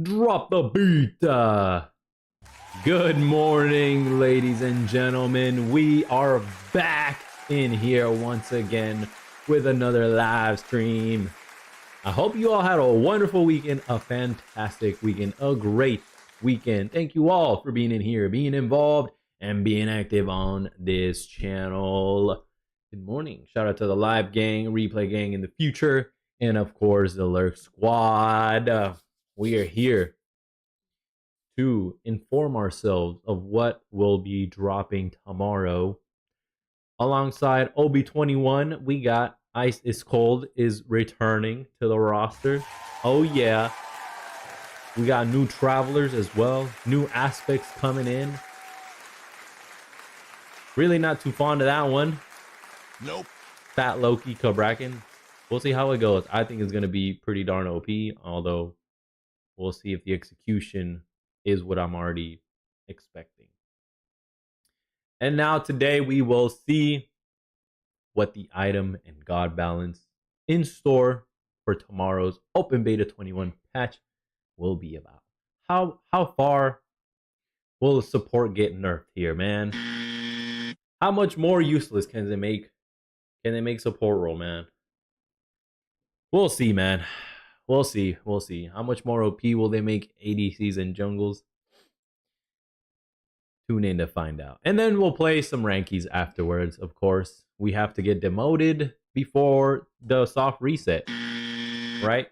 Drop the beat. Good morning, ladies and gentlemen. We are back in here once again with another live stream. I hope you all had a wonderful weekend, a fantastic weekend, a great weekend. Thank you all for being in here, being involved, and being active on this channel. Good morning. Shout out to the live gang, replay gang in the future, and of course the Lurk Squad. We are here to inform ourselves of what will be dropping tomorrow. Alongside OB21, we got Ice is Cold is returning to the roster. Oh yeah. We got new travelers as well. New aspects coming in. Really not too fond of that one. Nope. Fat Loki Cabraken. We'll see how it goes. I think it's going to be pretty darn OP, although we'll see if the execution is what I'm already expecting. And now today we will see what the item and god balance in store for tomorrow's open beta 21 patch will be about. How far will the support get nerfed here, man? How much more useless can they make? Can they make support role, man? We'll see, man. We'll see. We'll see. How much more OP will they make ADCs and jungles? Tune in to find out. And then we'll play some Rankies afterwards, of course. We have to get demoted before the soft reset, right?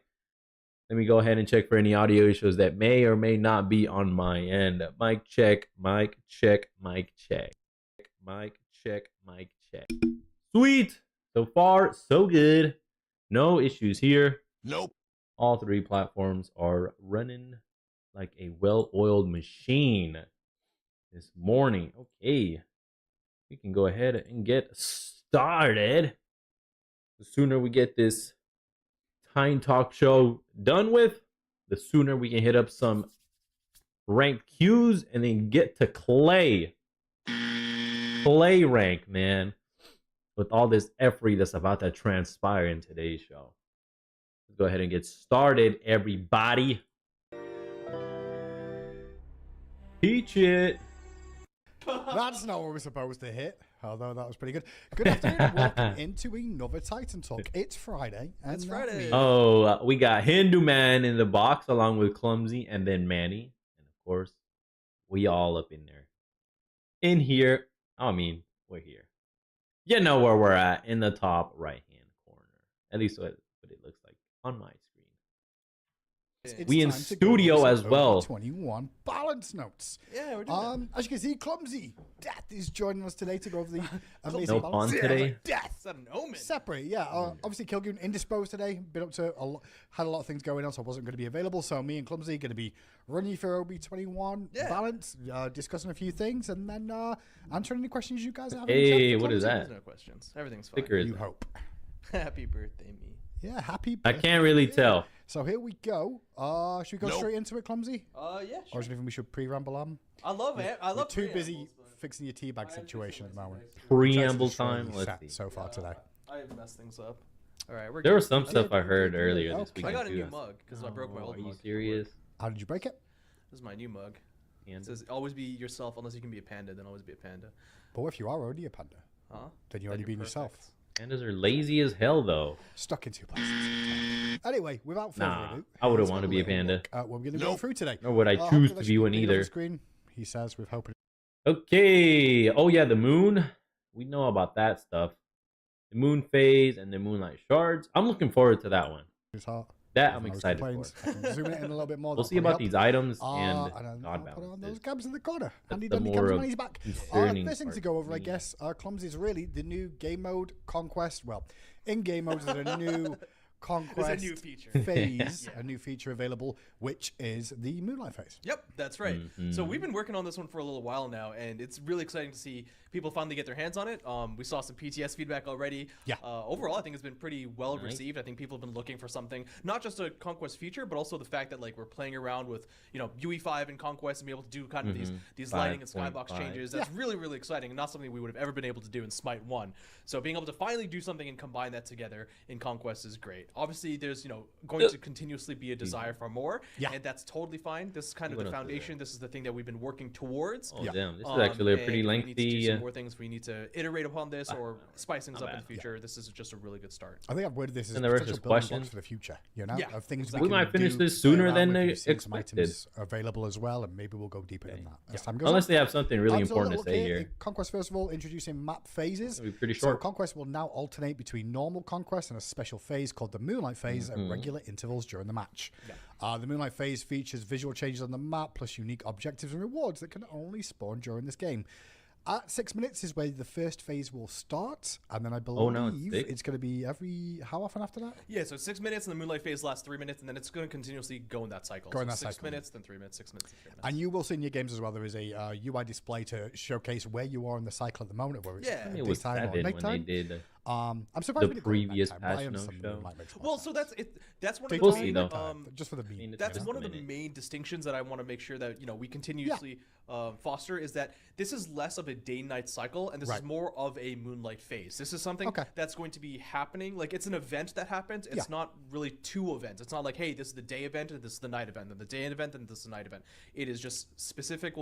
Let me go ahead and check for any audio issues that may or may not be on my end. Mic check, mic check, mic check. Mic check, mic check. Sweet! So far, so good. No issues here. Nope. All three platforms are running like a well-oiled machine this morning. Okay, we can go ahead and get started. The sooner we get this Time Talk show done with, the sooner we can hit up some ranked queues and then get to Clay rank, man, with all this effery that's about to transpire in today's show. Let's go ahead and get started, everybody. Teach it. That's not what we're supposed to hit, although that was pretty good. Good afternoon, welcome into another Titan Talk. It's Friday. And it's Friday. Oh, we got Hindu Man in the box along with Clumsy and then Manny. And of course, we all up in there. In here, I mean, we're here. You know where we're at, in the top right-hand corner. At least what it looks like on my screen. We in studio as well. 21 balance notes. Yeah, we're doing as you can see, Clumsy Death is joining us today to go over the amazing no balance. pun today. Death. Is that an omen? Separate, yeah. Obviously, Kilgoon indisposed today. Been up to had a lot of things going on, so I wasn't going to be available. So me and Clumsy going to be running for OB21 balance, discussing a few things, and then answering any questions you guys have. Hey, what is that? There's no questions. Everything's fine. Sticker is You that? hope. Happy birthday, me. Yeah, happy. I can't really tell. So here we go. Should we go straight into it, Clumsy? Yeah, Or sure. is there anything we should pre-ramble on? I love it. I love We're too busy preambles, but fixing your teabag situation at the moment. Preamble Jackson's time. really Let's set see. so far today. I messed things up. All right, we're There good. was some stuff I heard earlier this Okay. week. I got a new mug because I broke my old Are you mug. serious? How did you break it? This is my new mug. It And says, always be yourself unless you can be a panda, then always be a panda. But what if you are already a panda? Huh? Then you're already being yourself. pandas are lazy as hell, though. Stuck in two places. Anyway, without further Nah, ado, I wouldn't here's want to a be a little panda. look at what we're going to go through today. Nor would I choose hopefully to that be should one big on the either. Screen, he says, with hoping. Okay. Oh, yeah, the moon. We know about that stuff. The moon phase and the moonlight shards. I'm looking forward to that one. His heart. That I'm Those excited complaints. for. I can zoom it in a little bit more. We'll that'll see about probably these help. items And and I'll god put on those balances. cabs in the corner. That's Handy the dandy more cabs of when he's back. concerning First thing to part go over, for I me. guess, Clumsy is really the new game mode conquest. Well, in game mode, there's a new conquest There's a new feature. phase, a new feature available, which is the moonlight phase. Yep, that's right. So we've been working on this one for a little while now, and it's really exciting to see people finally get their hands on it. We saw some PTS feedback already. Yeah. Overall, I think it's been pretty well Nice. received. I think people have been looking for something, not just a conquest feature, but also the fact that like we're playing around with UE5 and conquest and be able to do kind of these lighting and skybox 5.5. changes. That's really exciting and not something we would have ever been able to do in Smite 1. So being able to finally do something and combine that together in conquest is great. great. Obviously, there's going to continuously be a desire for more, Yeah. and that's totally fine. This is kind of We the went up to foundation. This is the thing that we've been working towards. Oh damn, this is actually a pretty and lengthy. We need to do some more things. We need to iterate upon this or spice things Not up in bad. the future. This is just a really good start. I think I've worded this as And the rest potential is building blocks questions. for the future. Yeah, of things exactly. We might finish do, this play sooner around than with. You've seen some expected. items available as well, and maybe we'll go deeper than that as time goes Unless on. they have something really So important to look say here. Conquest, first of all, introducing map phases. It'll be pretty So short. Conquest will now alternate between normal Conquest and a special phase called the Moonlight phase at regular intervals during the match. The Moonlight phase features visual changes on the map, plus unique objectives and rewards that can only spawn during this game. At 6 minutes is where the first phase will start, and then I believe no, it's 6? it's going to be how often after that? Yeah, so 6 minutes, and the Moonlight phase lasts 3 minutes, and then it's going to continuously go in that cycle. Go in So that 6 cycle. minutes, then 3 minutes, 6 minutes, then 3 minutes. And you will see in your games as well, there is a UI display to showcase where you are in the cycle at the moment, whether it's Yeah. It was daytime or 7 when they nighttime. did. I'm surprised the we didn't go to previous nighttime, but I patch understand no-show. Moonlight makes a lot Well, of so sense. that's one of the We'll Daytime, see, though. nighttime, just for the mean. It's That's just one a of the minute. main distinctions that I want to make sure that we continuously foster is that this is less of a day-night cycle, and this is more of a Moonlight phase. This is something that's going to be happening. Like, it's an event that happens. It's not really two events. It's not like, hey, this is the day event and this is the night event, and the day event and this is the night event. It is just specific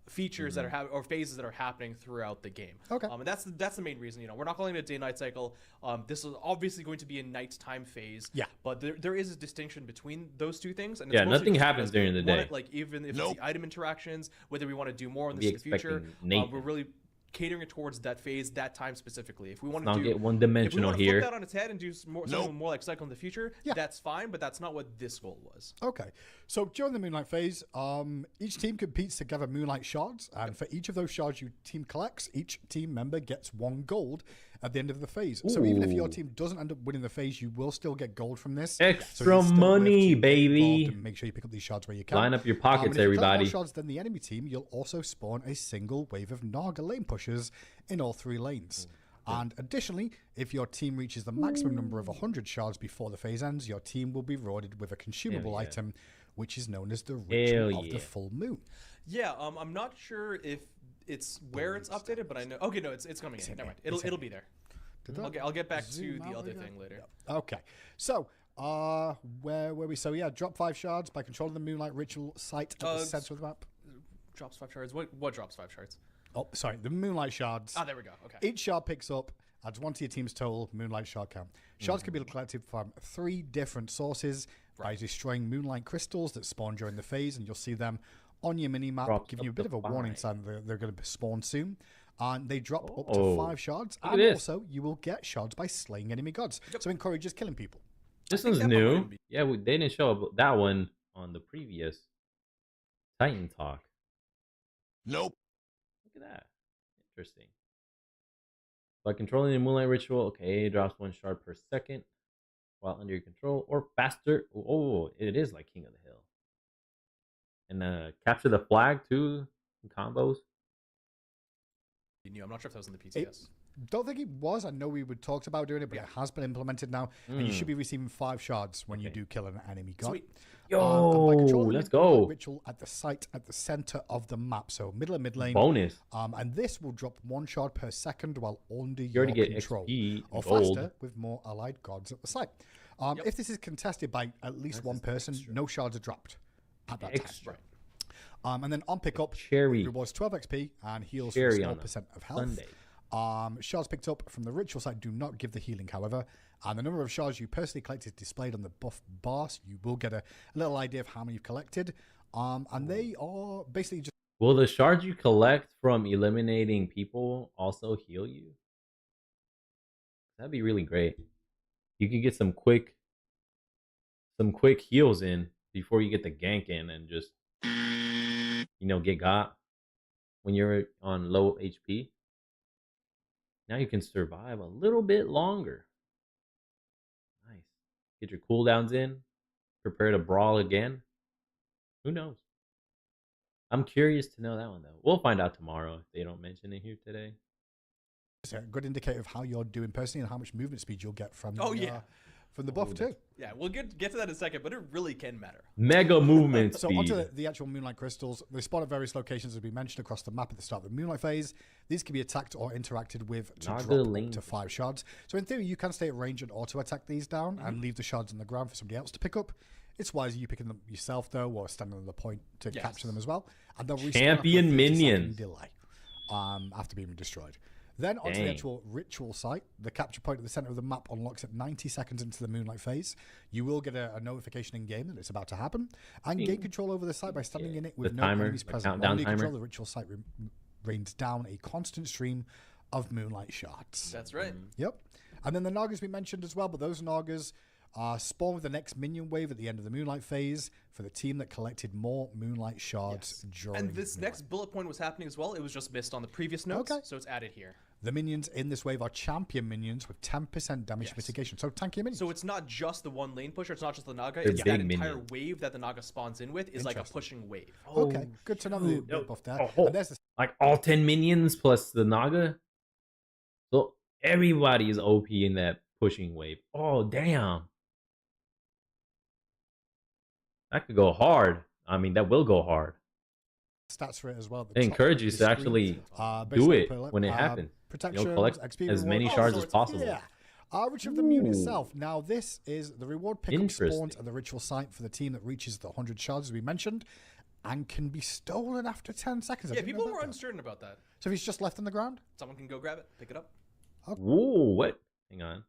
features that are or phases that are happening throughout the game. And that's the main reason. We're not calling it a day-night cycle. This is obviously going to be a nighttime phase. But there is a distinction between those two things. And it's mostly nothing just happens because during the we want day. it, like, even if it's the item interactions, whether we want to do more on this Be in the future, expecting we're really catering it towards that phase, that time specifically. If we want Not to do, get one-dimensional if we here. flip that on its head and do something more like cycle in the future, that's fine. But that's not what this goal was. Okay, so during the Moonlight phase, each team competes to gather Moonlight shards, and for each of those shards your team collects, each team member gets 1 gold at the end of the phase. So even if your team doesn't end up winning the phase, you will still get gold from this. Extra So it's still worth money, to get baby. involved and make sure you pick up these shards where you can. Line up your pockets, and if you collect everybody. more shards than the enemy team, you'll also spawn a single wave of Naga lane pushers in all 3 lanes. And additionally, if your team reaches the maximum number of 100 shards before the phase ends, your team will be rewarded with a consumable item, which is known as the Ritual of the Full Moon. Yeah, I'm not sure if it's where it's updated, but I know. Okay, no, it's coming in. Never mind. It'll be there. Okay, I'll get back to the other thing later. Okay, so where were we? So yeah, drop 5 shards by controlling the Moonlight Ritual site at the center of the map. Drops 5 shards. What drops 5 shards? Oh, sorry, the Moonlight shards. Ah, there we go. Okay. Each shard picks up, adds 1 to your team's total Moonlight shard count. Shards can be collected from 3 different sources by destroying Moonlight crystals that spawn during the phase, and you'll see them on your mini map, giving you a bit of a warning sign that they're going to spawn soon. And they drop up to 5 shards, and also you will get shards by slaying enemy gods. So encourages killing people. This one's new. Yeah, they didn't show up that one on the previous Titan Talk. Nope. Look at that. Interesting. By controlling the Moonlight Ritual, okay, it drops 1 shard per second while under your control or faster. Oh, it is like King of the Hill. And capture the flag too in combos. I'm not sure if that was in the PTS. Don't think it was. I know we would talked about doing it, but it has been implemented now. And you should be receiving 5 shards when you do kill an enemy god. Sweet. And by controlling let's the go. Ritual at the site at the center of the map, so middle and mid lane. Bonus. And this will drop 1 shard per second while under You your already get control, XP or gold. faster with more allied gods at the site. If this is contested by at least 1 person, no shards are dropped at that time. And then on pickup, Cherry. it rewards 12 XP and heals Cherry for a small on a percent of health. Sunday. Shards picked up from the ritual site do not give the healing, however, and the number of shards you personally collect is displayed on the buff bar, so you will get a little idea of how many you've collected. And they are basically just... Will the shards you collect from eliminating people also heal you? That'd be really great. You could get some quick heals in before you get the gank in and just, get got when you're on low HP. Now you can survive a little bit longer. Nice. Get your cooldowns in. Prepare to brawl again. Who knows? I'm curious to know that one, though. We'll find out tomorrow if they don't mention it here today. It's a good indicator of how you're doing personally and how much movement speed you'll get from from the buff too. Yeah, we'll get to that in a second, but it really can matter. Mega movement So speed. onto the actual Moonlight Crystals. They spawn at various locations, as we mentioned, across the map at the start of the Moonlight phase. These can be attacked or interacted with to Naga drop lane. up to 5 shards. So in theory, you can stay at range and auto-attack these down and leave the shards on the ground for somebody else to pick up. It's wise you picking them yourself, though, or standing on the point to capture them as well. And they'll respawn Champion after a 30-second minions. delay after being destroyed. Then onto the actual ritual site. The capture point at the center of the map unlocks at 90 seconds into the Moonlight phase. You will get a notification in game that it's about to happen, and gain control over the site by standing in it with no enemies present. While you control the ritual site, rains down a constant stream of Moonlight shards. That's right. Yep. And then the Nagas we mentioned as well, but those Nagas spawn with the next minion wave at the end of the Moonlight phase for the team that collected more Moonlight shards during. And this next bullet point was happening as well. It was just missed on the previous notes, so it's added here. The minions in this wave are champion minions with 10% damage mitigation. So tanky minions. So it's not just the one lane pusher. It's not just the Naga. They're It's big that entire minions. wave that the Naga spawns in with is like a pushing wave. Okay, good to know the buff there. Oh, And there's the like all 10 minions plus the Naga. So everybody is OP in that pushing wave. Oh, damn. That could go hard. I mean, that will go hard. stats for it as well. I encourage you to actually do it when it happens. Protection, collect XP as many reward, shards all as sorts. possible. Yeah. Ritual of the Mune itself. Now, this is the reward pickup Interesting. spawns at the ritual site for the team that reaches the 100 shards, as we mentioned, and can be stolen after 10 seconds. I Yeah, didn't people know were that. uncertain about that. So if he's just left on the ground? Someone can go grab it, pick it up. Whoa, what? Hang on.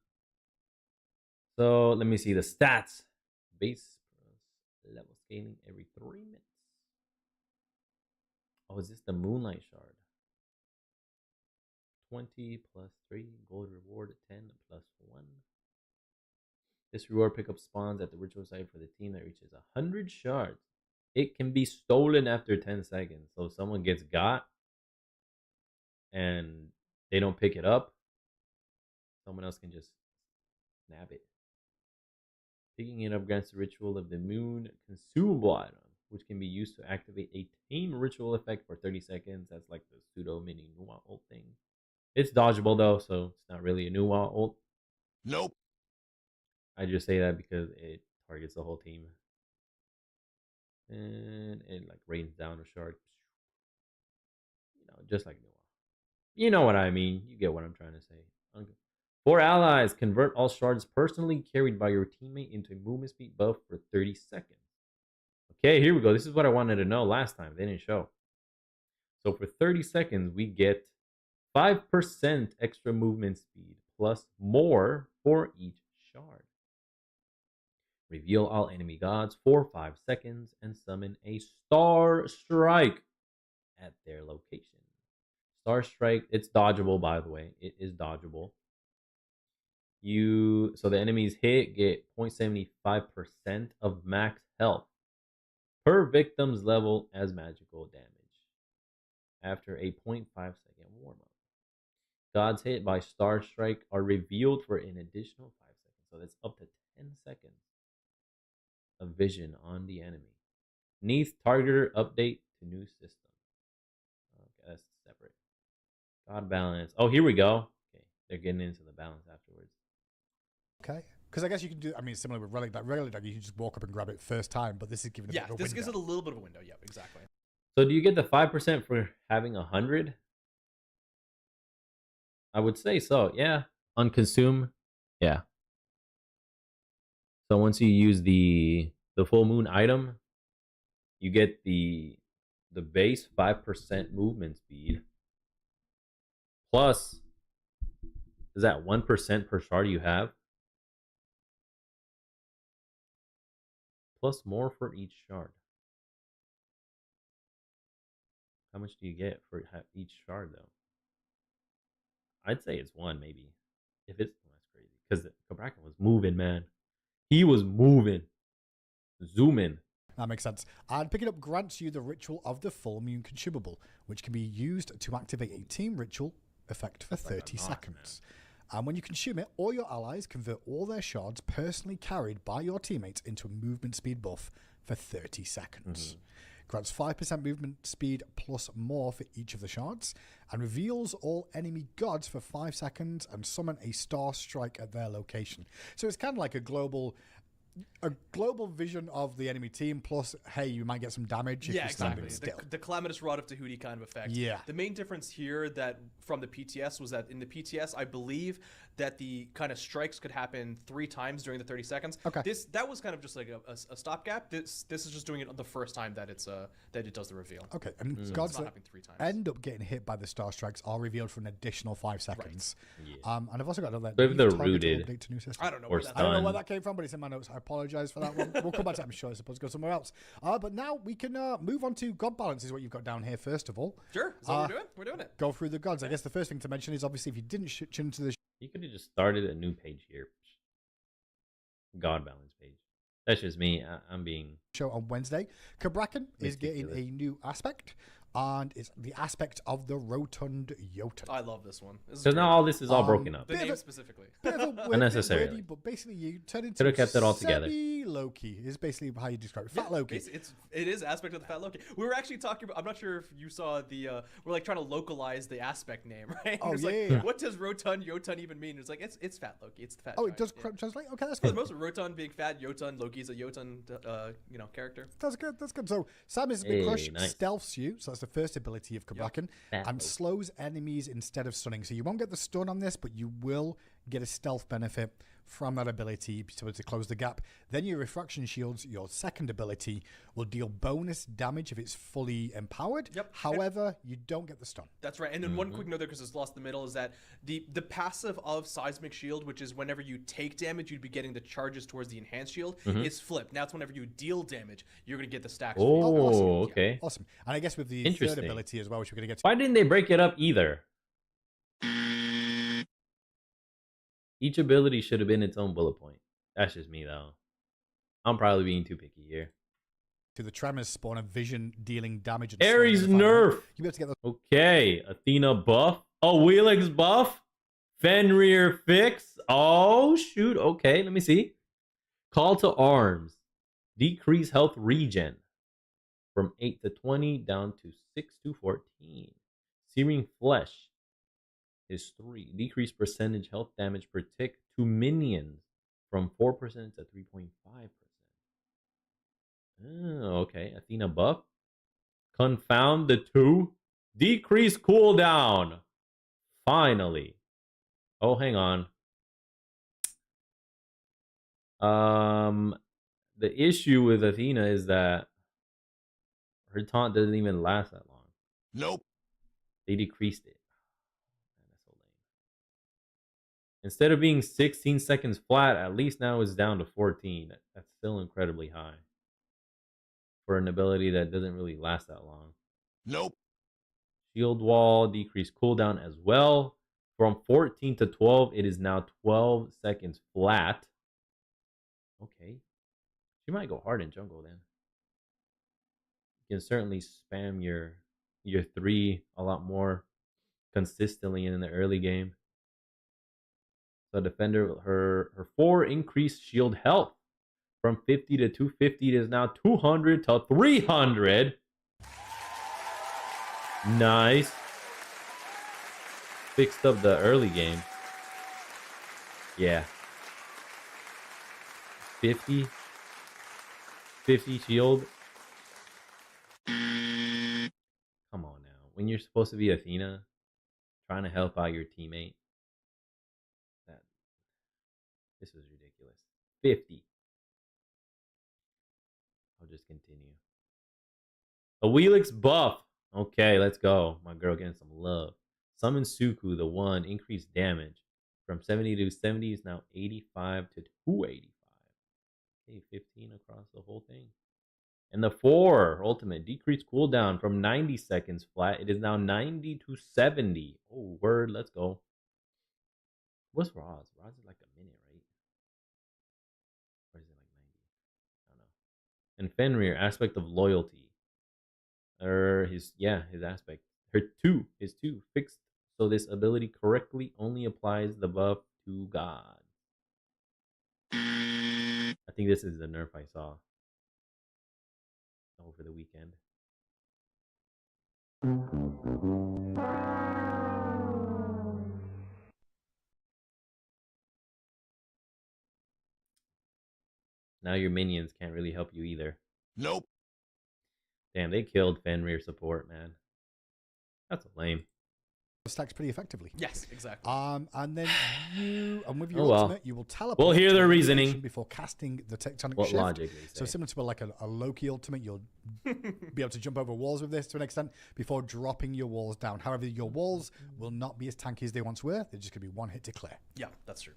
So let me see the stats. Base plus level scaling every 3 minutes. Oh, is this the Moonlight Shard? 20 plus 3, gold reward 10 plus 1. This reward pickup spawns at the ritual site for the team that reaches 100 shards. It can be stolen after 10 seconds. So if someone gets got and they don't pick it up, someone else can just snap it. Picking it up grants the ritual of the moon consumable item, which can be used to activate a tame ritual effect for 30 seconds. That's like the pseudo mini Nuwa ult thing. It's dodgeable though, so it's not really a Nuwa ult. Nope. I just say that because it targets the whole team. And it like rains down a shard. You know, just like Nuwa. You know what I mean. You get what I'm trying to say. Okay. 4 allies convert all shards personally carried by your teammate into movement speed buff for 30 seconds. Okay, here we go. This is what I wanted to know last time. They didn't show. So for 30 seconds, we get 5% extra movement speed plus more for each shard. Reveal all enemy gods for 5 seconds and summon a Star Strike at their location. Star Strike, it's dodgeable, by the way. It is dodgeable. So the enemies hit get 0.75% of max health per victim's level as magical damage after a 0.5 second warm-up. Gods hit by Star Strike are revealed for an additional 5 seconds. So that's up to 10 seconds of vision on the enemy. Neath targeter update to new system. Okay, that's separate. God balance. Oh, here we go. Okay, they're getting into the balance afterwards. Okay. Because I guess you can do, I mean, similar with Relic Dagger. Relic Dagger, you can just walk up and grab it first time, but this is giving it a bit of a this gives it window. a little bit of a window. Yep, exactly. So do you get the 5% for having 100? I would say so, yeah. On consume, yeah. So once you use the full moon item, you get the base 5% movement speed. Plus, is that 1% per shard you have? Plus more for each shard. How much do you get for each shard, though? I'd say it's 1, maybe. If it's... that's crazy. Because Cabrakan was moving, man. He was moving. Zooming. That makes sense. And picking up grants you the Ritual of the Full Moon consumable, which can be used to activate a team ritual effect for 30 seconds. And when you consume it, all your allies convert all their shards personally carried by your teammates into a movement speed buff for 30 seconds. grants 5% movement speed plus more for each of the shards, and reveals all enemy gods for 5 seconds and summon a star strike at their location. So it's kind of like a global vision of the enemy team, plus, hey, you might get some damage if you're standing still. The Calamitous Rod of Tahuti kind of effect. Yeah. The main difference here that from the PTS was that in the PTS, I believe that the kind of strikes could happen 3 times during the 30 seconds. Okay. That was kind of just like a stopgap. This is just doing it the first time that it does the reveal. Okay, and So gods it's not that happening 3 times. end up getting hit by the star strikes are revealed for an additional 5 seconds. Yeah. And I've also got another So if they're targeted rooted, update to new system. I don't know. or Where I don't know where stunned. that came from, but it's in my notes. I apologize for that one. We'll come back to that, I'm sure. It's supposed to go somewhere else. But now we can move on to god balance, is what you've got down here, first of all. Sure. Is that what we're doing? We're doing it. Go through the gods. I guess the first thing to mention is obviously if you didn't tune into the You could have just started a new page here. God balance page. That's just me. I'm being show on Wednesday, Kabrakan is getting ridiculous. a new aspect, and it's the aspect of the rotund Jotun. I love this one. This is So great. now all this is all broken up. The bit of name a- specifically. Bit of a weird, Unnecessarily. wordy, but basically you turn into Could've kept it all together. Loki is basically how you describe it. Fat Yeah, Loki. It is aspect of the fat Loki. We were actually talking about. I'm not sure if you saw the. We're like trying to localize the aspect name, right? Oh, It's yeah, like, yeah. what does rotund Jotun even mean? It's like it's fat Loki. It's the fat. Oh, it giant, does yeah. translate? Okay, that's For good. the most, rotund being fat, Jotun, Loki's a Jotun, character. That's good. That's good. So Samus Hey, Crush nice. stealths you, so that's the first ability of Kabrakan, Fat and Loki. slows enemies instead of stunning. So you won't get the stun on this, but you will get a stealth benefit from that ability to close the gap. Then your Refraction Shields, your second ability, will deal bonus damage if it's fully empowered. Yep. However, you don't get the stun. That's right. And then one quick note there, because it's lost in the middle, is that the passive of Seismic Shield, which is whenever you take damage, you'd be getting the charges towards the enhanced shield, is flipped. Now it's whenever you deal damage, you're going to get the stacks. Oh, awesome. okay. Awesome. And I guess with the third Interesting. ability as well, which we're going to get to. Why didn't they break it up either? Each ability should have been its own bullet point. That's just me, though. I'm probably being too picky here. To the Tremors spawn a vision dealing damage. And Ares stuns in the final. nerf. You'll be able to get those. Okay, Athena buff. Oh, Wheelix buff. Fenrir fix. Oh, shoot. Okay, let me see. Call to arms. Decrease health regen from 8 to 20 down to 6 to 14. Searing flesh is 3. Decrease percentage health damage per tick to minions from 4% to 3.5%. Oh, okay. Athena buff. Confound the 2. Decrease cooldown. Finally. Oh, hang on. The issue with Athena is that her taunt doesn't even last that long. Nope. They decreased it. Man, that's so lame. Instead of being 16 seconds flat, at least now it's down to 14. That's still incredibly high for an ability that doesn't really last that long. Nope. Shield wall, decreased cooldown as well. From 14 to 12, it is now 12 seconds flat. Okay. She might go hard in jungle then. You can certainly spam your 3 a lot more consistently in the early game. So defender, her 4 increased shield health from 50 to 250. It is now 200 to 300. Nice. Fixed up the early game. Yeah. 50 shield. Come on now. When you're supposed to be Athena, trying to help out your teammate. This was ridiculous. 50. I'll just continue. A Wheelix buff. Okay, let's go. My girl getting some love. Summon Suku, the 1, increased damage from 70 to 70 is now 85 to 285. Okay, 15 across the whole thing. And the 4 ultimate decreased cooldown from 90 seconds flat. It is now 90 to 70. Oh, word, let's go. What's Roz? Roz is like a minute, right? Or is it like 90? I don't know. And Fenrir, aspect of loyalty. His aspect. His 2 fixed. So this ability correctly only applies the buff to God. I think this is the nerf I saw over the weekend. Now your minions can't really help you either. Nope. Damn, they killed Fenrir support, man. That's lame. Stacks pretty effectively. Yes, exactly. And then and with your ultimate, you will teleport. We'll hear their reasoning before casting the tectonic what shift. Logic they say. So similar to like a Loki ultimate, you'll be able to jump over walls with this to an extent before dropping your walls down. However, your walls will not be as tanky as they once were. They're just going to be one hit to clear. Yeah, that's true.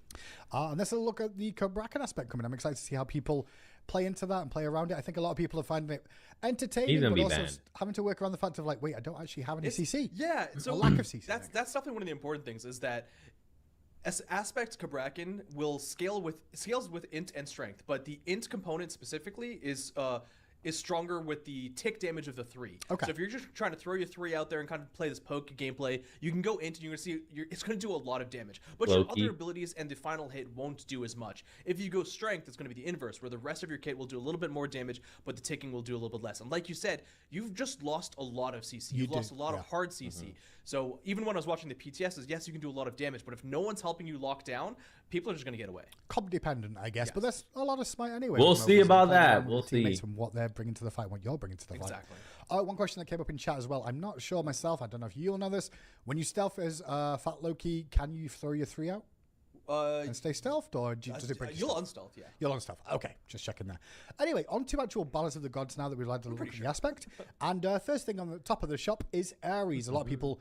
And let's look at the Bracken aspect coming. I'm excited to see how people play into that and play around it. I think a lot of people are finding it entertaining, but also banned. having to work around the fact of like, wait, I don't actually have any CC. Yeah, so a lack of CC. That's definitely one of the important things is that aspect Kabrakan will scales with int and strength, but the int component specifically is stronger with the tick damage of the 3. Okay. So if you're just trying to throw your 3 out there and kind of play this poke gameplay, you can go into and you're going to see it's going to do a lot of damage. But your other abilities and the final hit won't do as much. If you go strength, it's going to be the inverse, where the rest of your kit will do a little bit more damage, but the ticking will do a little bit less. And like you said, you've just lost a lot of CC. You've lost a lot of hard CC. So even when I was watching the PTSs, yes, you can do a lot of damage, but if no one's helping you lock down, people are just going to get away. Comp dependent, I guess, but that's a lot of Smite anyway. We'll see about that. We'll see. From what they're bringing to the fight, what you're bringing to the fight. Exactly. One question that came up in chat as well. I'm not sure myself. I don't know if you'll know this. When you stealth as Fat Loki, can you throw your 3 out and stay stealthed, or does it break? You'll unstealth, yeah. You'll unstealth. Okay, just checking there. Anyway, on to actual Balance of the Gods now that we'd like to look at the aspect. And first thing on the top of the shop is Ares. A lot of people.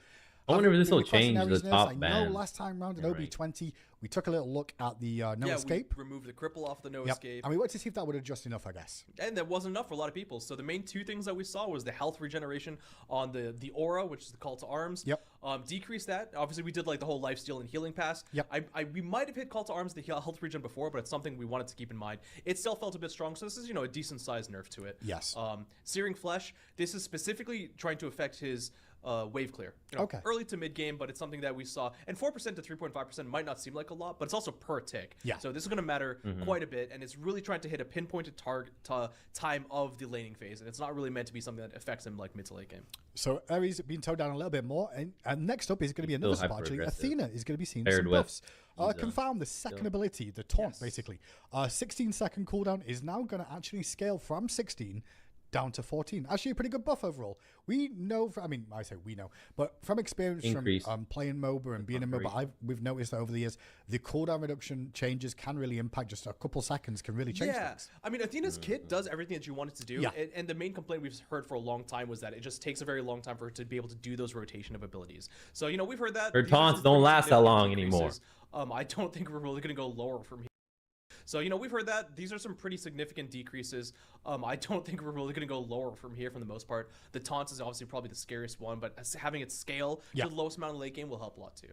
I wonder if this will change the top I band. know last time round in OB20, we took a little look at the no escape. We removed the cripple off the no escape. And we wanted to see if that would adjust enough, I guess. And that wasn't enough for a lot of people. So the main 2 things that we saw was the health regeneration on the aura, which is the call to arms. Yep. Decrease that. Obviously, we did like the whole lifesteal and healing pass. Yep. We might have hit call to arms, the health regen before, but it's something we wanted to keep in mind. It still felt a bit strong, so this is, a decent sized nerf to it. Yes. Searing Flesh, this is specifically trying to affect his wave clear. Early to mid game, but it's something that we saw. And 4% to 3.5% might not seem like a lot, but it's also per tick. Yeah. So this is going to matter quite a bit, and it's really trying to hit a pinpointed target time of the laning phase, and it's not really meant to be something that affects him like mid to late game. So Ares being toned down a little bit more, and next up is going to be another spot. Actually, Athena is going to be seeing some buffs. Confound the second ability, the taunt, basically. 16-second cooldown is now going to actually scale from 16 down to 14. Actually, a pretty good buff overall. We know, I say we know, but from experience from playing MOBA and being in MOBA, we've noticed that over the years, the cooldown reduction changes can really impact. Just a couple seconds can really change things. I mean, Athena's kit does everything that you want it to do. Yeah. And the main complaint we've heard for a long time was that it just takes a very long time for her to be able to do those rotation of abilities. So, we've heard that. Her taunts don't last that long anymore. I don't think we're really going to go lower from here. So, we've heard that. These are some pretty significant decreases. I don't think we're really going to go lower from here for the most part. The taunts is obviously probably the scariest one, but having it scale to the lowest amount in late game will help a lot too.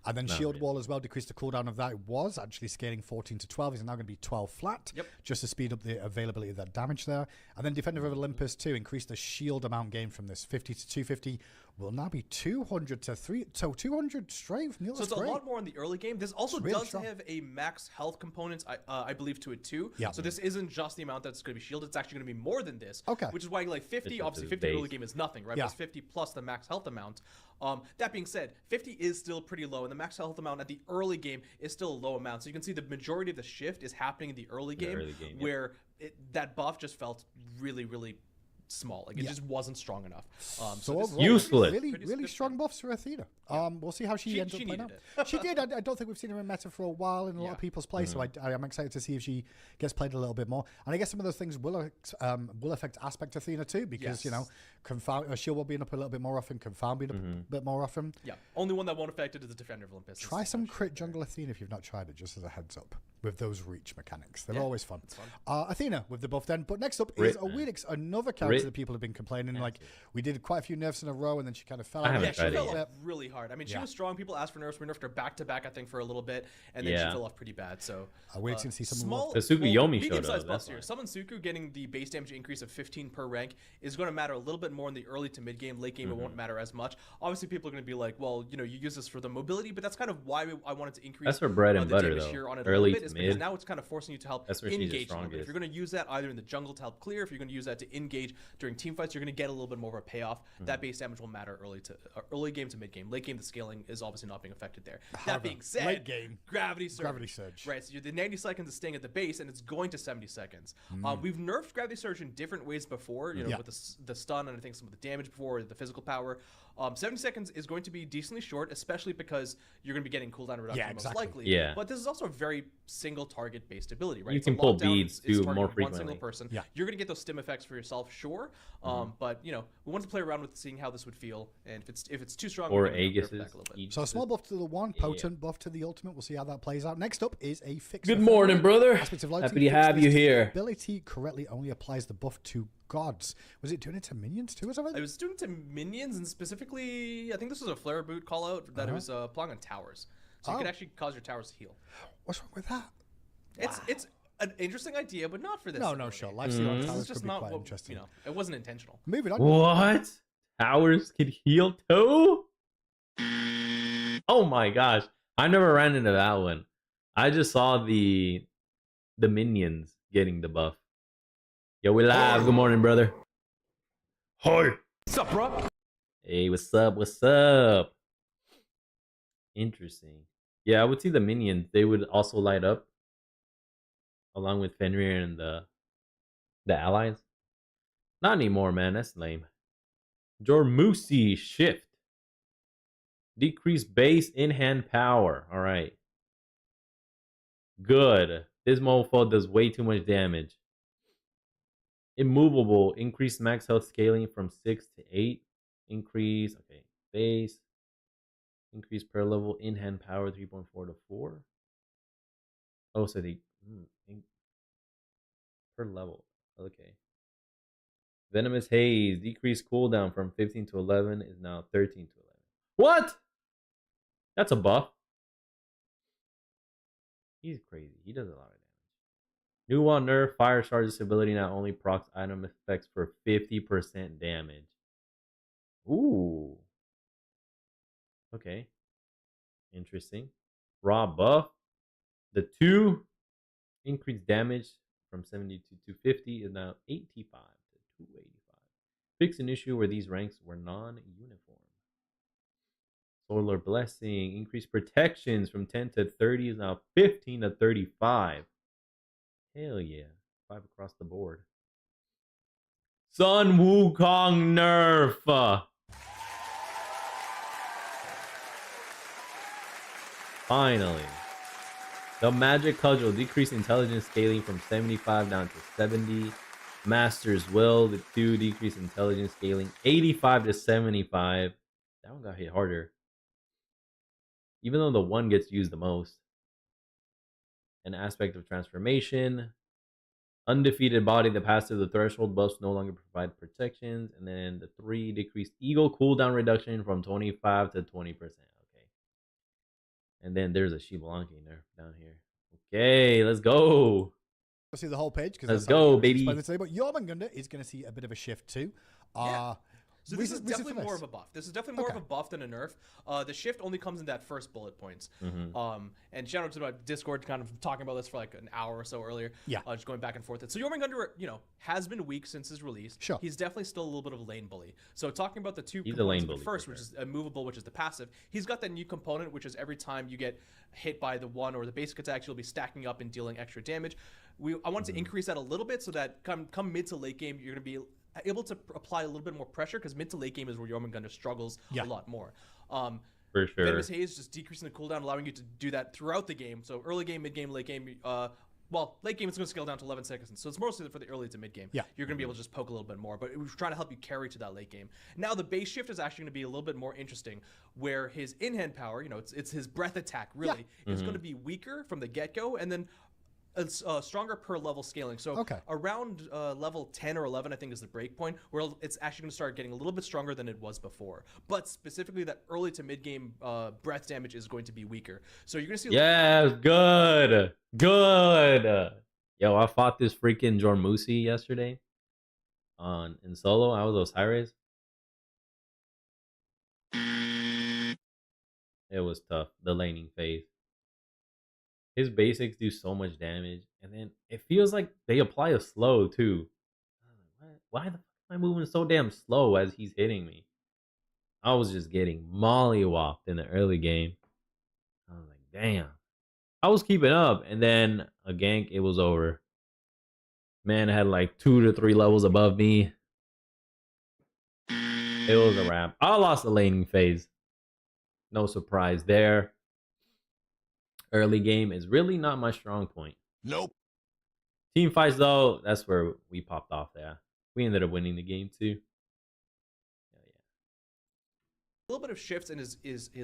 And then Shield Wall as well, decreased the cooldown of that. It was actually scaling 14 to 12. It's now going to be 12 flat, just to speed up the availability of that damage there. And then Defender of Olympus too, increased the shield amount gained from this 50 to 250. Will now be 200 to 3, so 200 straight. So it's a lot more in the early game. This also does have a max health component, I believe, to it too. Yeah. So this isn't just the amount that's going to be shielded. It's actually going to be more than this. Okay. Which is why like 50, obviously 50 early game is nothing, right? Yeah. But it's 50 plus the max health amount. That being said, 50 is still pretty low, and the max health amount at the early game is still a low amount. So you can see the majority of the shift is happening in the early game, where that buff just felt really, really small. Like it just wasn't strong enough. So overall, useless. Really strong buffs for Athena. We'll see how she ends up playing out. She did. I don't think we've seen her in meta for a while in a lot of people's play, so I am excited to see if she gets played a little bit more. And I guess some of those things will affect Aspect Athena too, because Confound, Shield will be up a little bit more often, Confound being up a bit more often. Yeah, only one that won't affect it is the Defender of Olympus. Try some crit jungle Athena if you've not tried it, just as a heads up. With those reach mechanics, they're always fun. Athena with the buff then, but next up is Awilix, another character that people have been complaining. Like we did quite a few nerfs in a row, and then she kind of fell out. Yeah, she fell off really hard. I mean, she was strong. People asked for nerfs. We nerfed her back to back, I think, for a little bit, and then she fell off pretty bad. So Awilix can see some small, Yomi showed up. Buffs here. Summon Suku getting the base damage increase of 15 per rank is going to matter a little bit more in the early to mid game. Late game, it won't matter as much. Obviously, people are going to be like, well, you use this for the mobility, but that's kind of why I wanted to increase. That's for bread and butter, though. Here on it early a is because now it's kind of forcing you to help That's where she's the engage a little bit. If strongest. you're going to use that either in the jungle to help clear, if you're going to use that to engage during team fights, you're going to get a little bit more of a payoff. That base damage will matter early game to mid game. Late game, the scaling is obviously not being affected there. That being said, late game, gravity surge. Gravity surge. Right, so the 90 seconds is staying at the base, and it's going to 70 seconds. We've nerfed gravity surge in different ways before, you know, with the stun and I think some of the damage before, the physical power. 70 seconds is going to be decently short, especially because you're going to be getting cooldown reduction most likely. Yeah. But this is also a very single target based ability, right? You can pull beads too more frequently. One single person. Yeah. You're going to get those stim effects for yourself, sure. But you know, we wanted to play around with seeing how this would feel, and if it's too strong, or we're going to Aegis. back a little bit. So a small buff to the one, potent buff to the ultimate. We'll see how that plays out. Next up is a fix. Good morning, brother. Aspect of lighting. Happy to have you here. Ability correctly only applies the buff to gods. Was it doing it to minions too or something? It was doing it to minions, and specifically, I think this was a flare boot call out that it was applying on towers. So you could actually cause your towers to heal. What's wrong with that? It's an interesting idea, but not for this. No, sure. Lifesteal on towers just could be not quite what, interesting. you know, it wasn't intentional. Moving on. What? Towers can heal too? Oh my gosh. I never ran into that one. I just saw the minions getting the buff. Yo, we live. Good morning, brother. Hi. What's up, bro? Hey, what's up? What's up? Interesting. Yeah, I would see the minions. They would also light up along with Fenrir and the allies. Not anymore, man. That's lame. Jormusi shift. Decrease base in-hand power. All right. Good. This mofo does way too much damage. Immovable. Increase max health scaling from 6 to 8. Increase. Okay. Base. Increase per level in-hand power 3.4 to 4. Oh, so the per level. Okay. Venomous Haze. Decrease cooldown from 15 to 11 is now 13 to 11. What? That's a buff. He's crazy. He does a lot of damage. New one nerf. Fire charges ability now only procs item effects for 50% damage. Ooh. Okay. Interesting. Raw buff. The 2 increased damage from 70 to 250 is now 85 to 285. Fix an issue where these ranks were non-uniform. Solar Blessing. Increased protections from 10 to 30 is now 15 to 35. Hell yeah. 5 across the board. Sun Wukong nerf. Finally. The Magic Cudgel. Decreased intelligence scaling from 75 down to 70. Master's Will. The 2 decreased intelligence scaling 85 to 75. That one got hit harder. Even though the 1 gets used the most. An aspect of transformation. Undefeated body, the passive, the threshold buffs no longer provide protections. And then the 3 decreased eagle cooldown reduction from 25 to 20%. Okay. And then there's a Shibalanki nerf down here. Okay, let's go. Let's see the whole page. Let's go, baby. But Jormungandr is going to see a bit of a shift too. Yeah. So this is definitely more of a buff. This is definitely more of a buff than a nerf. The shift only comes in that first bullet points. And shout out to my Discord, kind of talking about this for like an hour or so earlier. Yeah. Just going back and forth. So Jormungandr, you know, has been weak since his release. Sure. He's definitely still a little bit of a lane bully. So talking about the 2 components of the first, which is immovable, which is the passive, he's got that new component, which is every time you get hit by the 1 or the basic attack, you'll be stacking up and dealing extra damage. I wanted to increase that a little bit so that come mid to late game, you're going to be able to apply a little bit more pressure, because mid to late game is where Jormungandr struggles a lot more. For sure. Venomous Haze just decreasing the cooldown, allowing you to do that throughout the game. So early game, mid game, late game. Well, late game it's going to scale down to 11 seconds. So it's mostly for the early to mid game. Yeah. You're going to be able to just poke a little bit more, but it was trying to help you carry to that late game. Now the base shift is actually going to be a little bit more interesting, where his in-hand power, you know, it's his breath attack really, is going to be weaker from the get-go, and then it's stronger per level scaling. So around level 10 or 11, I think, is the break point, where it's actually going to start getting a little bit stronger than it was before. But specifically, that early to mid game breath damage is going to be weaker. So you're going to see. Yes, good. Yo, I fought this freaking Jormusi yesterday in solo. I was Osiris. It was tough. The laning phase. his basics do so much damage, and then it feels like they apply a slow too. Why the fuck am I moving so damn slow as he's hitting me? I was just getting mollywopped in the early game. I was like, damn. I was keeping up, and then a gank, it was over. Man had like 2 to 3 levels above me. It was a wrap. I lost the laning phase. No surprise there. Early game is really not my strong point. Nope. Team fights, though, that's where we popped off there. We ended up winning the game, too. A little bit of shifts in his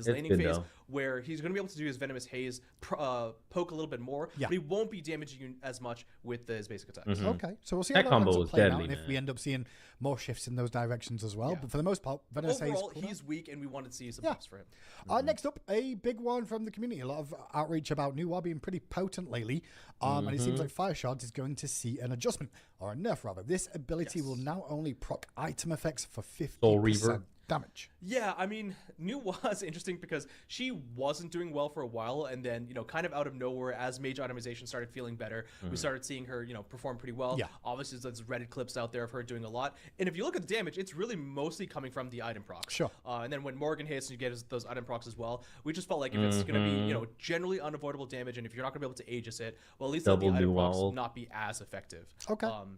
laning phase where he's going to be able to do his Venomous Haze, poke a little bit more, but he won't be damaging you as much with his basic attacks. Okay, so we'll see how that ends up playing out, and if we end up seeing more shifts in those directions as well. But for the most part, Venomous Haze... Overall, he's weak, and we wanted to see some buffs for him. Next up, a big one from the community. A lot of outreach about Nuwa being pretty potent lately, and it seems like Fire Shards is going to see an adjustment, or a nerf rather. This ability will now only proc item effects for 50% damage. Yeah, I mean, New was interesting because she wasn't doing well for a while, and then, you know, kind of out of nowhere, as mage itemization started feeling better, we started seeing her, you know, perform pretty well. Obviously, there's Reddit clips out there of her doing a lot, and if you look at the damage, it's really mostly coming from the item procs. And then when Morgan hits and you get those item procs as well, we just felt like if it's going to be, you know, generally unavoidable damage, and if you're not going to be able to Aegis it, well, at least let the item procs not be as effective.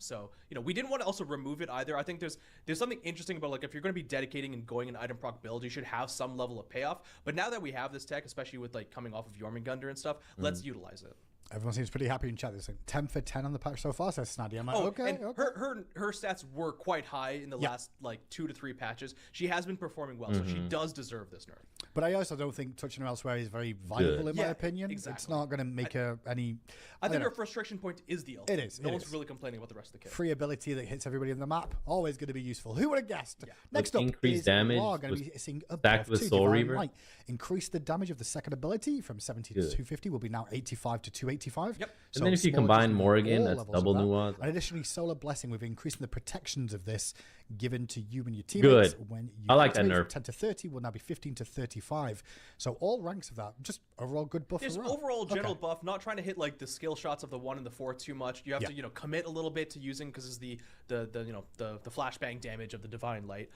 So, you know, we didn't want to also remove it either. I think there's something interesting about, like, if you're going to be dedicating and going an item proc build, you should have some level of payoff. But now that we have this tech, especially with like coming off of Jormungandr and stuff, let's utilize it. Everyone seems pretty happy in chat. There's like 10 for 10 on the patch so far, says Snaddy. I'm like, okay. Her stats were quite high in the last like 2 to 3 patches. She has been performing well, so she does deserve this nerf. But I also don't think touching her elsewhere is very viable in my opinion. It's not going to make her any... I think her frustration point is the ult. It is. No one's really complaining about the rest of the kit. Free ability that hits everybody in the map, always going to be useful. Who would have guessed? Next up increased is damage. Going to be seeing a stacked with Soul Reaver. Right. Increase the damage of the second ability from 70 to 250 will be now 85 to 285. Yep. And then if you combine Morgan, that's double nuance. And additionally, Solar Blessing with increasing the protections of this given to you and your teammates. When you I like that nerf. 10 to 30 will now be 15 to 35. So all ranks of that, just overall good buff. There's overall general buff, not trying to hit like the skill shots of the 1 and the 4 too much. You have to, you know, commit a little bit to using, because it's the you know, the flashbang damage of the Divine Light.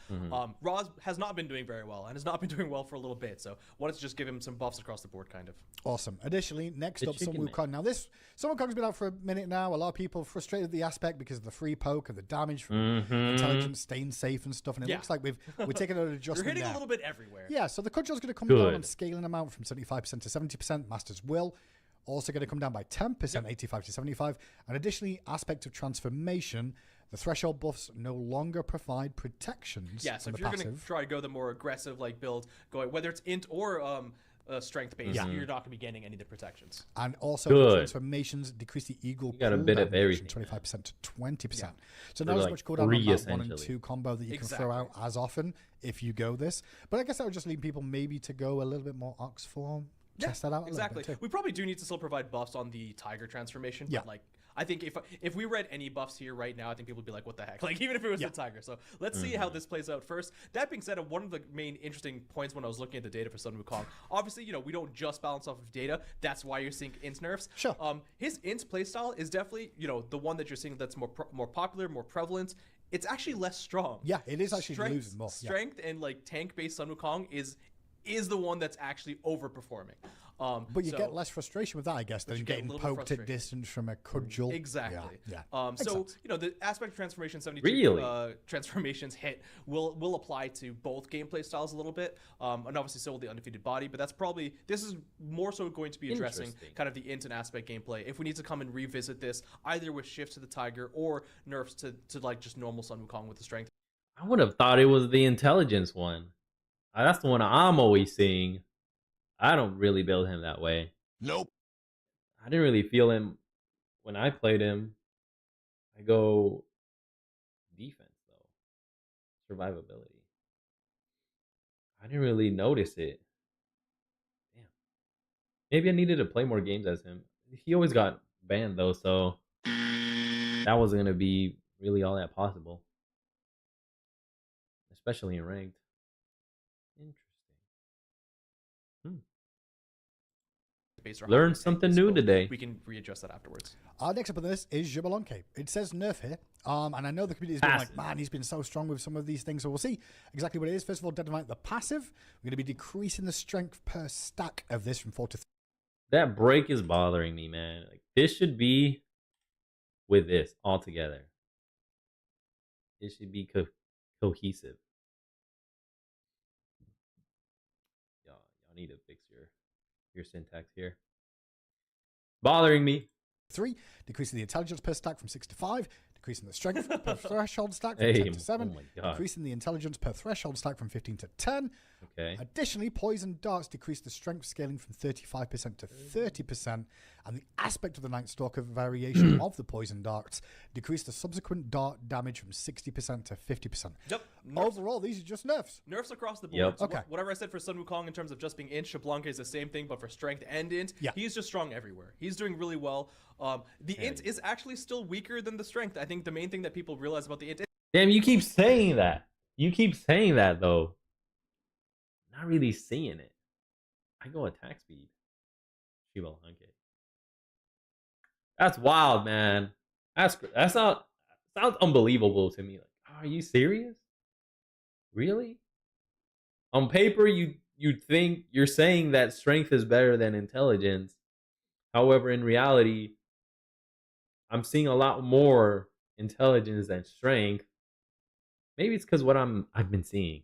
Roz has not been doing very well and has not been doing well for a little bit. So wanted to just give him some buffs across the board, kind of. Awesome. Additionally, next up, Sun Wukong. Now this Sun Wukong's been out for a minute now. A lot of people frustrated with the aspect because of the free poke and the damage from intelligence staying safe and stuff. And it looks like we're taking an adjustment. You're hitting a little bit everywhere. Yeah. So the control's going to come down on scaling amount from 75% to 70%. Master's Will also going to come down by 10%, 85 to 75. And additionally, aspect of transformation. The threshold buffs no longer provide protections. Yeah, so if you're going to try to go the more aggressive like build, going whether it's int or strength based, you're not going to be gaining any of the protections. And also transformations decrease the eagle. You got a bit of everything. 25% to 20%. So not as much cooldown on that 1 and 2 combo that you can throw out as often if you go this. But I guess I would just lead people maybe to go a little bit more Ox form. Test that out a little bit too. We probably do need to still provide buffs on the Tiger transformation. But like, I think if we read any buffs here right now, I think people would be like, what the heck? Like, even if it was the Tiger. So let's see how this plays out first. That being said, one of the main interesting points when I was looking at the data for Sun Wukong, obviously, you know, we don't just balance off of data. That's why you're seeing int nerfs. His int playstyle is definitely, you know, the one that you're seeing that's more popular, more prevalent. It's actually less strong. Yeah, it is actually losing more. Strength and like tank-based Sun Wukong is the one that's actually overperforming. But you get less frustration with that, I guess, than getting poked at distance from a cudgel. Exactly. So, you know, the aspect of transformation 72 transformations hit will apply to both gameplay styles a little bit. And obviously so will the undefeated body, but this is more so going to be addressing kind of the int and aspect gameplay. If we need to come and revisit this, either with shifts to the Tiger or nerfs to like just normal Sun Wukong with the strength. I would have thought it was the intelligence one. That's the one I'm always seeing. I don't really build him that way. Nope. I didn't really feel him when I played him. I go defense, though. Survivability. I didn't really notice it. Damn. Maybe I needed to play more games as him. He always got banned, though, so that wasn't going to be really all that possible. Especially in ranked. Interesting. base or Learned something new today. We can readjust that afterwards. Next up on this is Xbalanque. It says nerf here. And I know the community is being like, man, he's been so strong with some of these things. So we'll see exactly what it is. First of all, Detonite the passive. We're going to be decreasing the strength per stack of this from 4 to 3. That break is bothering me, man. Like, this should be with this altogether. It should be cohesive. Y'all need to fix your syntax here. Bothering me. 3, decreasing the intelligence per stack from 6 to 5, decreasing the strength per threshold stack from 10 to 7, decreasing the intelligence per threshold stack from 15 to 10. Okay. Additionally, poison darts decrease the strength scaling from 35% to 30%, and the aspect of the Night Stalker variation of the poison darts decrease the subsequent dart damage from 60% to 50%. Yep. Overall, these are just nerfs. Nerfs across the board. Yep. So okay. Whatever I said for Sun Wukong in terms of just being int, Xbalanque is the same thing, but for strength and int, he's just strong everywhere. He's doing really well. The int is actually still weaker than the strength. I think the main thing that people realize about the int. Damn, you keep saying that. You keep saying that though. Not really seeing it. I go attack speed. Xbalanque. That's wild, man. That's not sounds unbelievable to me. Like, are you serious? Really? On paper, you think you're saying that strength is better than intelligence. However, in reality, I'm seeing a lot more intelligence than strength. Maybe it's because what I've been seeing.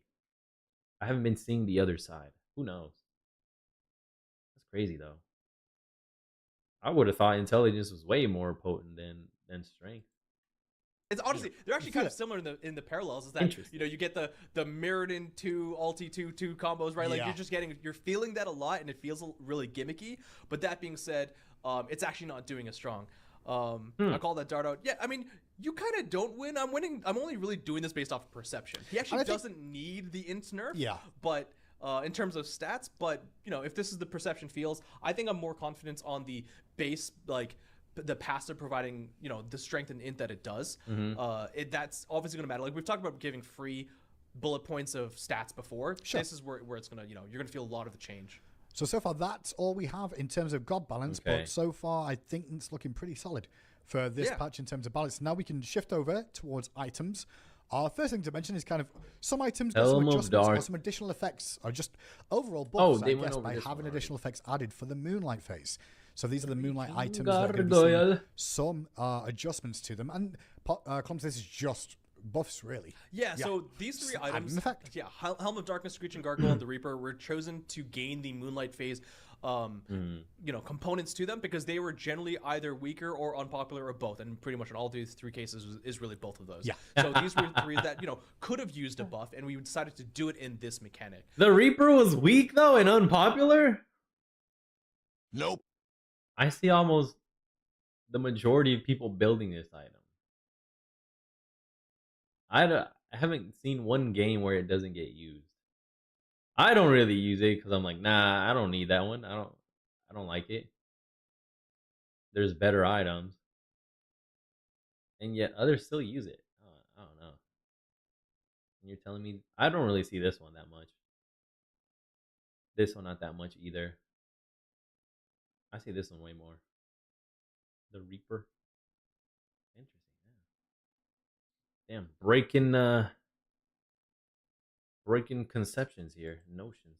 I haven't been seeing the other side. Who knows? That's crazy though. I would have thought intelligence was way more potent than strength. It's honestly, they're actually kind of similar in the parallels. Is that you get the Mirrodin 2 ulti 2 combos, right? Like you're feeling that a lot, and it feels really gimmicky. But that being said, it's actually not doing as strong. I call that dart out. Yeah, I mean, you kind of don't win. I'm winning. I'm only really doing this based off of perception. He actually doesn't need the int nerf. Yeah. But in terms of stats, but if this is the perception feels, I think I'm more confident on the base, like the passive providing, the strength and int that it does. That's obviously going to matter. Like we've talked about giving free bullet points of stats before. Sure. This is where it's going to, you're going to feel a lot of the change. So far, that's all we have in terms of God balance. Okay. But so far, I think it's looking pretty solid for this patch in terms of balance. Now we can shift over towards items. Our first thing to mention is kind of some items got some adjustments or some additional effects, or just overall buffs, I guess, by having additional effects added for the Moonlight phase. So these are the Moonlight items that are going to be some adjustments to them. And Clumps, this is just buffs, really. Yeah, so these three items, Helm of Darkness, Screeching Gargoyle, and the Reaper were chosen to gain the Moonlight phase components to them because they were generally either weaker or unpopular or both, and pretty much in all these three cases is really both of those. Yeah. So these were three that could have used a buff, and we decided to do it in this mechanic. The Reaper was weak though and unpopular? Nope. I see almost the majority of people building this item. I haven't seen one game where it doesn't get used. I don't really use it because I'm like, nah, I don't need that one. I don't like it. There's better items, and yet others still use it. I don't know. And you're telling me I don't really see this one that much. This one not that much either. I see this one way more. The Reaper. Interesting. Yeah. Damn, breaking conceptions here, notions.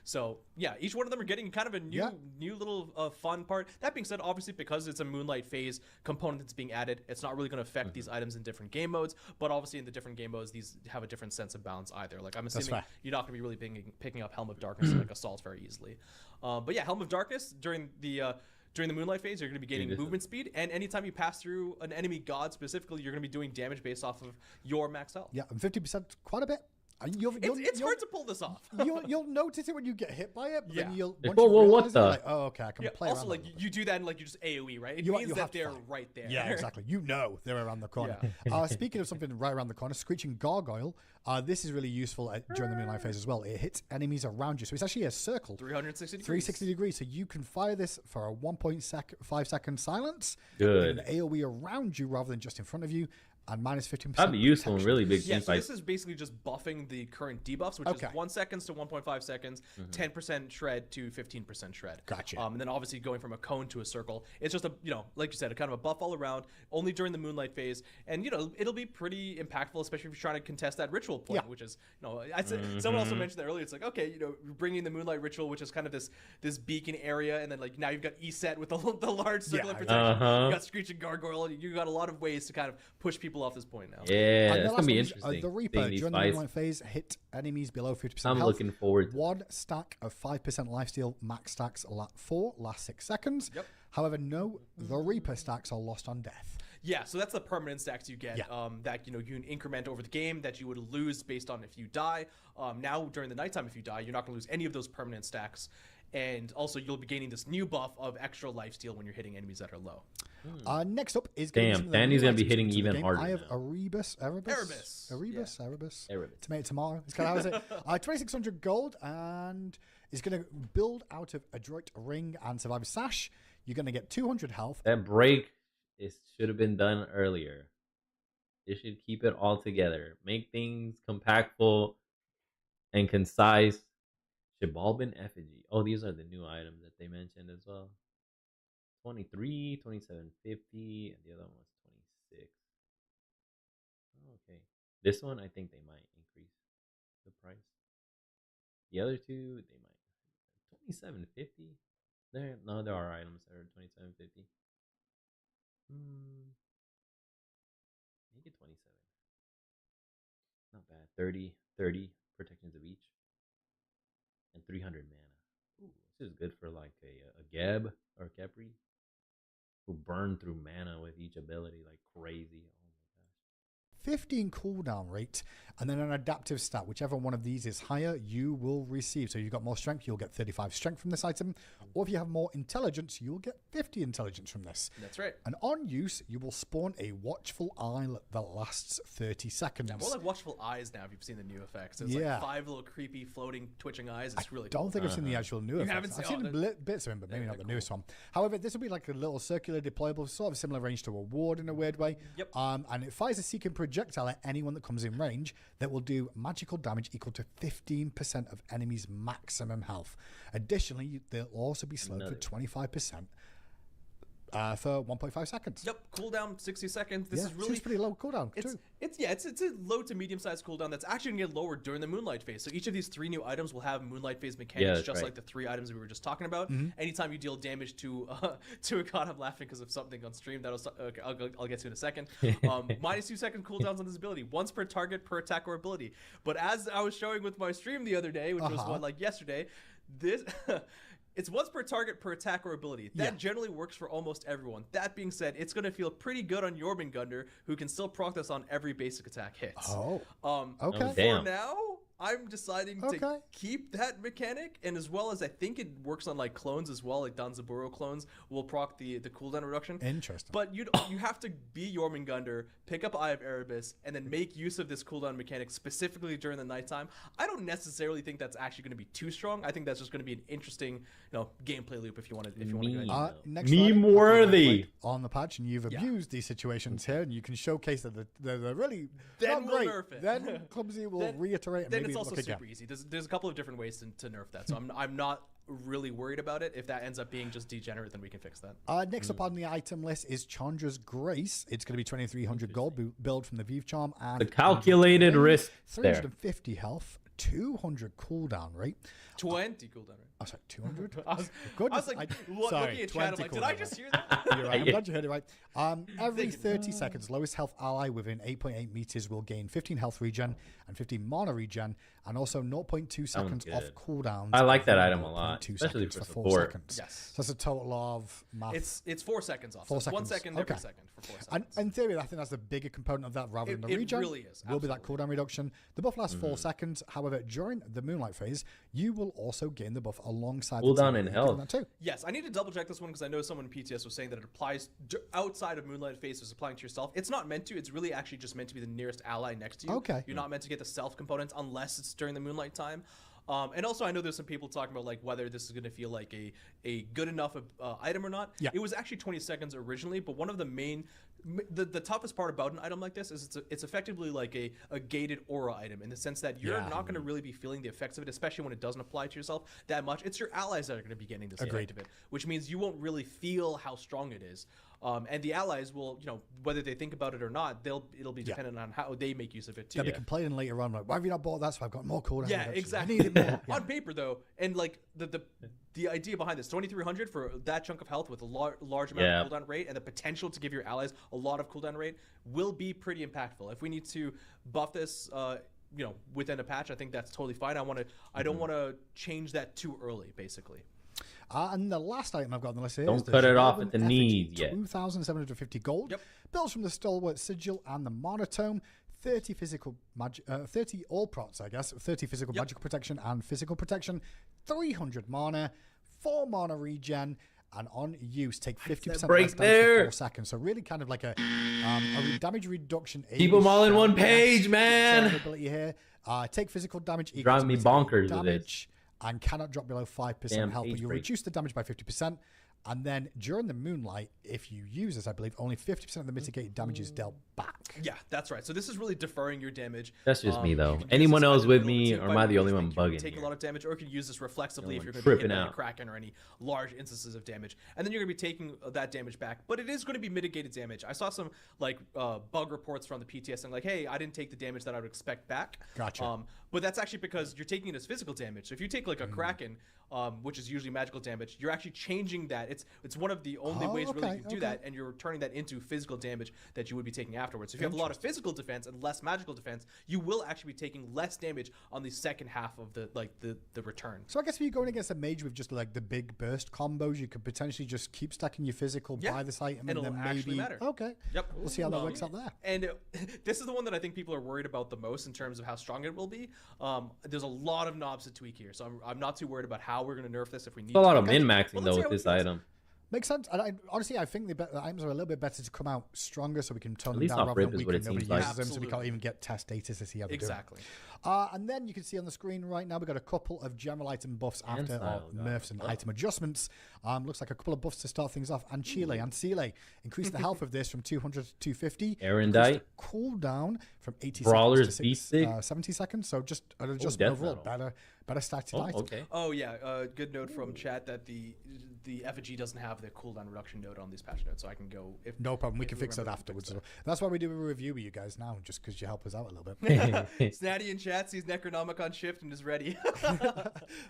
So yeah, each one of them are getting kind of a new little fun part. That being said, obviously because it's a Moonlight phase component that's being added, it's not really going to affect these items in different game modes. But obviously in the different game modes, these have a different sense of balance either. Like I'm assuming you're not going to be really picking up Helm of Darkness and like assaults very easily. But yeah, Helm of Darkness during the Moonlight phase, you're going to be gaining movement speed, and anytime you pass through an enemy god specifically, you're going to be doing damage based off of your max health. Yeah, and 50%, quite a bit. It's hard to pull this off. You'll notice it when you get hit by it, but then you'll what the? Like, oh, okay, I can play also, around like you do that and like you just AoE, right? It means that they're right there. Yeah, exactly. They're around the corner. Speaking of something right around the corner, Screeching Gargoyle. This is really useful during the Moonlight phase as well. It hits enemies around you, so it's actually a circle. 360 degrees. So you can fire this for a 1.5 second silence. Good. With an AoE around you rather than just in front of you. and minus 15%. That'd be useful in really big Yeah, team so fights. this is basically just buffing the current debuffs, which is 1 seconds to 1.5 seconds, 10% shred to 15% shred. Gotcha. And then obviously going from a cone to a circle. It's just a, like you said, a kind of a buff all around, only during the Moonlight phase. And, it'll be pretty impactful, especially if you're trying to contest that ritual point, which is, I said, someone also mentioned that earlier. It's like, okay, bringing the Moonlight ritual, which is kind of this beacon area, and then like now you've got ESET with the large circle of protection. You got Screeching Gargoyle. You got a lot of ways to kind of push people off this point now. Yeah, that's gonna be interesting. The Reaper during the Moonlight phase hit enemies below 50% I'm health. looking forward to one stack of 5% lifesteal max stacks last 6 seconds. Yep. However, no, the Reaper stacks are lost on death. Yeah, so that's the permanent stacks you get that you can increment over the game that you would lose based on if you die. Now during the nighttime, if you die, you're not going to lose any of those permanent stacks, and also you'll be gaining this new buff of extra lifesteal when you're hitting enemies that are low. Next up is Danny's gonna be hitting even harder. I have now. Erebus. Tomato. It's kind of how is it? 2,600 gold, and is going to build out of Adroit Ring and Survivor Sash. You're going to get 200 health. That break should have been done earlier. They should keep it all together. Make things compactful and concise. Shibalbin Effigy. Oh, these are the new items that they mentioned as well. 23, 2750, and the other one was 26. Okay. This one, I think they might increase the price. The other two, they might. 2750? There are items that are 2750. Make it 27. Not bad. 30 protections of each. And 300 mana. Ooh, this is good for like a Geb or Kepri who burn through mana with each ability like crazy. Oh my gosh. 15 cooldown rate, and then an adaptive stat. Whichever one of these is higher, you will receive. So you've got more strength, you'll get 35 strength from this item. Or if you have more intelligence, you'll get 50 intelligence from this. That's right. And on use, you will spawn a Watchful Eye that lasts 30 seconds. Yeah, more like Watchful Eyes now if you've seen the new effects. It's like 5 little creepy floating twitching eyes. It's really cool. I don't think I've seen the actual new effects. Haven't I've seen bits of him, but maybe not the newest one. However, this will be like a little circular deployable, sort of similar range to a ward in a weird way. Yep. And it fires a seeking projectile at anyone that comes in range that will do magical damage equal to 15% of enemies' maximum health. Additionally, they'll also be slowed for 25% for 1.5 seconds. Yep, cooldown 60 seconds. This is really seems pretty low cooldown too. It's a low to medium sized cooldown that's actually gonna get lower during the Moonlight phase. So each of these 3 new items will have Moonlight phase mechanics, just like the 3 items we were just talking about. Anytime you deal damage to a god, I'm laughing because of something on stream that I'll get to in a second. Minus 2 second cooldowns on this ability, once per target per attack or ability. But as I was showing with my stream the other day, which was like yesterday, this. It's once per target per attack or ability. That generally works for almost everyone. That being said, it's going to feel pretty good on Jormungandr, who can still proc this on every basic attack hits. Okay. For now, I'm deciding to keep that mechanic, and as well as I think it works on like clones as well, like Danzaburo clones will proc the cooldown reduction. Interesting. But you have to be Jormungandr, pick up Eye of Erebus, and then make use of this cooldown mechanic specifically during the nighttime. I don't necessarily think that's actually going to be too strong. I think that's just going to be an interesting, gameplay loop if you want to. Next Meme worthy on the patch, and you've abused these situations here, and you can showcase that they're really then not we'll great. Nerf it. Then Clumsy will reiterate. And then maybe it's also look super again. easy. There's a couple of different ways to nerf that, so I'm not really worried about it. If that ends up being just degenerate, then we can fix that. Next up on the item list is Chandra's Grace. It's going to be 2,300 gold, build from the Vive Charm, and the calculated risk 350 health, 200 cooldown rate. 20 cooldown rate. Oh, sorry, 200? I was like, looking at chat, I'm like, did I just hear that? You're right. I'm glad you heard it right. Every 30 seconds, lowest health ally within 8.8 meters will gain 15 health regen and 15 mana regen, and also 0.2 seconds off cooldowns. I like that item a lot, especially for support. 4 seconds. Yes. So that's a total of math. It's 4 seconds off. 4 so seconds. 1 second every second for 4 seconds. And in theory, I think that's the bigger component of that rather than the regen. It really is. Will be that cooldown reduction. The buff lasts 4 seconds. However, during the Moonlight phase, you will also gain the buff alongside cooldown and health. That too. Yes, I need to double check this one because I know someone in PTS was saying that it applies outside of Moonlight phase, is applying to yourself. It's not meant to. It's really actually just meant to be the nearest ally next to you. Okay. You're not meant to get the self components unless it's during the Moonlight time. And also, I know there's some people talking about like whether this is going to feel like a good enough item or not. Yeah. It was actually 20 seconds originally, but one of the main, the toughest part about an item like this is it's effectively like a gated aura item in the sense that you're not going to really be feeling the effects of it, especially when it doesn't apply to yourself that much. It's your allies that are going to be getting this effect of it, which means you won't really feel how strong it is. And the allies will, whether they think about it or not, it'll be dependent on how they make use of it too. They'll be complaining later on, like, why have you not bought that? So I've got more cooldown. Yeah, exactly. I need it more. On paper though, and like the idea behind this, 2300 for that chunk of health with a large amount of cooldown rate and the potential to give your allies a lot of cooldown rate will be pretty impactful. If we need to buff this, within a patch, I think that's totally fine. I don't want to change that too early, basically. And the last item I've got on the list here Don't is the cut it off at the Effigy, knees yet. 2,750 gold. Yep. Built from the Stalwart Sigil and the Monotome. 30 physical magic, 30 all prots, I guess. 30 physical magical protection and physical protection. 300 mana, 4 mana regen, and on use take 50% less damage for 4 seconds. So really kind of like a damage reduction. Keep them all in one page, man. Ability here. Take physical damage. Driving me bonkers with it. And cannot drop below 5% health, but you reduce the damage by 50%. And then during the Moonlight, if you use this, I believe only 50% of the mitigated damage is dealt back. Yeah, that's right. So this is really deferring your damage. That's just me though. Anyone else with me, or am I the only one bugging? Taking a lot of damage, or you can use this reflexively if you're going to be tripping hitting out a Kraken or any large instances of damage, and then you're going to be taking that damage back. But it is going to be mitigated damage. I saw some like bug reports from the PTS saying like, "Hey, I didn't take the damage that I would expect back." Gotcha. But that's actually because you're taking it as physical damage. So if you take like a Kraken, which is usually magical damage, you're actually changing that. It's one of the only ways really you can do that, and you're turning that into physical damage that you would be taking afterwards. So if you have a lot of physical defense and less magical defense, you will actually be taking less damage on the second half of the return. So I guess if you're going against a mage with just like the big burst combos, you could potentially just keep stacking your physical, buy this item, and then maybe matter. Okay. Yep. We'll see how that works out there. And this is the one that I think people are worried about the most in terms of how strong it will be. There's a lot of knobs to tweak here, so I'm not too worried about how we're going to nerf this if we need. A lot of min-maxing though with this item. Makes sense. And honestly, I think the items are a little bit better to come out stronger, so we can tone them least down off rather rip than is what weaken. it Nobody seems like. uses them, so we can't even get test data to see how they do. Exactly. And then you can see on the screen right now, we've got a couple of general item buffs after nerfs and item adjustments. Looks like a couple of buffs to start things off. And Chile and Sile increase the health of this from 200 to 250. Erendite. Cooldown from 80 Brawlers seconds to 70 seconds. So just an adjustment overall. Better stacked item. Okay. Oh yeah, good note from chat that the effigy doesn't have the cooldown reduction note on these patch notes, so I can go. No problem. We can fix that afterwards. That's why we do a review with you guys now, just because you help us out a little bit. Snatty in chat sees Necronomicon shift and is ready.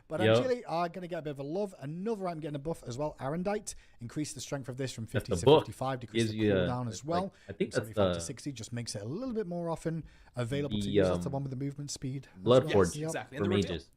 But actually, I'm going to get a bit of a love. Another item getting a buff as well. Erendite. Increase the strength of this from 50 to 55. Decrease the cooldown as well. I think that's 75 to 60. Just makes it a little bit more often available to use. That's the one with the movement speed. Bloodforge exactly. for mages.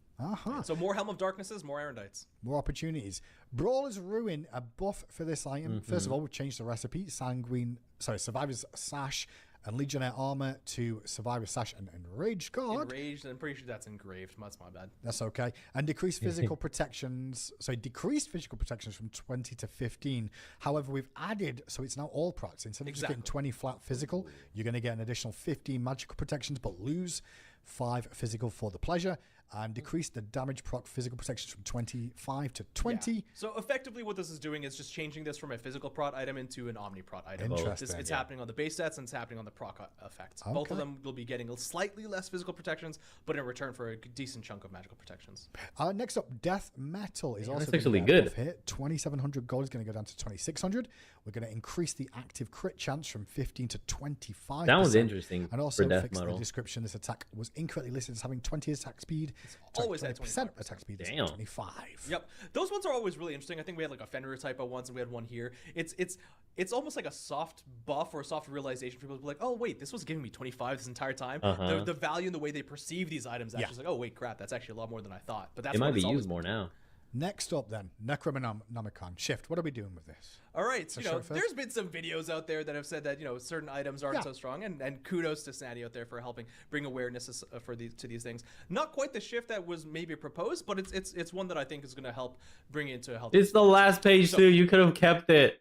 So more Helm of Darknesses, more Erendites. More opportunities. Brawler's Ruin, a buff for this item. First of all, we've changed the recipe. Survivor's Sash and Legionnaire Armor to Survivor's Sash and Enraged Guard. Enraged, I'm pretty sure that's engraved. That's my bad. That's okay. And decreased physical protections. So decreased physical protections from 20 to 15. However, we've added, so it's now all procs. Instead of just getting 20 flat physical, you're going to get an additional 15 magical protections, but lose 5 physical for the pleasure. And decrease the damage proc physical protections from 25 to 20. Yeah. So effectively what this is doing is just changing this from a physical prot item into an omni prot item. Interesting. It's happening on the base stats and it's happening on the proc effects. Okay. Both of them will be getting slightly less physical protections, but in return for a decent chunk of magical protections. Next up, Death Metal is also actually good. Here. 2,700 gold is going to go down to 2,600. We're going to increase the active crit chance from 15 to 25%. That was interesting. And also for Death fix Metal. the description. This attack was incorrectly listed as having 20 attack speed. It's always at 20% attack speed. Damn. 25. Yep. Those ones are always really interesting. I think we had like a Fenrir typo once and we had one here. It's almost like a soft buff or a soft realization for people to be like, oh wait, this was giving me 25 this entire time. The value and the way they perceive these items actually is like, oh wait, crap, that's actually a lot more than I thought. But that's it might be used more now. Next up then, Necronomicon. Shift. What are we doing with this? All right, so, there's been some videos out there that have said that certain items aren't so strong, and kudos to Snatty out there for helping bring awareness to these things. Not quite the shift that was maybe proposed, but it's one that I think is going to help bring it into a healthy. It's the last page too. You could have kept it.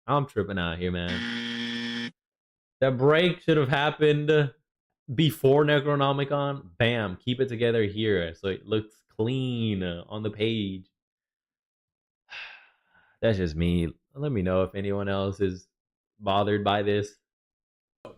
I'm tripping out here, man. That break should have happened before Necronomicon, bam, keep it together here so it looks clean on the page. That's just me. Let me know if anyone else is bothered by this.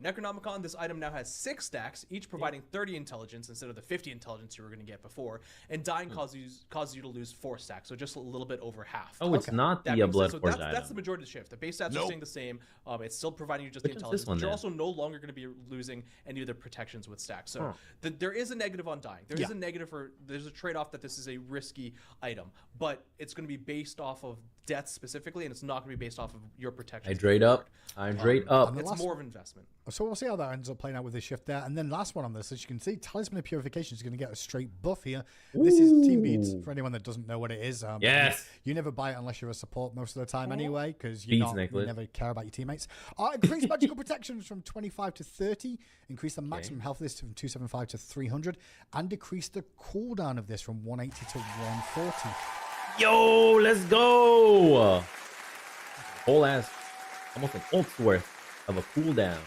Necronomicon, this item now has 6 stacks, each providing 30 intelligence instead of the 50 intelligence you were going to get before. And dying causes you to lose 4 stacks, so just a little bit over half. Oh, it's not the Blood Forge item. That's the majority of the shift. The base stats are staying the same. It's still providing you just the intelligence, but you're also no longer going to be losing any of the protections with stacks. So there is a negative on dying. There is a negative there's a trade-off that this is a risky item, but it's going to be based off of death specifically, and it's not going to be based off of your protection. Hydrate up. Hydrate up. It's more of an investment. So we'll see how that ends up playing out with this shift there. And then last one on this, as you can see, Talisman of Purification is going to get a straight buff here. This is Team Beads, for anyone that doesn't know what it is. Yes. You never buy it unless you're a support most of the time anyway, because you never care about your teammates. Increase magical protections from 25 to 30. Increase the maximum health of this from 275 to 300. And decrease the cooldown of this from 180 to 140. Yo, let's go. Whole ass, almost an ult's worth of a cooldown.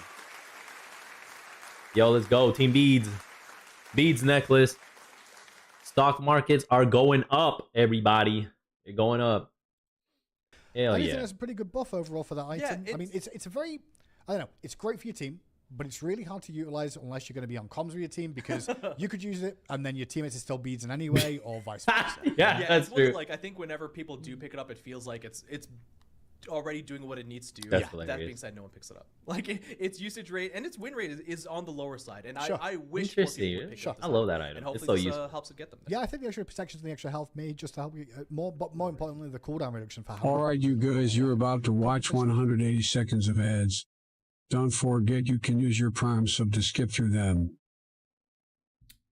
Yo, let's go. Team Beads. Beads necklace. Stock markets are going up, everybody. They're going up. Hell I yeah. think that's a pretty good buff overall for that item. I mean, it's a very, I don't know, it's great for your team, but it's really hard to utilize unless you're going to be on comms with your team, because you could use it and then your teammates are still beads in anyway, or vice versa. yeah, that's true. Like, I think whenever people do pick it up, it feels like it's already doing what it needs to do. That's that being said, no one picks it up. Like, its usage rate and its win rate is on the lower side, and I wish more people would pick it up. I love that item. And hopefully it's so this useful. helps it get them there. Yeah, I think the extra protections and the extra health may just help you more, but more importantly, the cooldown reduction for health. All right, you guys, you're about to watch 180 seconds of ads. Don't forget you can use your Prime sub to skip through them.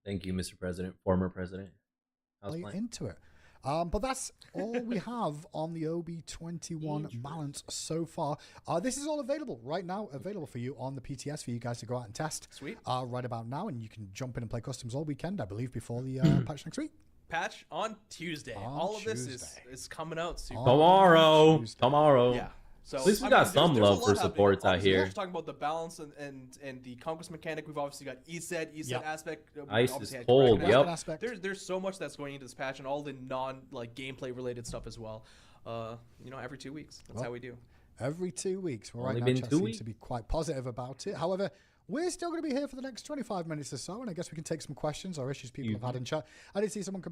Thank you, Mr. President, former president. I was into it. But that's all we have on the OB21 balance so far. This is all available right now, available for you on the PTS for you guys to go out and test. Sweet. Right about now, and you can jump in and play customs all weekend, I believe, before the patch next week. Patch on Tuesday. All of this is coming out soon. Tomorrow. Yeah. So, at least we got some love for supports out here. We're talking about the balance and the conquest mechanic. We've obviously got ESET aspect. Ice is cold. Yep. There's so much that's going into this patch, and all the gameplay related stuff as well. Every 2 weeks. That's how we do. Every 2 weeks. Well, right now, Chat seems to be quite positive about it. However, we're still going to be here for the next 25 minutes or so, and I guess we can take some questions or issues people have had in chat. I did see someone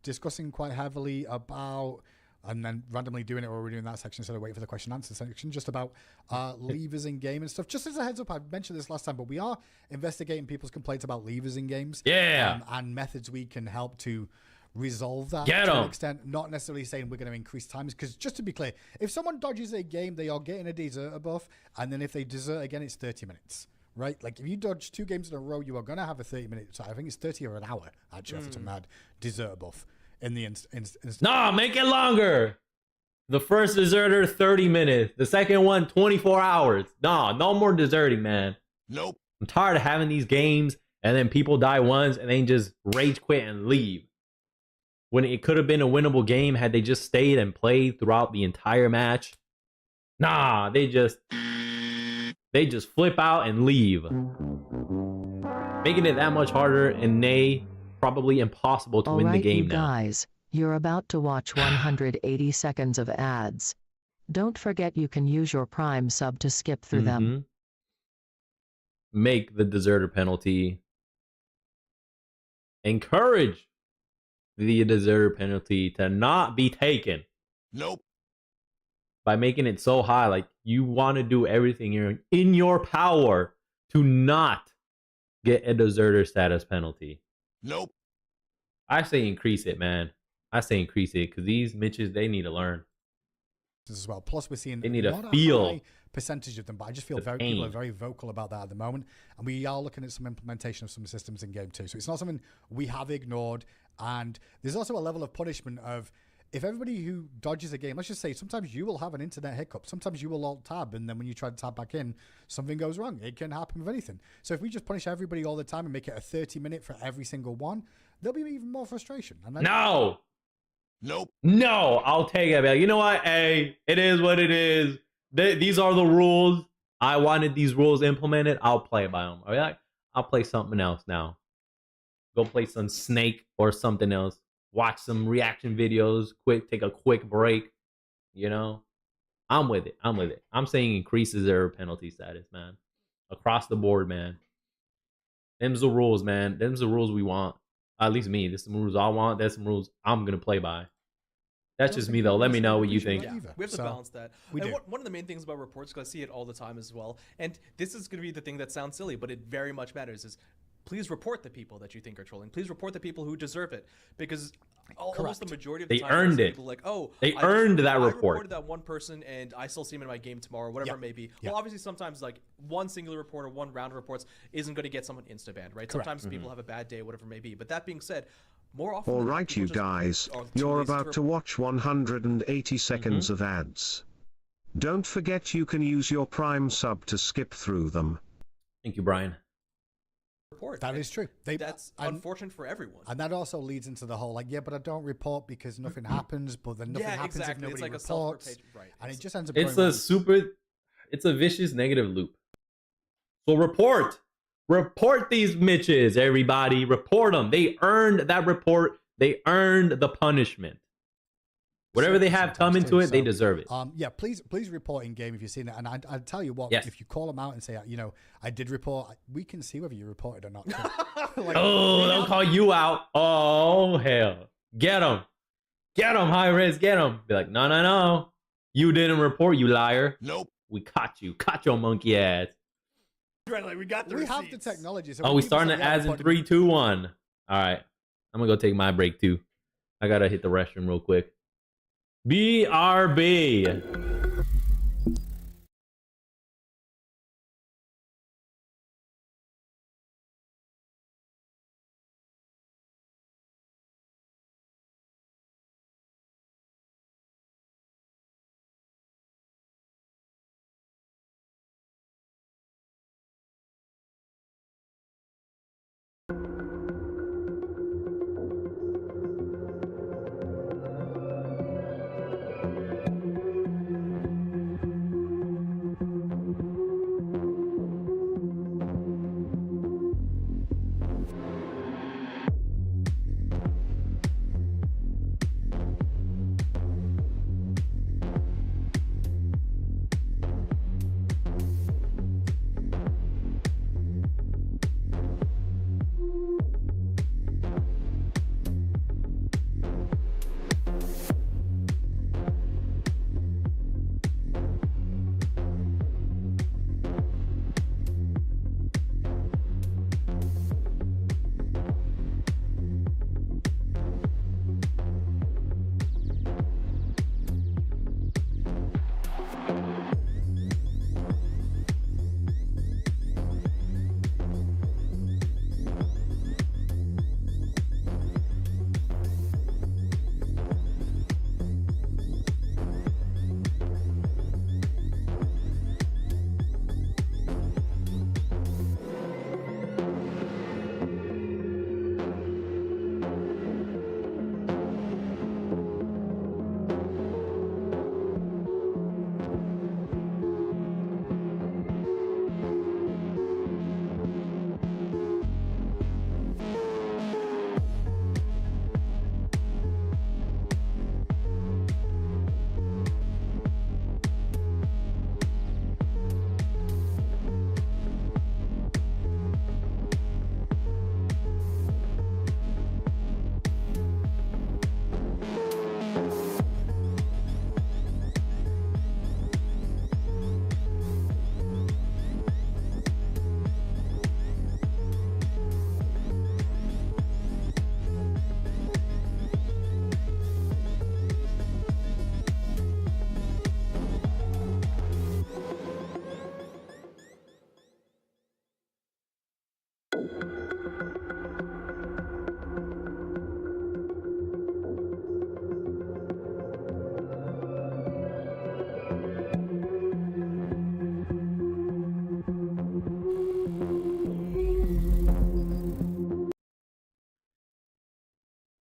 discussing quite heavily about, and then randomly doing it, or we're doing that section instead of waiting for the question and answer section, just about levers in game and stuff. Just as a heads up, I've mentioned this last time, but we are investigating people's complaints about levers in games. Yeah. And methods we can help to resolve that to an extent. Not necessarily saying we're going to increase times, because just to be clear, if someone dodges a game, they are getting a deserter buff, and then if they desert again, it's 30 minutes. Right? Like, if you dodge 2 games in a row, you are going to have a 30-minute time. I think it's 30 or an hour, actually, for some mad deserter buff. In the instance. Nah, make it longer. The first deserter, 30 minutes. The second one, 24 hours. Nah, no more deserting, man. Nope. I'm tired of having these games and then people die once and then just rage quit and leave. When it could have been a winnable game had they just stayed and played throughout the entire match. Nah, they just flip out and leave. Making it that much harder and probably impossible to win the game now. Guys, you're about to watch 180 seconds of ads. Don't forget you can use your Prime sub to skip through them. Make the deserter penalty. Encourage the deserter penalty to not be taken. Nope. By making it so high, like, you want to do everything in your power to not get a deserter status penalty. Nope. I say increase it, man. I say increase it, because these Mitches, they need to learn as well. Plus, we're seeing they need to feel a high percentage of them, but I just feel people are very vocal about that at the moment, and we are looking at some implementation of some systems in game too. So it's not something we have ignored, and there's also a level of punishment of, if everybody who dodges a game, let's just say, sometimes you will have an internet hiccup. Sometimes you will alt tab, and then when you try to tab back in, something goes wrong. It can happen with anything. So if we just punish everybody all the time and make it a 30-minute for every single one, there'll be even more frustration. And no. Nope. No, I'll take it. Like, you know what? Hey, it is what it is. These are the rules. I wanted these rules implemented. I'll play by them. All right? I'll play something else now. Go play some Snake or something else. Watch some reaction videos. Take a quick break. You know, I'm with it. I'm saying increases their penalty status, man. Across the board, man. Them's the rules, man. Them's the rules we want. At least me. This is the rules I want. That's some rules I'm gonna play by. That's just me, though. Let me know what you think. Yeah, we have to balance that. One of the main things about reports, because I see it all the time as well, and this is going to be the thing that sounds silly, but it very much matters, is please report the people that you think are trolling. Please report the people who deserve it, because almost the majority of the time, earned it. People like, oh, they earned that report. I reported that one person, and I still see him in my game tomorrow, whatever it may be. Well, obviously, sometimes like one singular report or one round of reports isn't going to get someone insta banned, right? Sometimes people have a bad day, whatever it may be. But that being said, more often all right, you guys, you're about to watch 180 seconds of ads. Don't forget you can use your Prime sub to skip through them. Thank you, Brian. Report. That is true. That's unfortunate for everyone. And that also leads into the whole, like, yeah, but I don't report because nothing happens, but then nothing happens if nobody reports. Right. And it just ends up it's a vicious negative loop. So report these Mitches, everybody. Report them. They earned that report. They earned the punishment. Whatever they have come into it, they deserve it. Yeah, please report in game if you've seen it. And I'd tell you what, if you call them out and say, you know, I did report, we can see whether you reported or not. Like, they'll call you out. Oh, hell. Get them. Get them, high risk. Get them. Be like, no. You didn't report, you liar. Nope. We caught you. Caught your monkey ass. Like, we have the technology. So we starting the ads in 3, 2, 1. All right. I'm going to go take my break, too. I got to hit the restroom real quick. BRB.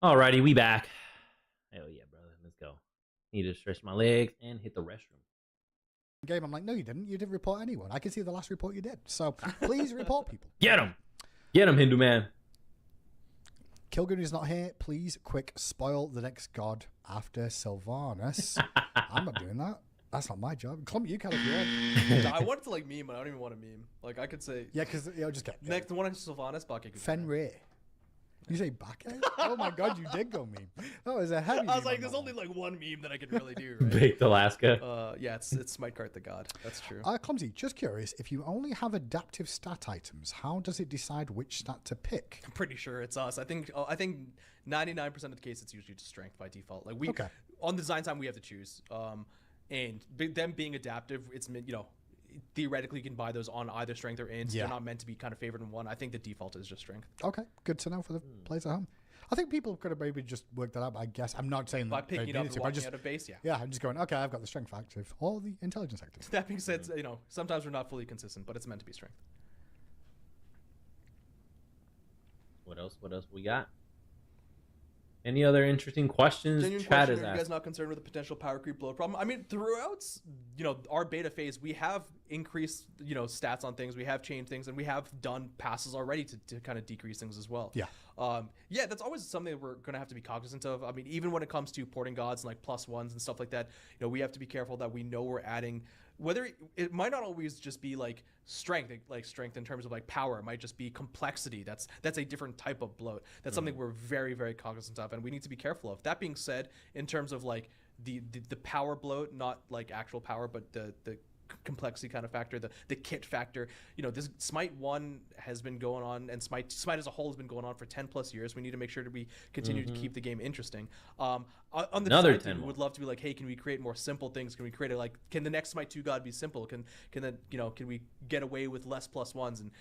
Alrighty, we back. Hell yeah, brother. Let's go. Need to stretch my legs and hit the restroom. Game, I'm like, no, you didn't. You didn't report anyone. I can see the last report you did. So please report people. Get them. Get him, Hindu man. Kilgoon is not here. Please, quick, spoil the next god after Sylvanas. I'm not doing that. That's not my job. Clump, you can if you want. I wanted to like meme, but I don't even want to meme. Like I could say. Yeah, because just get next one is Sylvanas Bucket. Fenrir. You say Bucket? Oh my god, you did go meme. That was a heavy. I was like, there's only like one meme that I could really do. Right? Baked Alaska. Yeah, it's Smite Cart the God. That's true. Clumsy, just curious, if you only have adaptive stat items, how does it decide which stat to pick? I'm pretty sure it's us. I think 99% of the case it's usually just strength by default. Like on design time we have to choose. And them being adaptive, it's theoretically you can buy those on either strength or int. They're not meant to be kind of favored in one. I think the default is just strength. Okay, good to know for the players at home. I think people could have maybe just worked that out. I guess I'm not saying by that picking it up and walking out of base. Yeah, I'm just going. Okay, I've got the strength active or the intelligence active. That being said, sometimes we're not fully consistent, but it's meant to be strength. What else we got? Any other interesting questions? Genuine Chat question, is are you guys not concerned with the potential power creep bloat problem? I mean, throughout, our beta phase, we have increased, stats on things. We have changed things, and we have done passes already to kind of decrease things as well. Yeah. That's always something that we're going to have to be cognizant of. I mean, even when it comes to porting gods and like +1s and stuff like that, we have to be careful that we know we're adding, whether it might not always just be like strength in terms of like power. It might just be complexity. That's a different type of bloat. That's something we're very, very cognizant of, and we need to be careful of. That being said, in terms of like the power bloat, not like actual power, but the complexity kind of factor, the kit factor, this Smite 1 has been going on, and Smite as a whole has been going on for 10 plus years. We need to make sure that we continue to keep the game interesting. On the design team, we would love to be like, hey, can we create more simple things? Can we create can the next Smite 2 god be simple? Can we get away with less +1s? And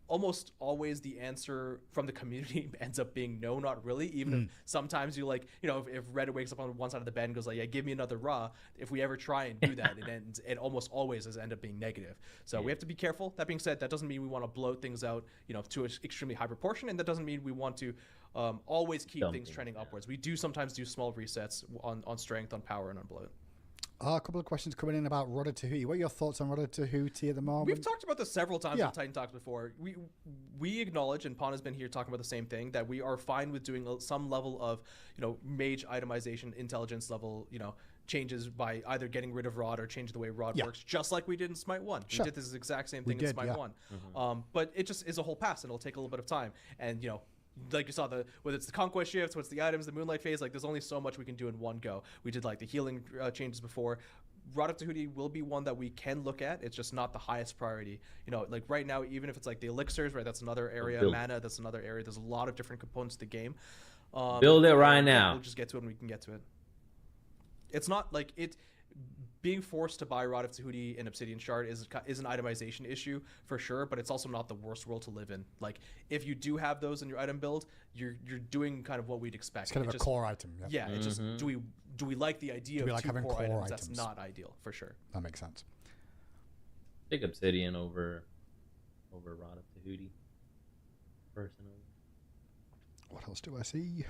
almost always the answer from the community ends up being no, not really. Even if sometimes you if Reddit wakes up on one side of the bed and goes like, yeah, give me another raw. If we ever try and do that, it almost always has ended up being negative. So we have to be careful. That being said, that doesn't mean we want to bloat things out, to an extremely high proportion, and that doesn't mean we want to always keep things trending upwards. We do sometimes do small resets on strength, on power, and on bloat. A couple of questions coming in about Rodder Tahuti. What are your thoughts on Rodder Tahuti at the moment? We've talked about this several times in Titan Talks before. We acknowledge, and Pon has been here talking about the same thing, that we are fine with doing some level of, mage itemization, intelligence level, changes by either getting rid of Rod or changing the way Rod works, just like we did in Smite 1. We did this exact same thing in Smite 1. But it just is a whole pass, and it'll take a little bit of time. And, like you saw, whether it's the conquest shifts, what's the items, the moonlight phase, there's only so much we can do in one go. We did the healing changes before. Rodder Tahuti will be one that we can look at. It's just not the highest priority. Right now, even if it's the elixirs, right, that's another area. Mana, that's another area. There's a lot of different components to the game. Build it right now. We'll just get to it when we can get to it. It's not like it. Being forced to buy Rod of Tahuti and Obsidian Shard is an itemization issue for sure, but it's also not the worst world to live in. If you do have those in your item build, you're doing kind of what we'd expect. It's kind of a core item. Yeah, it's just do we like the idea of two core items? That's not ideal for sure. That makes sense. Take Obsidian over Rod of Tahuti, personally. What else do I see?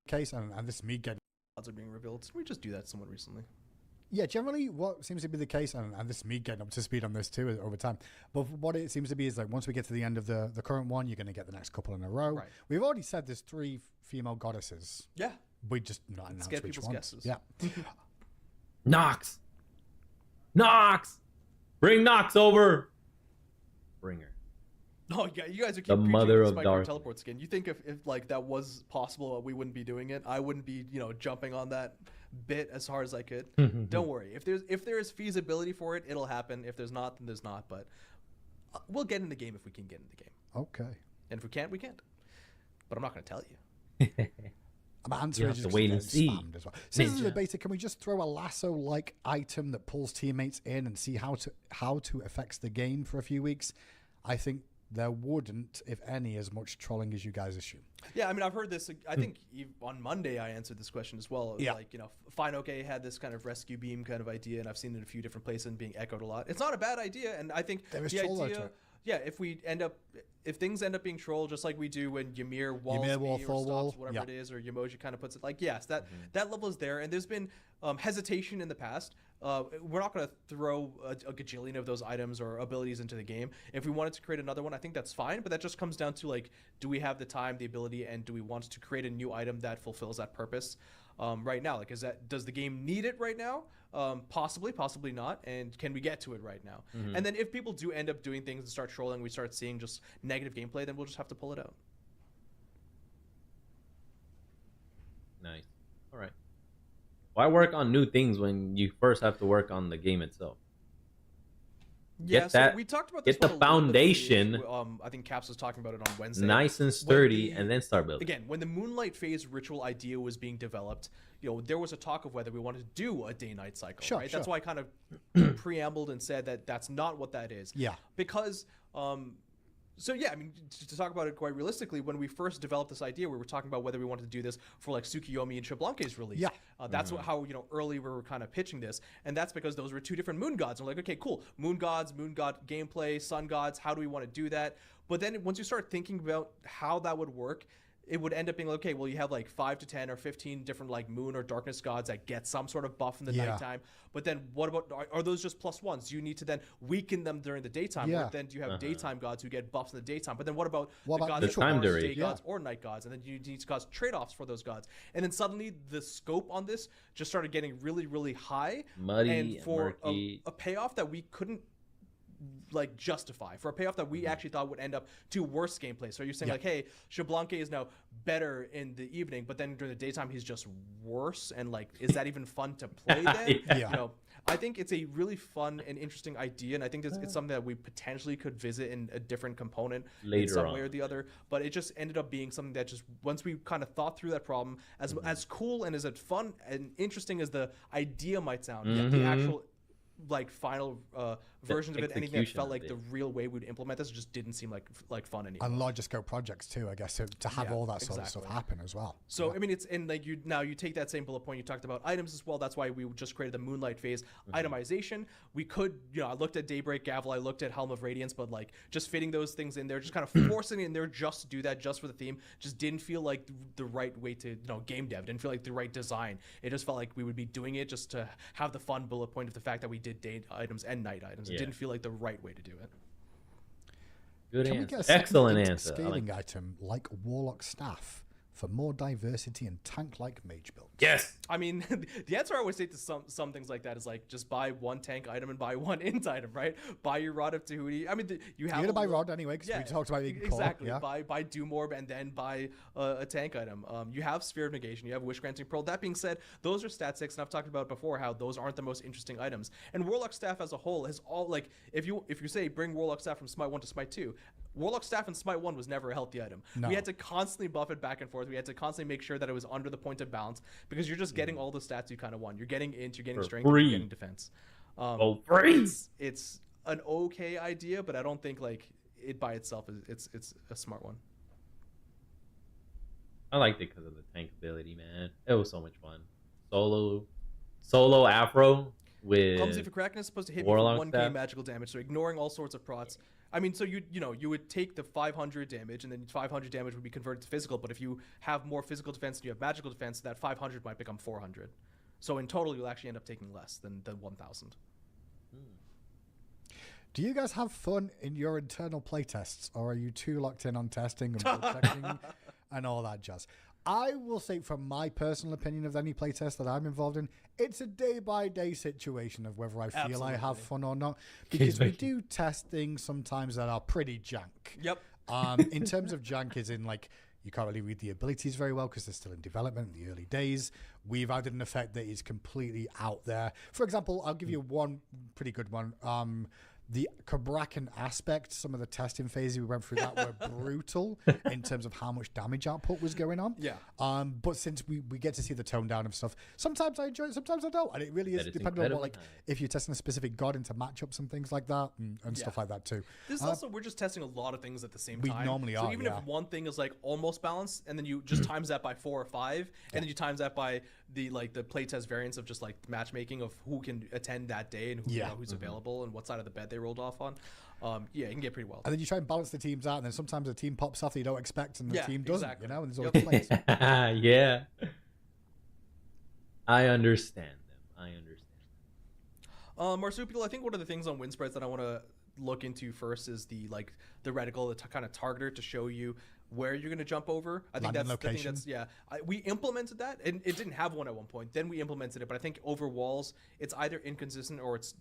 Case and this is me getting odds are being revealed. We just do that somewhat recently. Yeah, generally what seems to be the case, and this is me getting up to speed on this too over time, but what it seems to be is once we get to the end of the current one, you're going to get the next couple in a row. Right. We've already said there's 3 female goddesses. Yeah. We just not announced which people's ones. Guesses. Yeah. Nox! Bring Nox over! Bring her. Oh yeah, you guys are the mother of dark teleport skin. You think if that was possible, we wouldn't be doing it? I wouldn't be jumping on that bit as hard as I could. Don't worry. If there is feasibility for it, it'll happen. If there's not, then there's not. But we'll get in the game if we can get in the game. Okay. And if we can't, we can't. But I'm not going to tell you. My answer is just wait and see. As well. Citizens of the beta, can we just throw a lasso-like item that pulls teammates in and see how to affects the game for a few weeks? I think there wouldn't, if any, as much trolling as you guys assume. Yeah, I mean, I've heard this. I think on Monday I answered this question as well. Yeah. Fine, okay, had this kind of rescue beam kind of idea, and I've seen it in a few different places and being echoed a lot. It's not a bad idea, and I think the idea. Yeah, if things end up being trolled, just like we do when Ymir walls or stops whatever it is, or Yamoji kind of puts it, yes, that level is there, and there's been hesitation in the past. we're not going to throw a gajillion of those items or abilities into the game. If we wanted to create another one, I think that's fine, but that just comes down to like, do we have the time, the ability, and do we want to create a new item that fulfills that purpose right now? Like, does the game need it right now? Possibly, possibly not. And can we get to it right now? And then if people do end up doing things and start trolling, we start seeing just negative gameplay, then we'll just have to pull it out. Nice. All right. Why work on new things when you first have to work on the game itself? Yeah, so we talked about this. Get the foundation. I think Caps was talking about it on Wednesday. Nice and sturdy, and then start building. Again, when the Moonlight Phase ritual idea was being developed, there was a talk of whether we wanted to do a day-night cycle. Sure, right? sure. That's why I kind of preambled and said that that's not what that is. Yeah. Because so yeah, I mean, to talk about it quite realistically, when we first developed this idea, we were talking about whether we wanted to do this for like Tsukiyomi and Xbalanque's release. Yeah. That's how early we were kind of pitching this, and that's because those were two different moon gods. And we're like, okay, cool, moon god gameplay, sun gods. How do we want to do that? But then once you start thinking about how that would work, it would end up being like, okay, well, you have like 5 to 10 or 15 different like moon or darkness gods that get some sort of buff in the nighttime. But then what about, are those just +1s? Do you need to then weaken them during the daytime? Or then do you have daytime gods who get buffs in the daytime? But then what about the gods the time that are day gods or night gods? And then you need to cause trade-offs for those gods. And then suddenly the scope on this just started getting really, really high. Muddy and for murky. a payoff that we couldn't like justify, for a payoff that we actually thought would end up to worse gameplay. So you're saying like, hey, Xbalanque is now better in the evening, but then during the daytime he's just worse, and like, is that even fun to play then? I think it's a really fun and interesting idea, and I think it's something that we potentially could visit in a different component later in some on way or the other. But it just ended up being something that just, once we kind of thought through that problem, as cool and as fun and interesting as the idea might sound, the actual like final versions of it, anything that felt like the real way we'd implement this just didn't seem like fun anymore. And larger scope projects too, I guess, to have all that sort of stuff happen as well. So I mean, it's, and like, you take that same bullet point, you talked about items as well. That's why we just created the Moonlight Phase itemization. We could, I looked at Daybreak Gavel, I looked at Helm of Radiance, but like just fitting those things in there, just kind of forcing it in there just to do that, just for the theme, just didn't feel like the right way to game dev. Didn't feel like the right design. It just felt like we would be doing it just to have the fun bullet point of the fact that we did day items and night items. It didn't feel like the right way to do it. Good Can answer. we get a Excellent answer. scaling item like Warlock Staff for more diversity and tank-like mage builds? Yes. I mean, the answer I always say to some things like that is like, just buy one tank item and buy one int item, right? Buy your Rod of Tahuti. I mean, you're gonna buy Rod anyway, because we talked about it exactly. Yeah. Buy Doom Orb and then buy a tank item. You have Sphere of Negation, you have Wish Granting Pearl. That being said, those are stat 6, and I've talked about before how those aren't the most interesting items. And Warlock Staff as a whole has all, like, if you say bring Warlock Staff from Smite 1 to Smite 2, Warlock Staff in Smite 1 was never a healthy item. We had to constantly buff it back and forth. We had to constantly make sure that it was under the point of balance, because you're just getting all the stats you kind of want. You're getting int, you're getting strength, and you're getting defense. It's an okay idea, but I don't think like it by itself is it's a smart one. I liked it because of the tank ability, man. It was so much fun. Solo Afro with Clumsy for Kraken is supposed to hit me for 1k magical damage, so ignoring all sorts of prots. I mean, so you would take the 500 damage, and then 500 damage would be converted to physical. But if you have more physical defense than you have magical defense, that 500 might become 400. So in total, you'll actually end up taking less than 1,000. Do you guys have fun in your internal playtests, or are you too locked in on testing and build checking and all that jazz? I will say, from my personal opinion of any playtest that I'm involved in, it's a day-by-day situation of whether I feel I have fun or not. Because we do test things sometimes that are pretty jank. Yep. In terms of jank, is in like, you can't really read the abilities very well because they're still in development in the early days. We've added an effect that is completely out there. For example, I'll give you one pretty good one. The Kabrakan aspect, some of the testing phases we went through that were brutal in terms of how much damage output was going on. Yeah. But since we get to see the tone down of stuff, sometimes I enjoy it, sometimes I don't. And it really is depending on what, like, if you're testing a specific god into matchups and things like that and stuff like that too. This is also, we're just testing a lot of things at the same time. We normally so are, even if one thing is like almost balanced, and then you just times that by 4 or 5, and then you times that by the playtest variance of just like matchmaking of who can attend that day and who, who's available and what side of the bed they rolled off on. It can get pretty wild. And then you try and balance the teams out, and then sometimes a team pops off that you don't expect, and the team doesn't. Exactly. And there's always plays. Yeah, I understand them. Marsupial, I think one of the things on win spreads that I want to look into first is the reticle, the kind of targeter to show you where you're going to jump over. I think that's location. the thing that's, we implemented that, and it didn't have one at one point. Then we implemented it, but I think over walls, it's either inconsistent or it's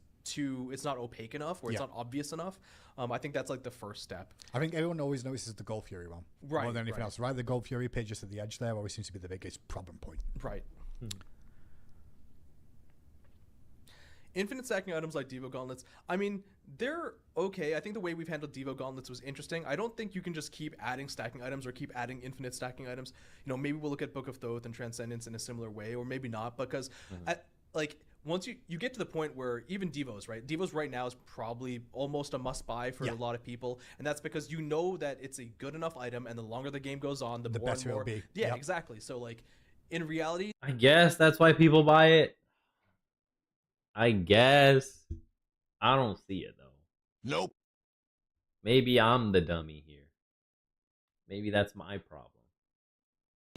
not opaque enough, or it's not obvious enough. I think that's like the first step. I think everyone always notices the Gold Fury one more than anything else, right? The Gold Fury pit just at the edge there always seems to be the biggest problem point. Right. Infinite stacking items like Devo Gauntlets, I mean, they're okay. I think the way we've handled Devo Gauntlets was interesting. I don't think you can just keep adding stacking items or keep adding infinite stacking items. You know, maybe we'll look at Book of Thoth and Transcendence in a similar way, or maybe not, because once you get to the point where even Devos, right? Devos right now is probably almost a must-buy for a lot of people, and that's because you know that it's a good enough item, and the longer the game goes on, the more better and more. it'll be. Yeah, exactly. So, like, in reality, I guess that's why people buy it. I guess. I don't see it, though. Nope. Maybe I'm the dummy here. Maybe that's my problem.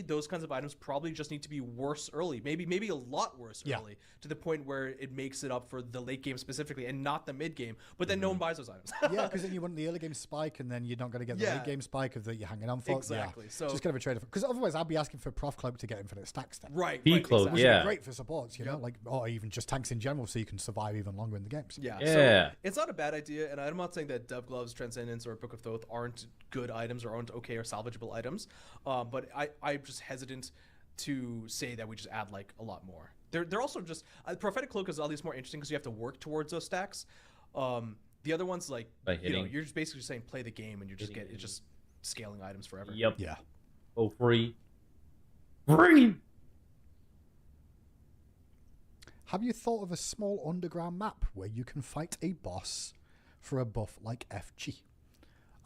those kinds of items probably just need to be worse early, maybe a lot worse early, to the point where it makes it up for the late game specifically and not the mid game, but then no one buys those items. Yeah, because then you want the early game spike and then you're not going to get the late game spike of that you're hanging on for. Exactly. Yeah. So just kind of a trade-off, because otherwise I'd be asking for Prof Cloak to get infinite stacks then. right, Cloak, exactly. yeah. Great for supports, you know, like, or even just tanks in general, so you can survive even longer in the games. Yeah. Yeah. So it's not a bad idea, and I'm not saying that Dev Gloves, Transcendence, or Book of Thoth aren't good items or aren't okay or salvageable items, but I'm just hesitant to say that we just add like a lot more. They're also just Prophetic Cloak is at least more interesting because you have to work towards those stacks. The other ones, like, you know, you're just basically just saying play the game and you just it's just scaling items forever. Yep. Yeah. Oh, free. Free. Have you thought of a small underground map where you can fight a boss for a buff like FG?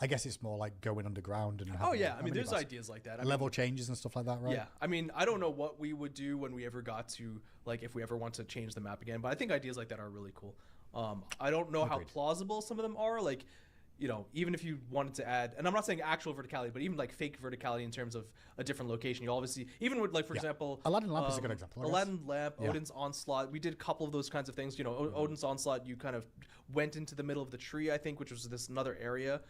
I guess it's more like going underground and Oh yeah, I mean, there's ideas like that. Level changes and stuff like that, right? Yeah, I mean, I don't know what we would do when we ever got to, like, if we ever want to change the map again, but I think ideas like that are really cool. I don't know how plausible some of them are, like, you know, even if you wanted to add, and I'm not saying actual verticality, but even like fake verticality in terms of a different location. You obviously, even with, like, for example, Aladdin Lamp is a good example. Aladdin Lamp, Odin's Onslaught. We did a couple of those kinds of things. You know, Odin's Onslaught, you kind of went into the middle of the tree, I think, which was this another area.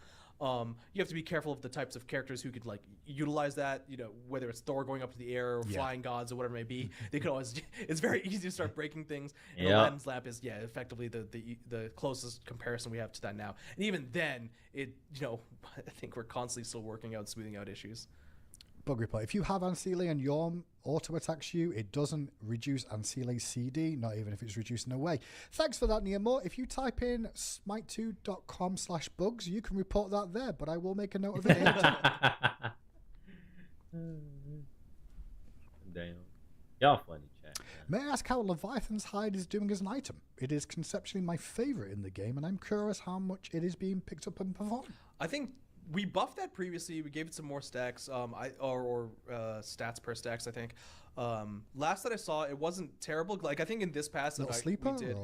You have to be careful of the types of characters who could, like, utilize that, you know, whether it's Thor going up to the air or flying gods or whatever it may be. They could always, it's very easy to start breaking things. And Aladdin's Lamp is, effectively the closest comparison we have to that now. And even then, it, you know, I think we're constantly still working out, smoothing out issues. Bug report. If you have Ancile and your auto attacks you, it doesn't reduce Ancile's CD, not even if it's reducing away. Thanks for that, Nemo. If you type in smite2.com/bugs, you can report that there, but I will make a note of it. Damn. Y'all funny, chat. May I ask how Leviathan's Hide is doing as an item? It is conceptually my favorite in the game, and I'm curious how much it is being picked up and performed. I think we buffed that previously. We gave it some more stacks, stats per stacks, I think. Last that I saw, it wasn't terrible. Like, I think in this pass that we did,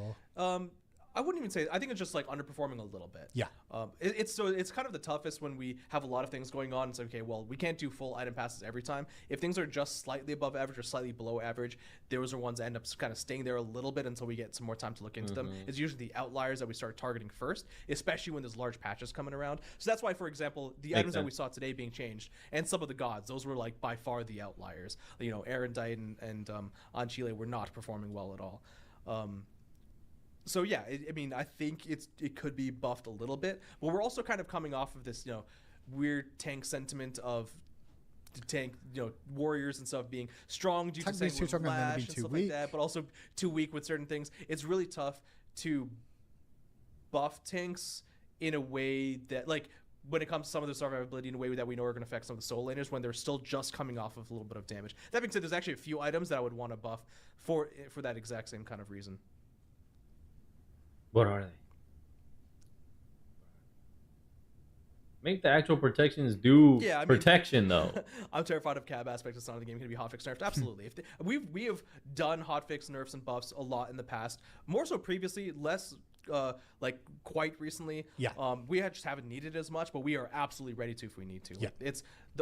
I wouldn't even say. I think it's just like underperforming a little bit. Yeah. It's kind of the toughest when we have a lot of things going on. It's okay. Well, we can't do full item passes every time. If things are just slightly above average or slightly below average, those are ones that end up kind of staying there a little bit until we get some more time to look into them. It's usually the outliers that we start targeting first, especially when there's large patches coming around. So that's why, for example, the items that we saw today being changed and some of the gods, those were like by far the outliers. You know, Erendite and Anchile were not performing well at all. So yeah, I mean, I think it could be buffed a little bit, but we're also kind of coming off of this, you know, weird tank sentiment of the tank, you know, warriors and stuff being strong due to saying we're flash and stuff like that, but also too weak with certain things. It's really tough to buff tanks in a way that, like, when it comes to some of the survivability, in a way that we know are going to affect some of the soul laners when they're still just coming off of a little bit of damage. That being said, there's actually a few items that I would want to buff for that exact same kind of reason. What are they? Make the actual protections do protection, though. I'm terrified of cab aspects of some of the game. Going to be hotfix nerfed? Absolutely. We have done hotfix nerfs and buffs a lot in the past. More so previously, less like quite recently. Yeah. We just haven't needed as much, but we are absolutely ready to if we need to. Yeah. Like,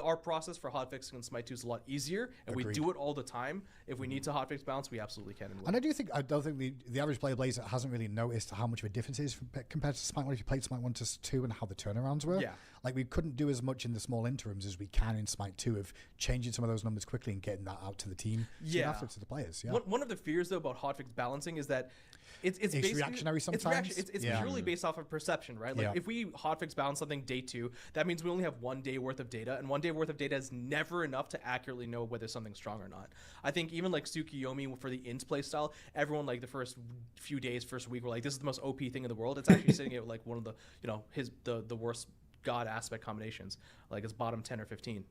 our process for hotfixing in Smite 2 is a lot easier, and we do it all the time. If we need to hotfix balance, we absolutely can. And I don't think the average player Blazer hasn't really noticed how much of a difference it is compared to Smite 1 if you played Smite 1 to 2 and how the turnarounds were. Yeah. Like, we couldn't do as much in the small interims as we can in Smite 2 of changing some of those numbers quickly and getting that out to the team. Yeah. After to the players. Yeah. One of the fears, though, about hotfix balancing is that it's reactionary sometimes. It's purely based off of perception, right? Like, if we hotfix balance something day 2, that means we only have 1 day worth of data, and 1 day worth of data is never enough to accurately know whether something's strong or not. I think even like Tsukiyomi for the int playstyle, everyone like the first few days, first week, were like, this is the most OP thing in the world. It's actually sitting at like one of the, the worst god aspect combinations, like it's bottom 10 or 15.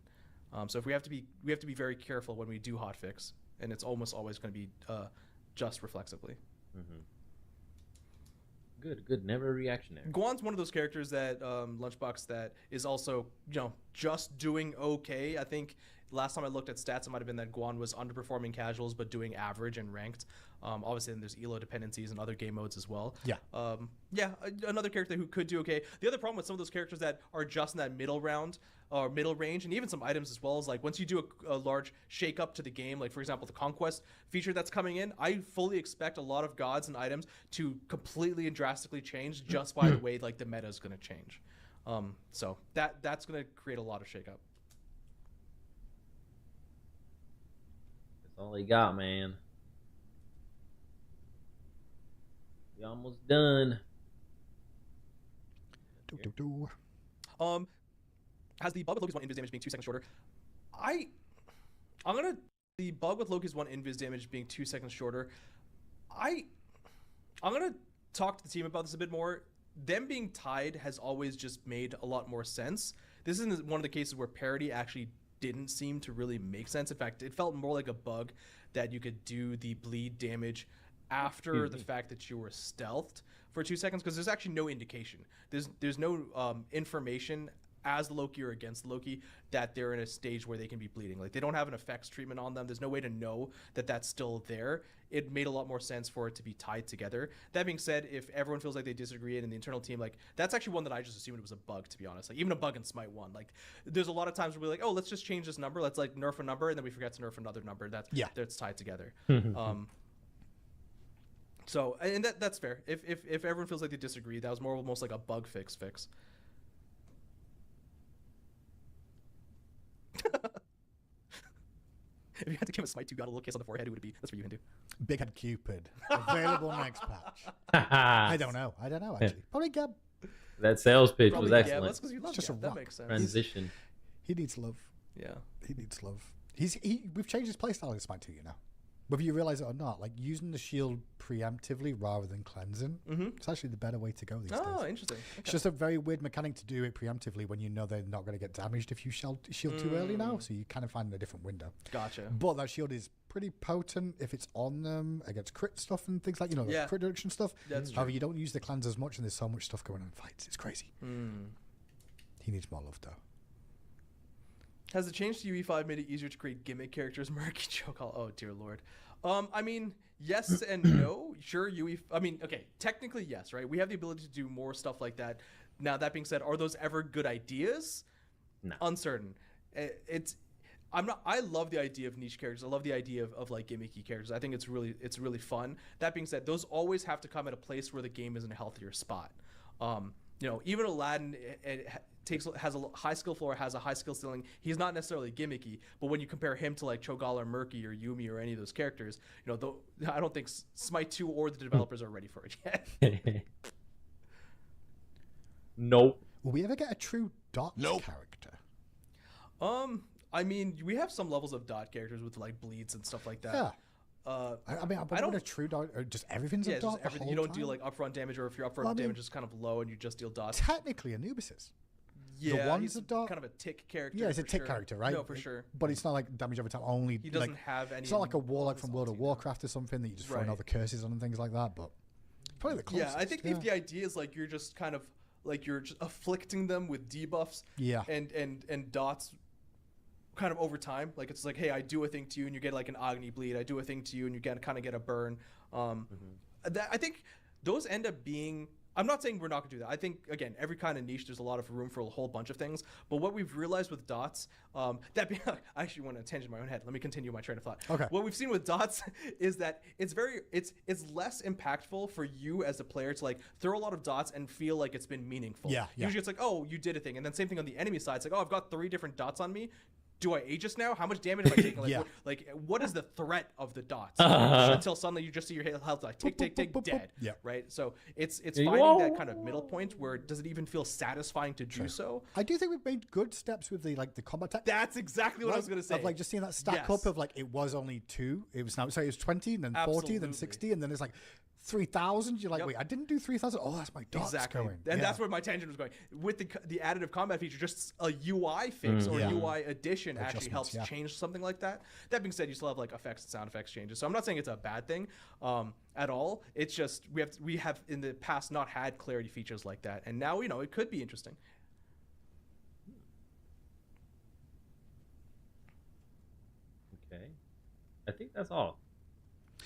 So if we have to be very careful when we do hotfix, and it's almost always going to be just reflexively. Mm-hmm. Good. Never reactionary. Guan's one of those characters that Lunchbox that is also just doing okay. I think last time I looked at stats, it might have been that Guan was underperforming casuals but doing average and ranked. Obviously, then there's elo dependencies and other game modes as well. Yeah. Another character who could do okay. The other problem with some of those characters that are just in that middle round or middle range, and even some items as well, is like once you do a large shake up to the game, like for example the Conquest feature that's coming in, I fully expect a lot of gods and items to completely and drastically change just by the way like the meta is going to change. So that's going to create a lot of shake up. That's all he got, man. We almost done. Has the bug with Loki's 1 invis damage being 2 seconds shorter? The bug with Loki's 1 invis damage being 2 seconds shorter, I'm gonna talk to the team about this a bit more. Them being tied has always just made a lot more sense. This is one of the cases where parity actually didn't seem to really make sense. In fact, it felt more like a bug that you could do the bleed damage after the fact that you were stealthed for 2 seconds, because there's actually no indication. There's no information as Loki or against Loki that they're in a stage where they can be bleeding. Like, they don't have an effects treatment on them. There's no way to know that that's still there. It made a lot more sense for it to be tied together. That being said, if everyone feels like they disagree and in the internal team, like, that's actually one that I just assumed it was a bug, to be honest. Like, even a bug in Smite 1. Like, there's a lot of times where we're like, oh, let's just change this number. Let's like nerf a number, and then we forget to nerf another number. That's tied together. So, and that's fair. If everyone feels like they disagree, that was more almost like a bug fix. If you had to give a Smite 2 got a little kiss on the forehead, who would it be? That's for you, Hindu. Big Head Cupid. Available next patch. I don't know, actually. Probably Gab. That sales pitch Probably was excellent. That's because you love Gab. That makes sense. Transition. He needs love. Yeah. He needs love. We've changed his playstyle in Smite 2, whether you realize it or not. Like, using the shield preemptively rather than cleansing, it's actually the better way to go these days. Oh, interesting. Okay. It's just a very weird mechanic to do it preemptively when you know they're not going to get damaged if you shield too early now, so you kind of find a different window. Gotcha. But that shield is pretty potent if it's on them against crit stuff and things like, the crit reduction stuff. That's true. However, you don't use the cleanse as much, and there's so much stuff going on in fights. It's crazy. He needs more love, though. Has the change to UE5 made it easier to create gimmick characters? Murky joke. Oh, dear Lord. I mean, yes and no. Sure, okay, technically yes, right? We have the ability to do more stuff like that. Now, that being said, are those ever good ideas? No. Uncertain. I love the idea of niche characters. I love the idea of like gimmicky characters. I think it's really fun. That being said, those always have to come at a place where the game is in a healthier spot. Even Aladdin has a high skill floor, has a high skill ceiling. He's not necessarily gimmicky, but when you compare him to like Cho'Gall or Murky or Yumi or any of those characters, I don't think Smite 2 or the developers are ready for it yet. Nope. Will we ever get a true dot character? I mean, we have some levels of dot characters with like bleeds and stuff like that. Yeah. I don't want a true dot, or just everything's a dot. Just everything. You don't deal like upfront damage, or if your upfront damage is kind of low and you just deal dots. Technically, Anubis is. Yeah, the one's he's a dot. Kind of a tick character. Yeah, it's a tick character, right? No, for sure. But it's not like damage over time only. He doesn't have any. It's not like a warlock from World of Warcraft or something that you just throw all the curses on and things like that. But probably the closest. Yeah, I think if the idea is like you're just kind of like you're just afflicting them with debuffs. Yeah. And dots. Kind of over time, like it's like, hey, I do a thing to you and you get like an Agni bleed. I do a thing to you and you kind of get a burn. I think those end up being, I'm not saying we're not going to do that. I think, again, every kind of niche, there's a lot of room for a whole bunch of things. But what we've realized with dots, I actually want to tangent my own head. Let me continue my train of thought. Okay. What we've seen with dots is that it's less impactful for you as a player to like throw a lot of dots and feel like it's been meaningful. Yeah. Usually it's like, oh, you did a thing. And then same thing on the enemy side. It's like, oh, I've got 3 different dots on me. Do I Aegis now? How much damage am I taking? Like, what is the threat of the dots? Until suddenly you just see your health like tick, dead. Yeah. Right. So it's finding that kind of middle point where does it even feel satisfying to do so? I do think we've made good steps with the combat tech. That's exactly what I was gonna say. Of like just seeing that stack up of like it was only 2. It was now it was 20, and then 40, then 60, and then it's like 3,000. You're like, wait, I didn't do 3,000. Oh, that's my dots going. And that's where my tangent was going. With the additive combat feature, just a UI fix or UI addition actually helps change something like that. That being said, you still have like effects and sound effects changes. So I'm not saying it's a bad thing at all. It's just we have in the past not had clarity features like that, and now it could be interesting. Okay, I think that's all.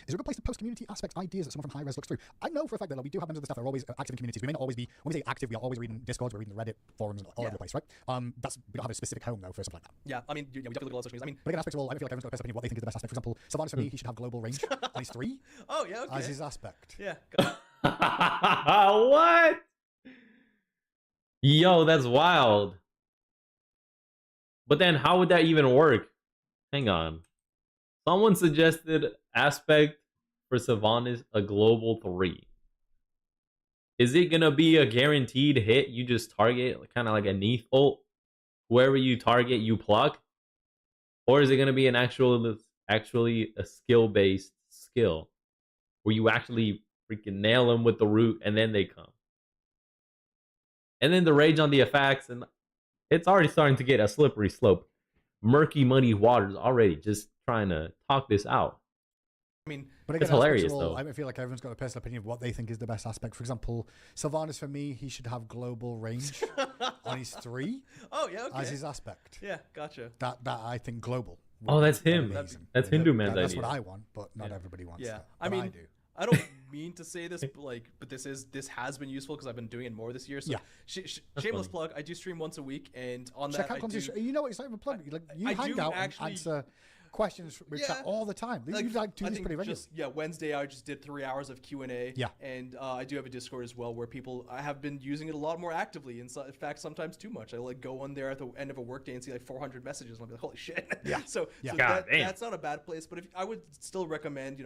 Is it a good place to post community aspect ideas that someone from high-res looks through? I know for a fact that we do have members of the staff that are always active in communities. We may not always be, when we say active, we are always reading Discords, we're reading the Reddit forums and all over the place, right? We don't have a specific home, though, for something like that. Yeah, I mean, we definitely look at all social media. I mean, but again, aspects of all, I feel like everyone's got a personal opinion of what they think is the best aspect. For example, Sylvanas for me, he should have global range, at least 3. Oh, yeah, okay. As his aspect. Yeah. What? Yo, that's wild. But then how would that even work? Hang on. Someone suggested aspect for Sylvanas a global 3. Is it gonna be a guaranteed hit? You just target kind of like a Neath ult. Whoever you target, you pluck, or is it gonna be an actually a skill-based skill where you actually freaking nail them with the root and then they come? And then the rage on the effects, and it's already starting to get a slippery slope. Murky, muddy waters already. Just trying to talk this out. I mean, but again, it's hilarious though. I feel like everyone's got a personal opinion of what they think is the best aspect. For example, Sylvanas for me, he should have global range on his 3. Oh yeah, okay. As his aspect. Yeah, gotcha. That I think global. Oh, that's him. That's Hindu Man's idea. That's what I want, but not everybody wants that. I mean, I do. I don't mean to say this, but this has been useful because I've been doing it more this year. So shameless plug. I do stream once a week, and on check that, out you know what? It's not even a plug. Like you hang out and answer questions with chat all the time. You do this pretty regularly. Wednesday I just did 3 hours of Q&A. Yeah. And I do have a Discord as well where I have been using it a lot more actively. In fact, sometimes too much. I go on there at the end of a workday and see like 400 messages and I'll be like, holy shit. Yeah. So that's not a bad place. But I would still recommend,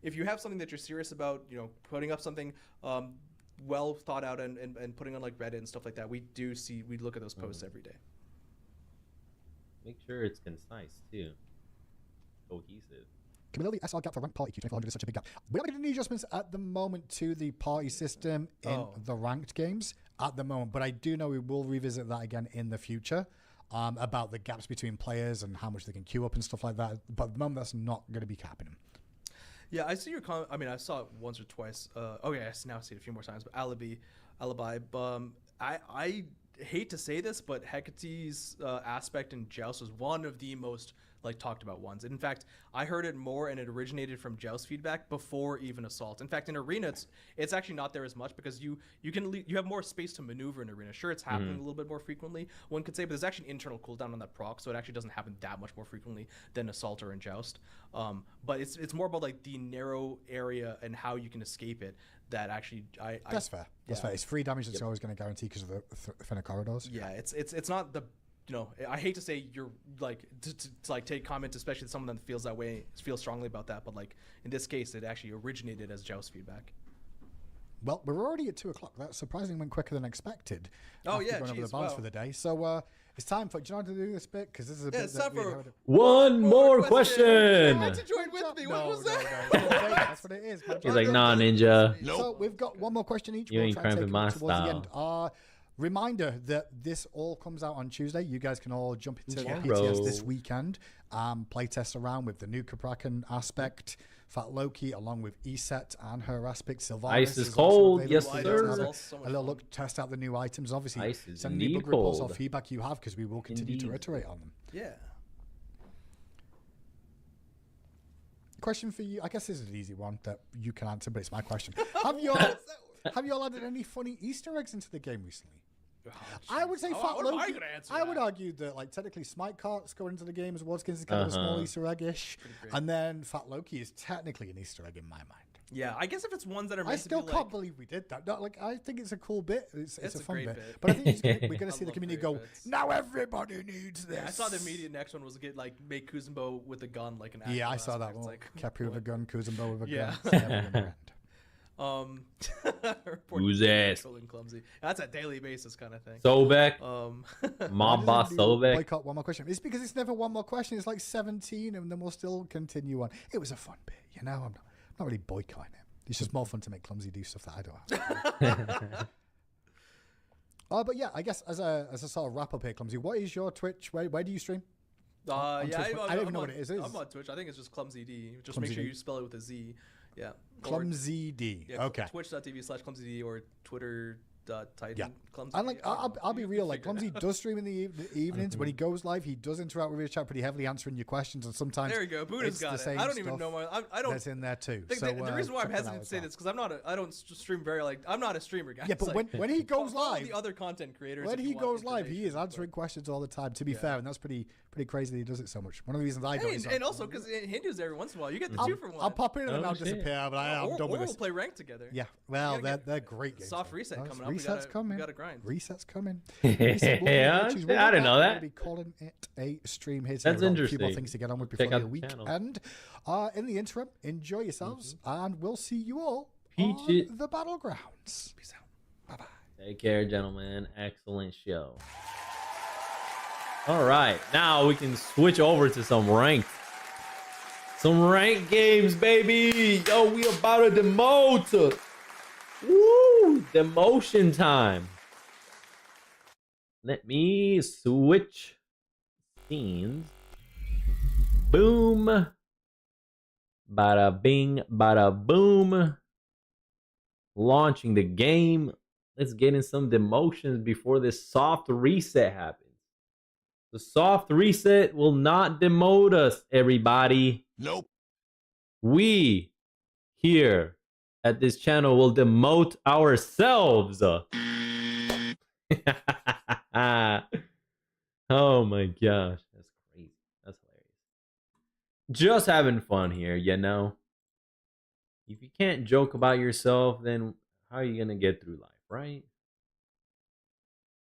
if you have something that you're serious about, putting up something well thought out and putting on like Reddit and stuff like that, we look at those posts every day. Make sure it's concise too. Cohesive. Camilo, the SR gap for rank party Q2400 is such a big gap. We're not making any adjustments at the moment to the party system in the ranked games at the moment, but I do know we will revisit that again in the future about the gaps between players and how much they can queue up and stuff like that. But at the moment, that's not going to be happening. Yeah, I see your comment. I mean, I saw it once or twice. I now see it a few more times. But Alibi. I hate to say this, but Hecate's aspect in Joust was one of the most talked about ones. In fact, I heard it more and it originated from Joust feedback before even Assault. In fact, in Arena, it's actually not there as much because you have more space to maneuver in Arena. Sure, it's happening a little bit more frequently, one could say, but there's actually an internal cooldown on that proc, so it actually doesn't happen that much more frequently than Assault or in Joust. But it's more about the narrow area and how you can escape it. That actually, that's fair. That's fair. It's free damage that's always going to guarantee because of the thinner corridors. Yeah, it's not the. I hate to say you're to take comment, especially someone that feels that way, feels strongly about that, but in this case, it actually originated as Joust feedback. Well, we're already at 2 o'clock. That surprisingly went quicker than expected. Oh yeah, going over the balance for the day. So it's time for John to do this bit because this is a bit. It's time for one more question. You had to join with me. What was that? No, that's what it is. He's like, nah, ninja. Nope. So we've got one more question each. You ain't cramping my style. Reminder that this all comes out on Tuesday. You guys can all jump into the PTS this weekend, play test around with the new Caprakan aspect, Fat Loki, along with Eset and her aspect. Sylvanas Ice is cold, yes sir. A little look, test out the new items. Obviously, send any bug reports or feedback you have because we will continue to iterate on them. Yeah. question for you. I guess this is an easy one that you can answer, but it's my question. Have you all added any funny Easter eggs into the game recently? Oh, I would say Fat what am I Loki. gonna answer I would that? argue that like technically Smite carts going into the game as well because it's kind of a small Easter egg-ish, and then Fat Loki is technically an Easter egg in my mind. Yeah, I guess if it's ones that are meant I still to be can't like, believe we did that. No, like I think it's a cool bit. It's a fun great bit. bit. But I think we're going to see the love community great go. bits. Now everybody needs this. I saw the immediate next one was get like make Kuzumbo with a gun like an actual Yeah, I saw that aspect. one. It's like, Capu with a gun, Kuzumbo with a Yeah. gun. It's never gonna end. Who's ass? Controlling clumsy. That's a daily basis kind of thing. Sobek. Why Mob doesn't boss do Sobek. boycott one more question? It's because it's never one more question. It's like 17, and then we'll still continue on. It was a fun bit, you know. I'm not really boycotting it. It's just more fun to make Clumsy do stuff that I don't have. But yeah, I guess as a sort of wrap up here, Clumsy, what is your Twitch? Where do you stream? I don't even know what it is. I'm on Twitch. I think it's just Clumsy D. Just Clumsy make sure D. you spell it with a Z. Yeah. Clumsy D. Yeah, Okay. Twitch.tv/ClumsyD or Twitter.Titan Yeah. Clumsy. And like, I'll be real. Like, Clumsy Figure it out. does stream in the evenings. When he goes live, he does interact with his chat pretty heavily, answering your questions. And sometimes There you go. Buddha's it's got the it. same I don't even stuff know I don't. that's in there too. The reason why I'm check that out hesitant to as say well. this because I don't stream very I'm not a streamer, guys. Yeah, but Like, when he goes follow live, the other content creators. when if he you want goes live, he is information, answering questions all the time. To be fair, and that's pretty crazy that he does it so much. One of the reasons I but- don't. Hey, is and also because Hindus every once in a while you get the I'll, 2-for-1. I'll pop in and Oh, I'll shit. disappear, but I'm or done with we'll this. play rank together. Yeah, well, gotta they're great games. Soft though. reset Those coming up. Resets coming. We gotta grind. Resets coming. Yeah, Choose I didn't know We're that. gonna be calling it a stream here. That's today. We've got a few more interesting. things to get on with before Check out the the channel. weekend. In the interim, enjoy yourselves, and we'll see you all Peach on it. the battlegrounds. Peace out. Bye bye. Take care, gentlemen. Excellent show. All right, now we can switch over to some ranked games, baby. Yo, we about to demote. Woo, demotion time. Let me switch scenes. Boom. Bada bing, bada boom. Launching the game. Let's get in some demotions before this soft reset happens. The soft reset will not demote us, everybody. Nope. We here at this channel will demote ourselves. Oh my gosh, that's crazy. That's hilarious. Just having fun here, you know. If you can't joke about yourself, then how are you gonna get through life, right?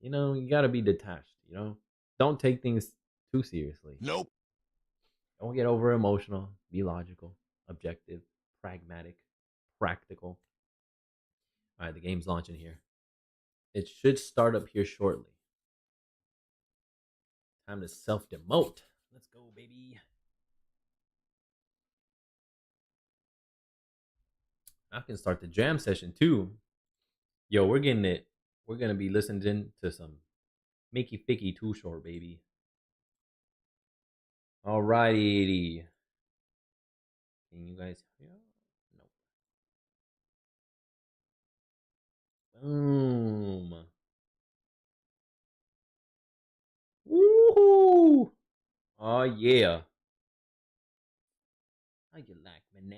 You know, you gotta be detached, you know. Don't take things too seriously. Nope. Don't get over emotional. Be logical, objective, pragmatic, practical. All right, the game's launching here. It should start up here shortly. Time to self-demote. Let's go, baby. I can start the jam session too. Yo, we're getting it. We're gonna be listening to some Mickey Ficky Too Short, baby. Alrighty. Can you guys hear? Nope. Boom. Woohoo! Oh yeah. How you like me now?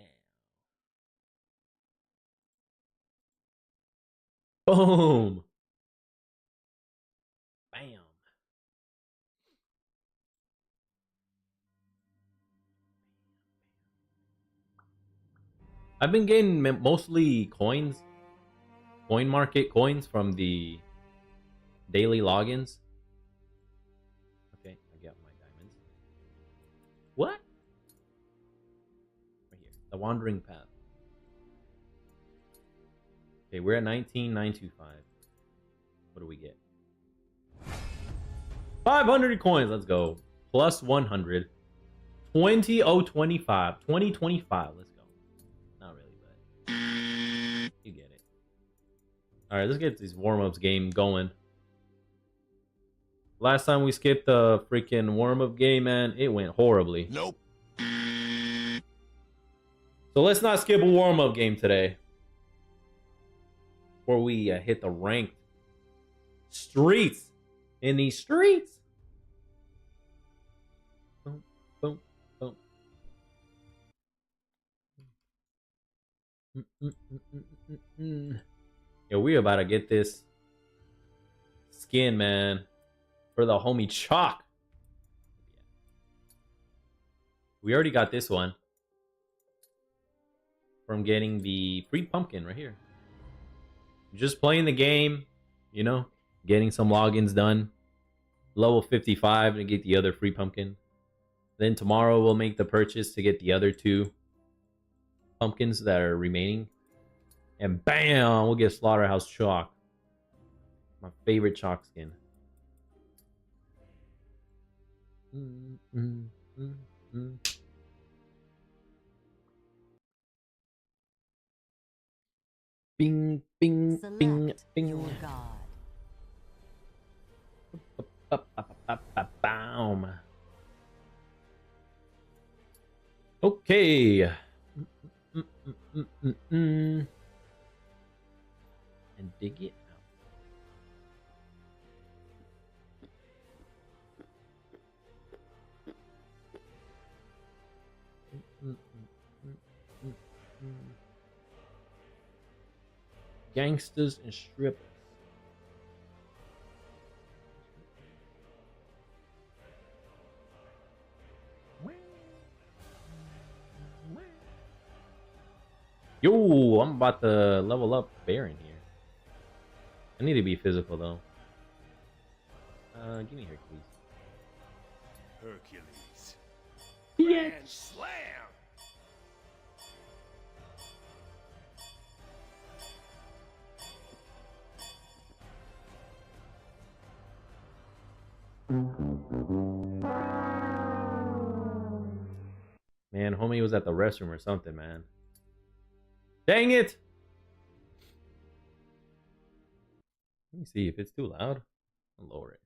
Boom. Bam. I've been getting mostly coins, coin market coins from the daily logins. Okay, I got my diamonds. What? Right here, the wandering path. Okay, we're at 19,925. What do we get? 500 coins. Let's go. Plus 100. 20,025. 2025. Let's go. Not really, but you get it. All right, let's get this warm-ups game going. Last time we skipped the freaking warm-up game, man, it went horribly. Nope. So let's not skip a warm-up game today. Before we hit the ranked streets. In these streets. Boom, boom, boom. Yo, we about to get this skin, man, for the homie Chalk. We already got this one from getting the free pumpkin right here. Just playing the game, you know, getting some logins done. Level 55 to get the other free pumpkin. Then tomorrow we'll make the purchase to get the other 2 pumpkins that are remaining. And bam, we'll get Slaughterhouse Chalk. My favorite Chalk skin. Bing, bing, bing, bing. Boom. Okay. And dig it out. Gangsters and strippers. Yo, I'm about to level up Baron here. I need to be physical though. Give me Hercules. Hercules. Yeah. Grand slam. Man, homie was at the restroom or something, man. Dang it! Let me see if it's too loud. I'll lower it.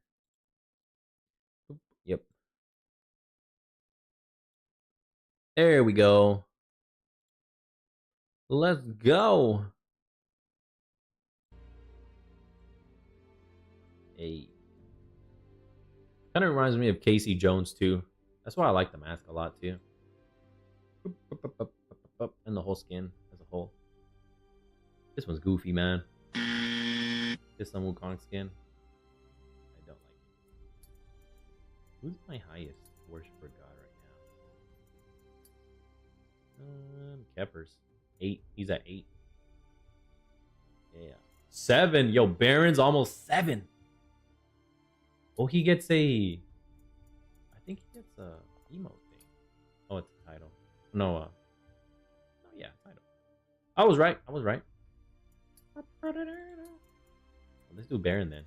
Oop, yep. There we go. Let's go. Hey. Kind of reminds me of Casey Jones too. That's why I like the mask a lot too. And the whole skin as a whole. This one's goofy, man. This some Wukong skin. I don't like it. Who's my highest worshiper god right now? Keppers. 8. He's at 8. Yeah. 7. Yo, Baron's almost 7. Oh, he gets a... I think he gets a emote thing. Oh, it's a title. No, oh, yeah, title. I was right. Let's do Baron then.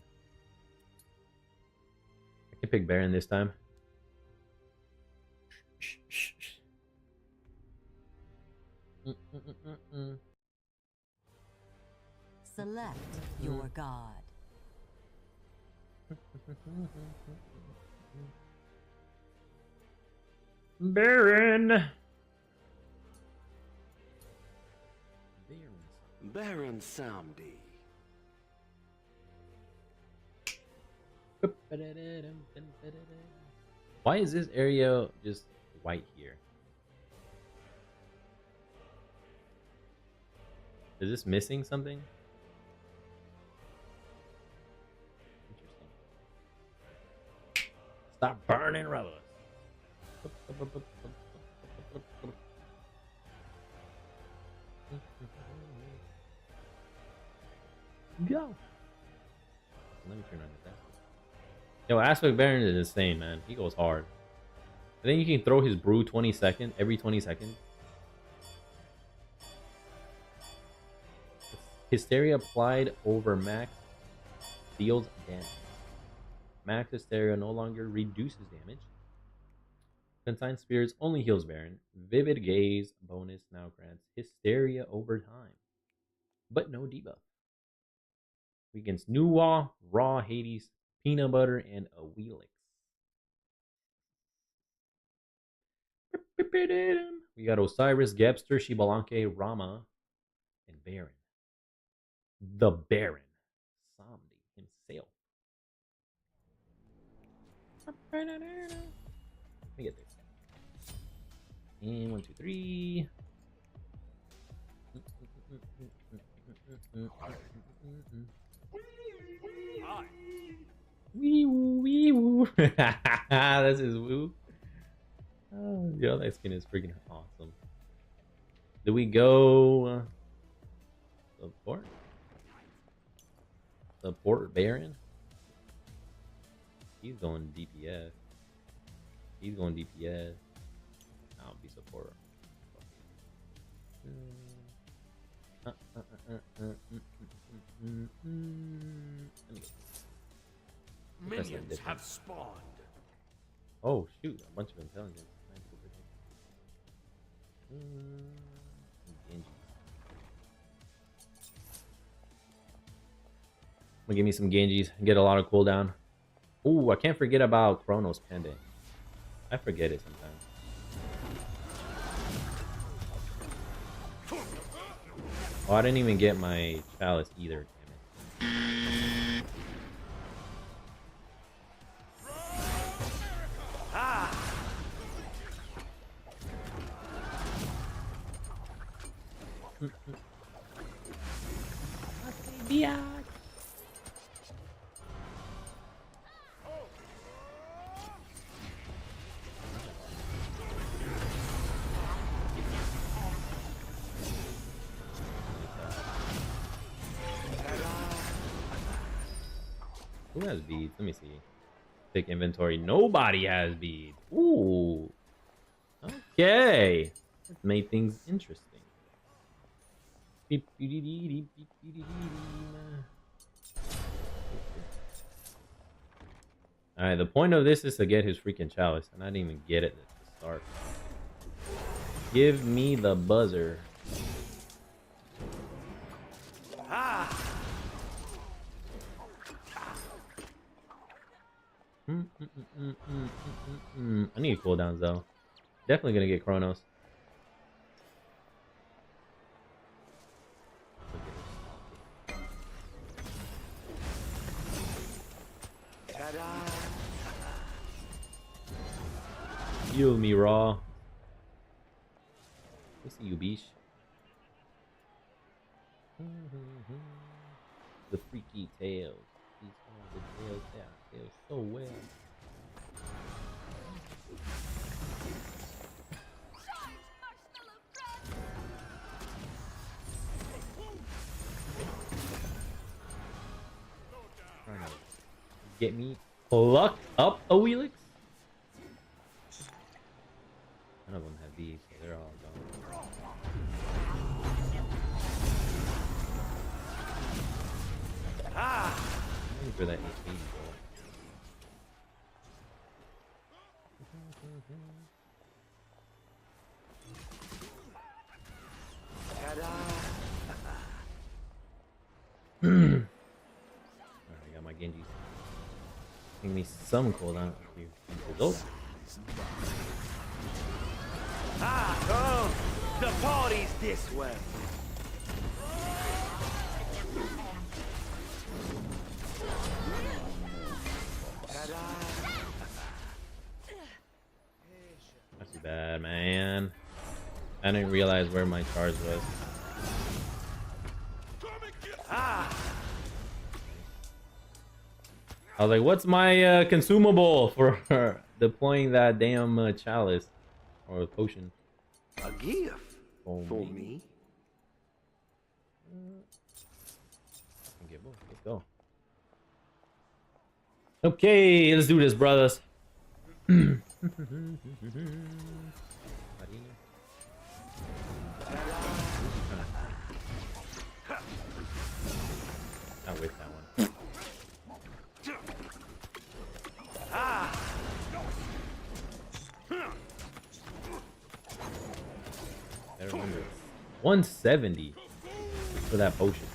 I can pick Baron this time. Select your god. Baron. Baron Samdi. Why is this area just white here? Is this missing something? Interesting. Stop burning rubber. Go. Let me turn on this aspect. Yo, Aspect Baron is insane, man. He goes hard. I think you can throw his brew every 20 seconds. Hysteria applied over max deals damage. Max Hysteria no longer reduces damage. Consigned Spirits only heals Baron. Vivid Gaze bonus now grants Hysteria over time, but no debuff. Against Nuwa, Raw, Hades, Peanut Butter, and a Wheelix. We got Osiris, Gebster, Shibalanke, Rama, and Baron. The Baron. Samdi himself. Let me get this. And 1, 2, 3. Wee woo, wee woo. That's his woo. Oh, yo, that skin is freaking awesome. Do we go support? Support Baron? He's going DPS. He's going DPS. I'll be support. Minions have spawned. Oh shoot, a bunch of intelligence. Genji. I'm gonna give me some Genjis and get a lot of cooldown. Ooh, I can't forget about Chronos Pendant. I forget it sometimes. Oh, I didn't even get my chalice either, damn it. Who has beads? Let me see. Pick inventory. Nobody has beads. Ooh. Okay. That made things interesting. Alright, the point of this is to get his freaking chalice, and I didn't even get it at the start. Give me the buzzer. I need cooldowns though. Definitely gonna get Chronos. Heal me, Raw. I see you, Beesh. The freaky tails. These are the tails that feel so well. Trying to get me plucked up a Wheelix? None of them have these, so they're all gone. I'm looking for that HP goal. Alright, I got my Genjis. Give me some cooldown. Those. The party's this way. Not too bad, man. I didn't realize where my charge was. I was like, what's my consumable for deploying that damn chalice or potion? A gift for me. Let's go. Okay, let's do this, brothers. Not with that one. I remember 170 for that potion.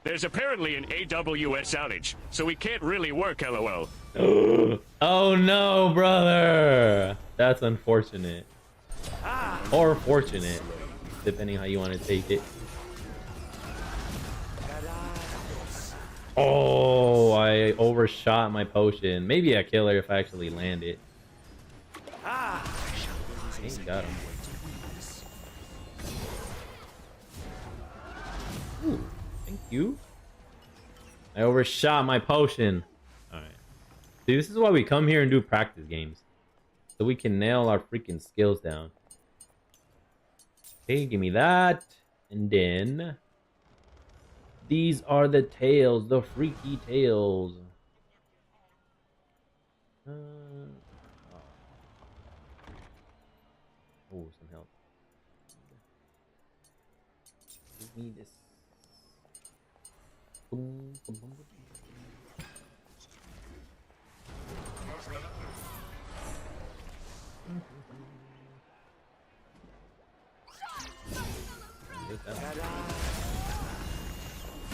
There's apparently an AWS outage, so we can't really work, LOL. Oh no, brother! That's unfortunate. Or fortunate, depending how you want to take it. Oh, I overshot my potion. Maybe a killer if I actually land it. Okay, got him. Ooh, thank you. I overshot my potion. Alright. See, this is why we come here and do practice games. So we can nail our freaking skills down. Okay, give me that. And then... these are the tails, the freaky tails. Oh, some help. Give me this. Boom, boom, boom, boom.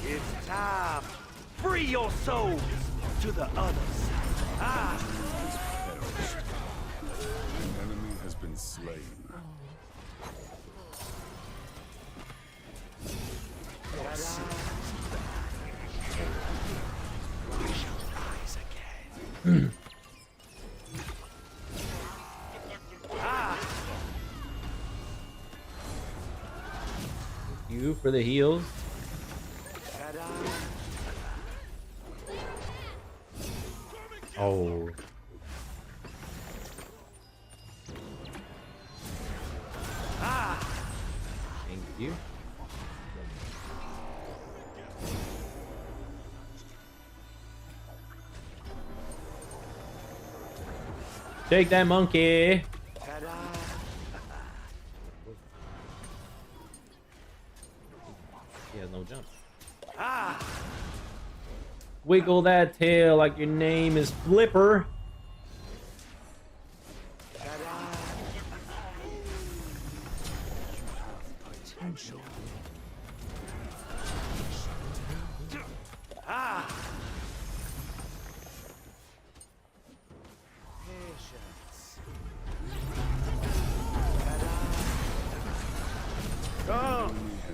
It's time. Free your souls to the others. An enemy has been slain. You for the heals. Oh. Thank you. Take that monkey. He has no jump. Wiggle that tail like your name is Flipper.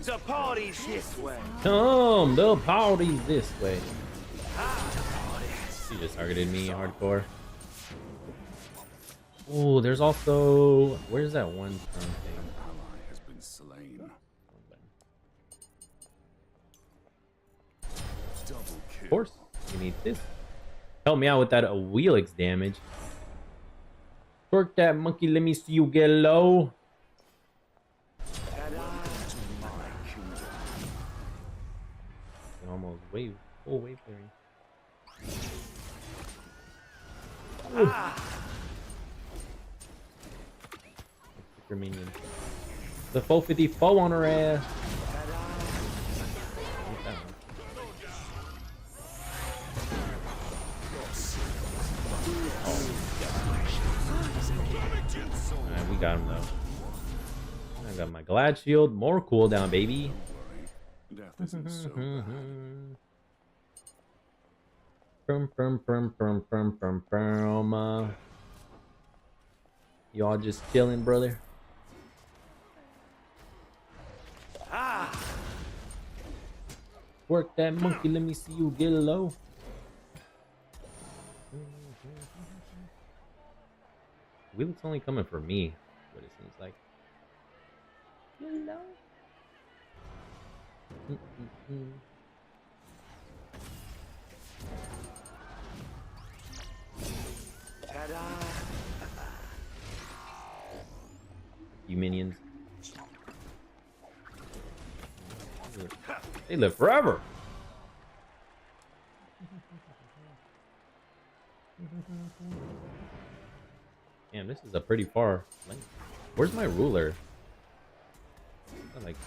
The party's this way. Come, the party's this way. He just targeted me hardcore. Oh, there's also... where's that one thing? Ally has been slain. Double kill. Of course, you need this. Help me out with that Wheelix damage. Work that monkey, let me see you get low. Almost wave, full wave clearing. Your minion. The 454 on her ass. Alright, we got him though. I got my Glad Shield, more cooldown, baby. Death isn't so bad. Y'all just chilling, brother. Work that monkey, let me see you get low. Wheel's only coming for me, what it seems like. Hello. You minions. They live forever. Damn, this is a pretty far length. Where's my ruler? Is that like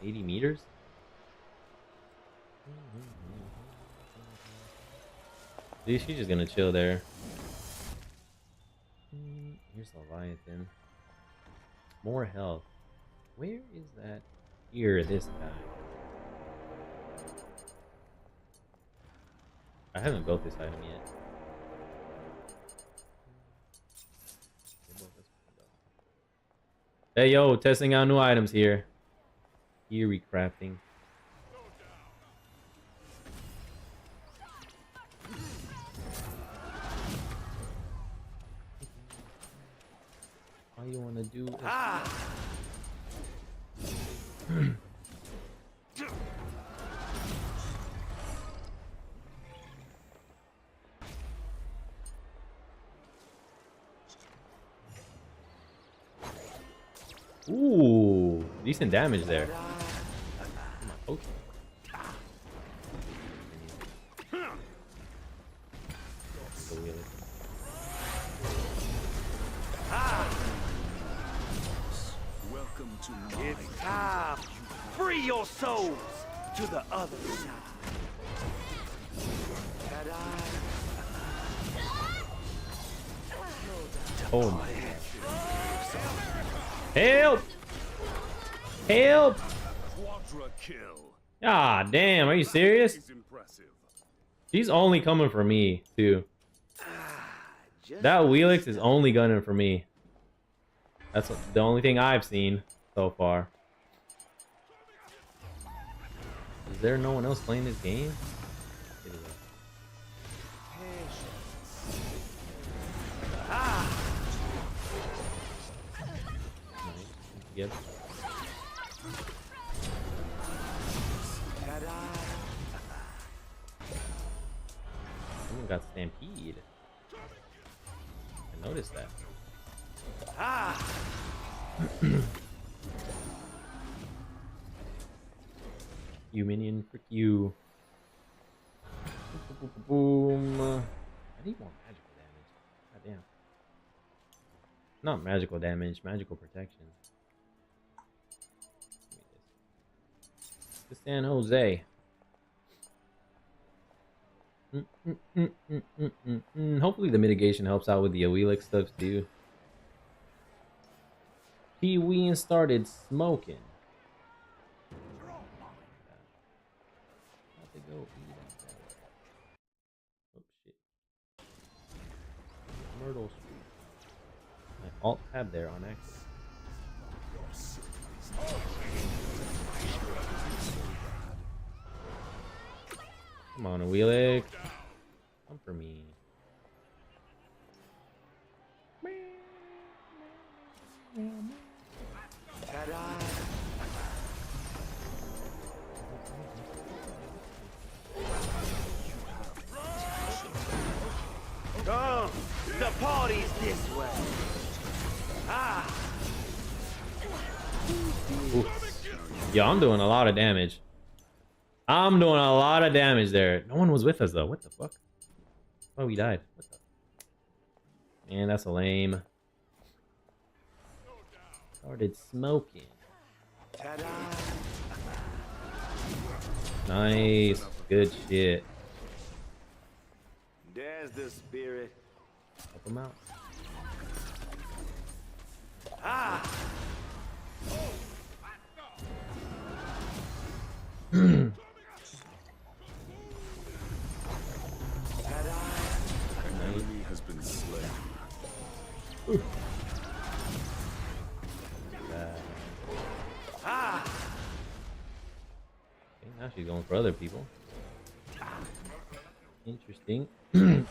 80 meters? Dude, she's just gonna chill there. Here's the Leviathan. More health. Where is that? Here, this guy. I haven't built this item yet. Hey yo, testing out new items here. Eerie crafting. All you want to do is... Ooh, decent damage there. Okay. Welcome to my It's time. Free your souls to the other side. Oh my god. Help! Help! Ah, damn, are you serious? She's only coming for me, too. That Wheelix is only gunning for me. That's the only thing I've seen so far. Is there no one else playing this game? Yep. Someone got stampede. I noticed that. You minion, frick you. Boom. I need more magical damage. God damn. Not magical damage, magical protection. To San Jose. Hopefully the mitigation helps out with the Awelix stuff too. Pee-wee started smoking. How'd they go? Oh shit. Myrtle Street. My alt tab there on accident. Come on, Awelix. Come for me. Come, the party's this way. Yeah, I'm doing a lot of damage. I'm doing a lot of damage there. No one was with us though. What the fuck? Oh, we died. What the? Man, that's a lame. Started smoking. Nice. Good shit. There's the spirit. Help him out. Enemy has been slain. Okay, now she's going for other people. Interesting.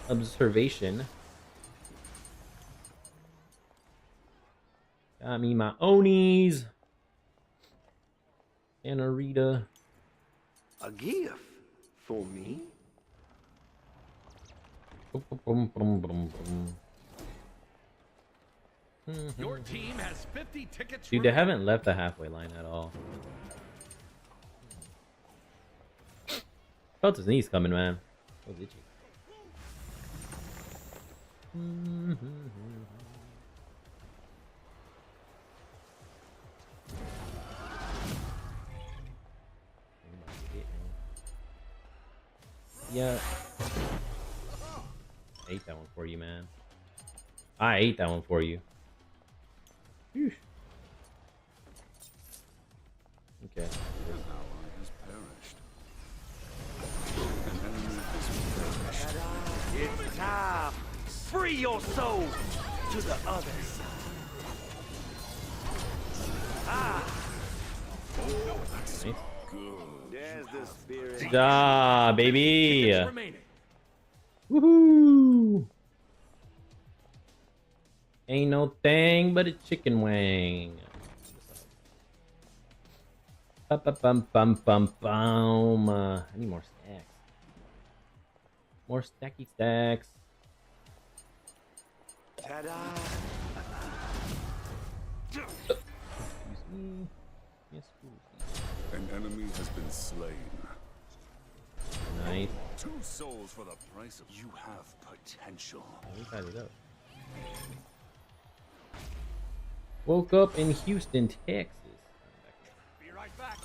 Observation. Got me my Onis. And a Rita. A gift for me. Your team has 50 tickets. Dude, they haven't left the halfway line at all. Felt his knees coming, man. That was itchy. Yeah. I ate that one for you, man. I ate that one for you. Whew. Okay. It's time. Free your soul to the other side. Nice. There's the spirit. Ah, baby. Woohoo! Ain't no thing but a chicken wing. Bum, bum, bum, bum, bum. I need more stacks. More stacky stacks. Ta-da! Excuse me. Yes, An enemy has been slain. nice. 2 souls for the price of you have potential. We got it up. Woke up in Houston, Texas. Be right back.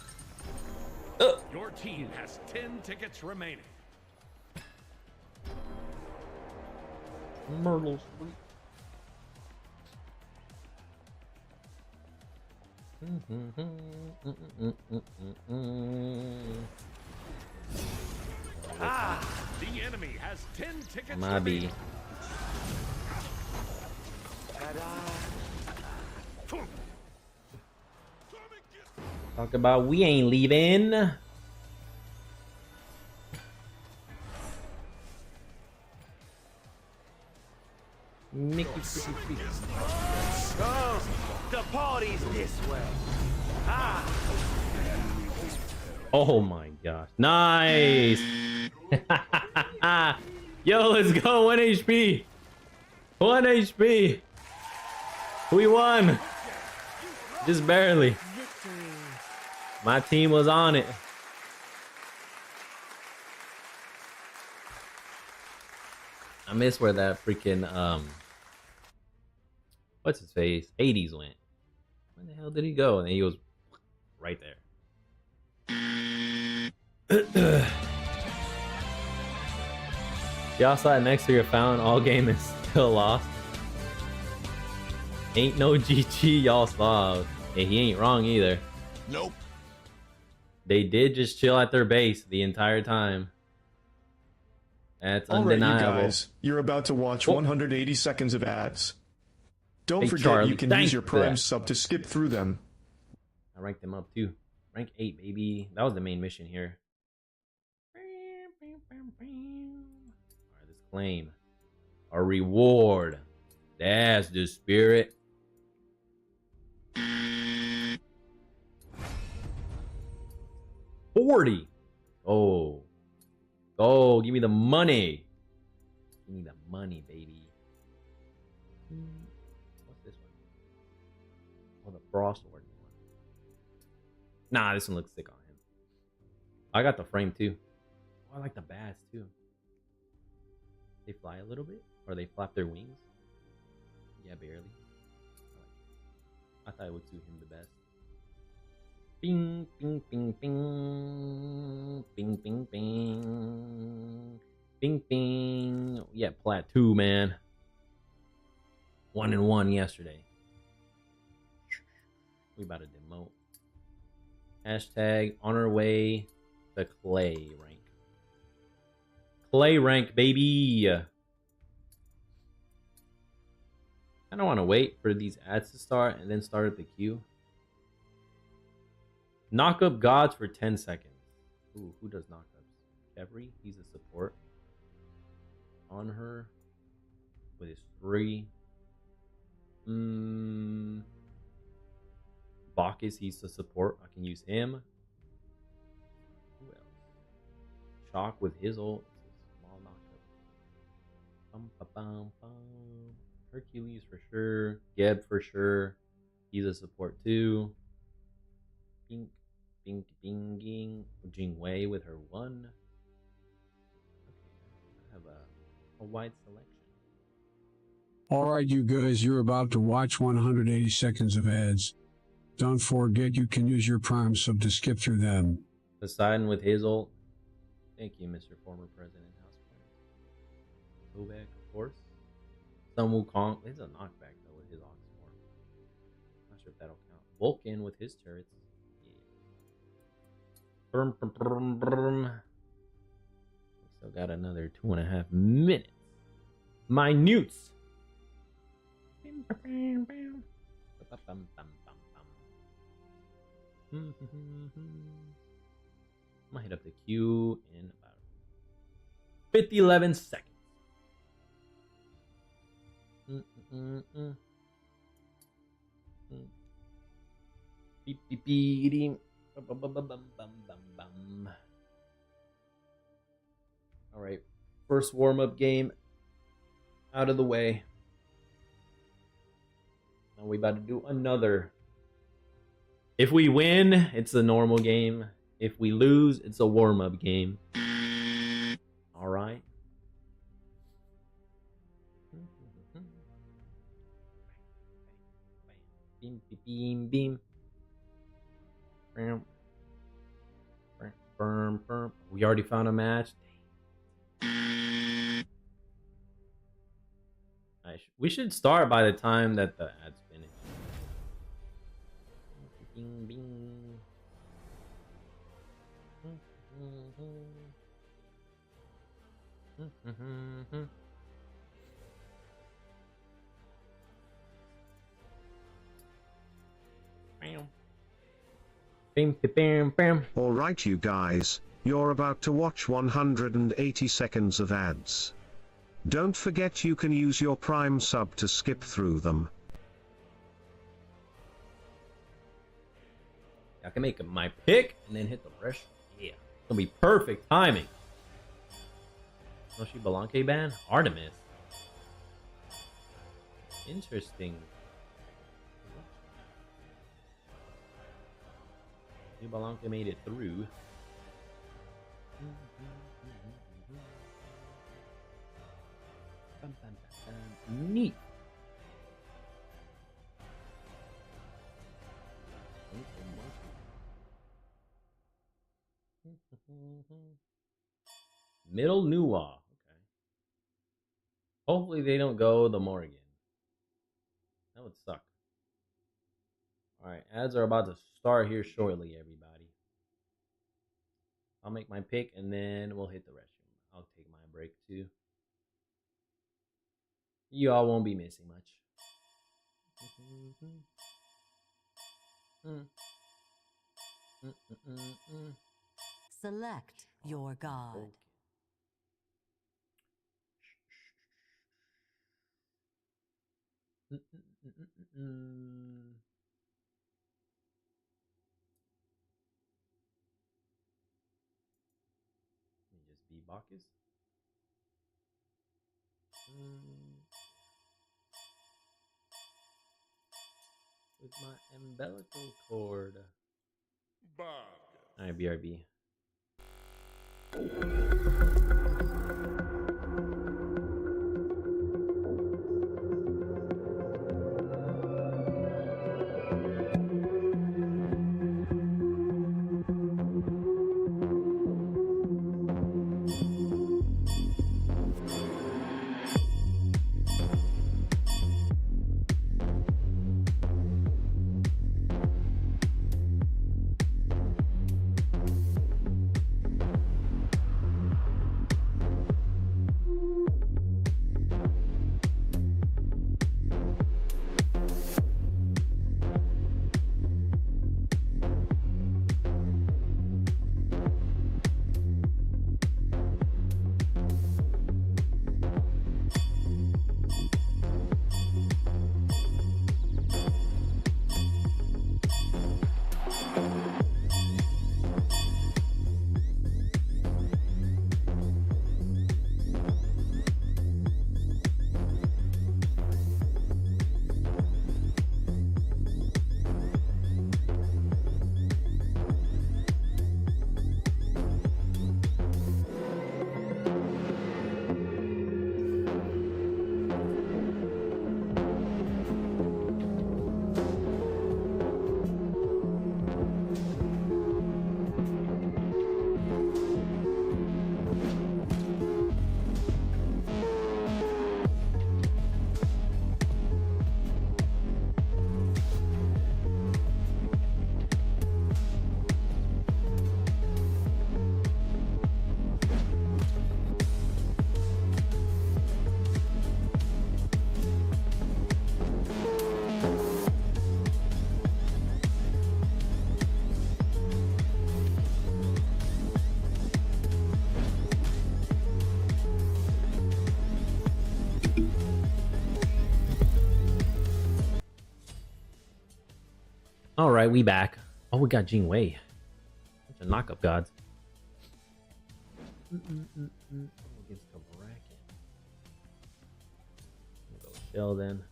Your team has 10 tickets remaining. Myrtle Street. The enemy has 10 tickets Mobby. remaining. Talk about we ain't leaving. Mickey. Oh, the party's this way. Oh my gosh. Nice. Yo, let's go. 1 HP. 1 HP. We won. Just barely. My team was on it. I miss where that freaking what's his face? Hades went. Where the hell did he go? And he was right there. Y'all saw it next to your fountain all game and still lost. Ain't no GG y'all saw. Hey, he ain't wrong either. Nope. They did just chill at their base the entire time. That's undeniable. Alright, you guys, you're about to watch 180 seconds of ads. Don't forget Charlie, you can use your Prime sub to skip through them. I ranked them up too. Rank 8, baby. That was the main mission here. Alright, let's claim a reward. That's the spirit. $40. Oh, give me the money. Give me the money, baby. What's this one? Oh, the Frost Warden one. Nah, this one looks sick on him. I got the frame too. Oh, I like the bats too. They fly a little bit? Or they flap their wings? Yeah, barely. I thought it would suit him the best. Bing, bing, bing, bing. Bing, bing, bing. Bing, bing. Yeah, plat 2, man. 1-1 yesterday. We about to demote. Hashtag on our way to clay rank. Clay rank, baby. I don't want to wait for these ads to start and then start at the queue. Knock up gods for 10 seconds. Ooh, who does knockups? Chevry, he's a support. On her with his 3. Bacchus, he's a support. I can use him. Who else? Chalk with his ult. Small knockup. Bum, ba, bum, bum. Hercules for sure. Geb for sure. He's a support too. Bing, bing, binging. Jingwei with her 1. Okay, I have a wide selection. Alright, you guys, you're about to watch 180 seconds of ads. Don't forget you can use your Prime sub to skip through them. Poseidon with his ult. Thank you, Mr. Former President House Plans. Go back, of course. Sun Wukong. It's a knockback though with his Ox form. Not sure if that'll count. Vulcan with his turrets. Yeah. Brum, brum, brum, brum. We still got another 2.5 minutes. Minutes. I'm gonna hit up the queue in about 11 seconds. Beep, beep, beep, bum, bum, bum, bum, bum, bum. All right, first warm-up game out of the way. Now we about to do another. If we win, it's a normal game. If we lose, it's a warm-up game. All right. Beam, beam, beam. We already found a match. We should start by the time that the ads finish. Bing, bing. Alright you guys, you're about to watch 180 seconds of ads. Don't forget you can use your Prime sub to skip through them. I can make my pick and then hit the rest. Yeah, it's gonna be perfect timing. No, she Belanque ban? Artemis. Interesting. New Belanque made it through. Neat. Middle Nuwa. Okay. Hopefully they don't go the Morgan. That would suck. Alright, ads are about to start here shortly, everybody. I'll make my pick and then we'll hit the restroom. I'll take my break too. You all won't be missing much. Select your god. Okay. Just be Bacchus. With my umbilical cord. Alright, BRB. All right, we back. Oh, we got Jing Wei. Bunch of knock-up gods. Against the bracket. Go Shell then.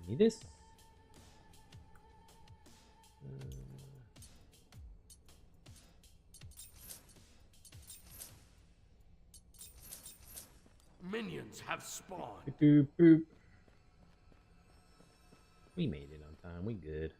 Need this? Minions have spawned. Boop, boop. We made it on time. We good.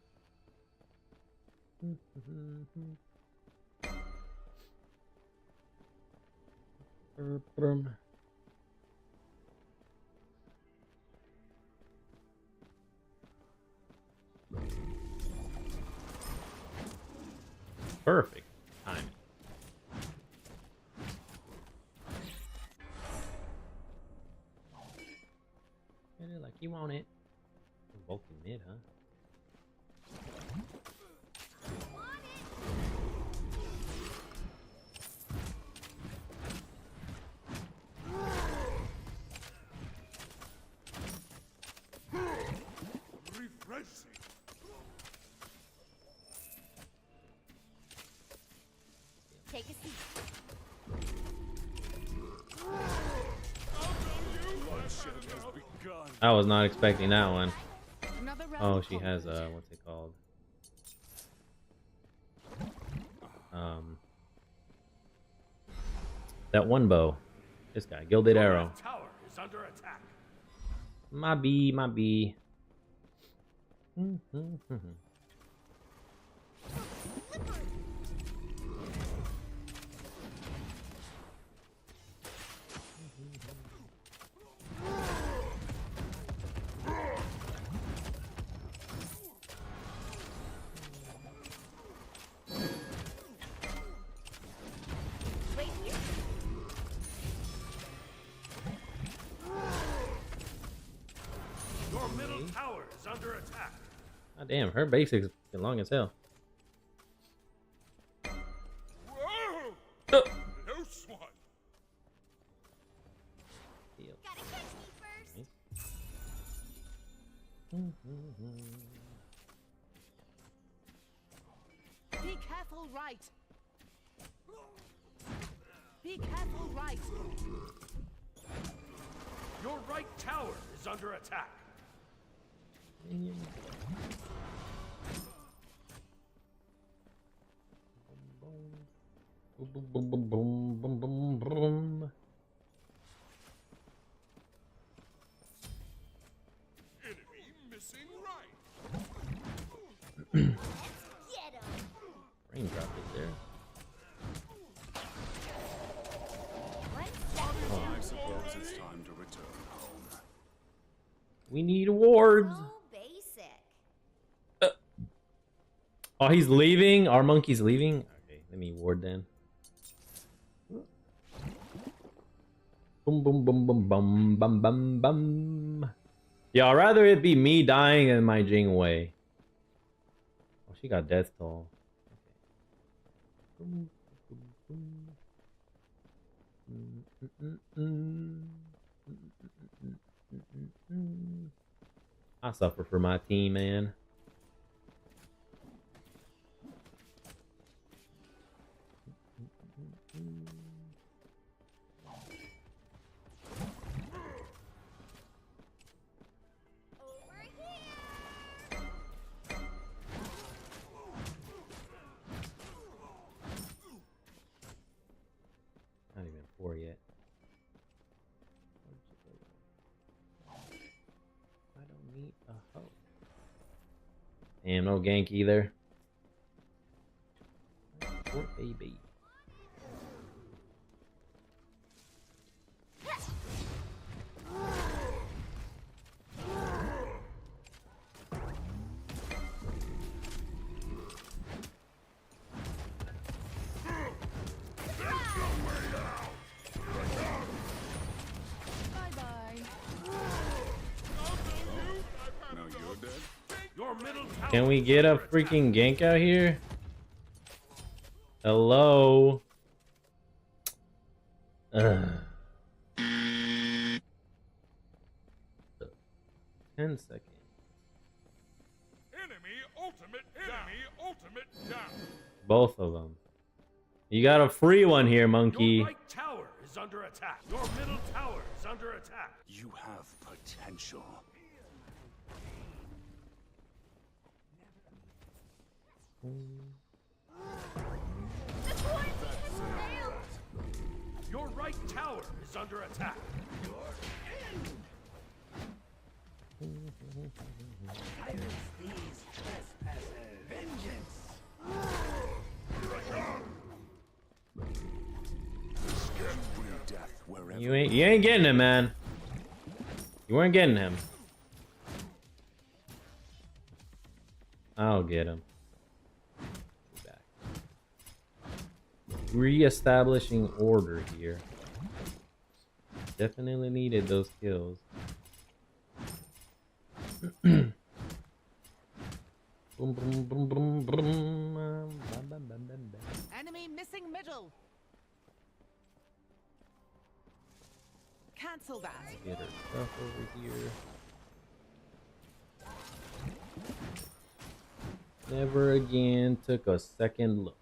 Perfect timing. Get it like you want it. Vulcan mid, huh? Refreshing. Take a seat. I was not expecting that one. Oh, she has what's it called? That one bow. This guy, Gilded Arrow. Tower is under attack. My B, my B. Your middle tower is under attack. Oh, damn, her basics are long as hell. Whoa! Oh. Close one. Gotta catch me first. Be careful, right. Be careful, right. Your right tower is under attack. Boom, boom, boom, boom, boom, boom, boom. Enemy missing right. Get him. Raindrop is there. I suppose it's time to return home. We need awards. So basic. Oh, he's leaving? Our monkey's leaving? Okay, let me ward then. Boom, boom, boom, boom, bum, bum, bum, bum. Yeah, I'd rather it be me dying than my Jing Wei. Oh, she got death toll. Okay. I suffer for my team, man. Not even 4 yet. I don't need a hoe. Damn, no gank either. Poor baby. Your middle Can we get a freaking gank out here? Hello? 10 seconds. Enemy ultimate down. Both of them. You got a free one here, monkey. Your right tower is under attack. Your middle tower is under attack. You have potential. Your right tower is under attack. You ain't getting him, man. You weren't getting him. I'll get him. Back. Re-establishing order here. Definitely needed those kills. Boom, boom, boom, boom, boom. Enemy missing middle. Cancel that. Get her stuff over here. Never again took a second look.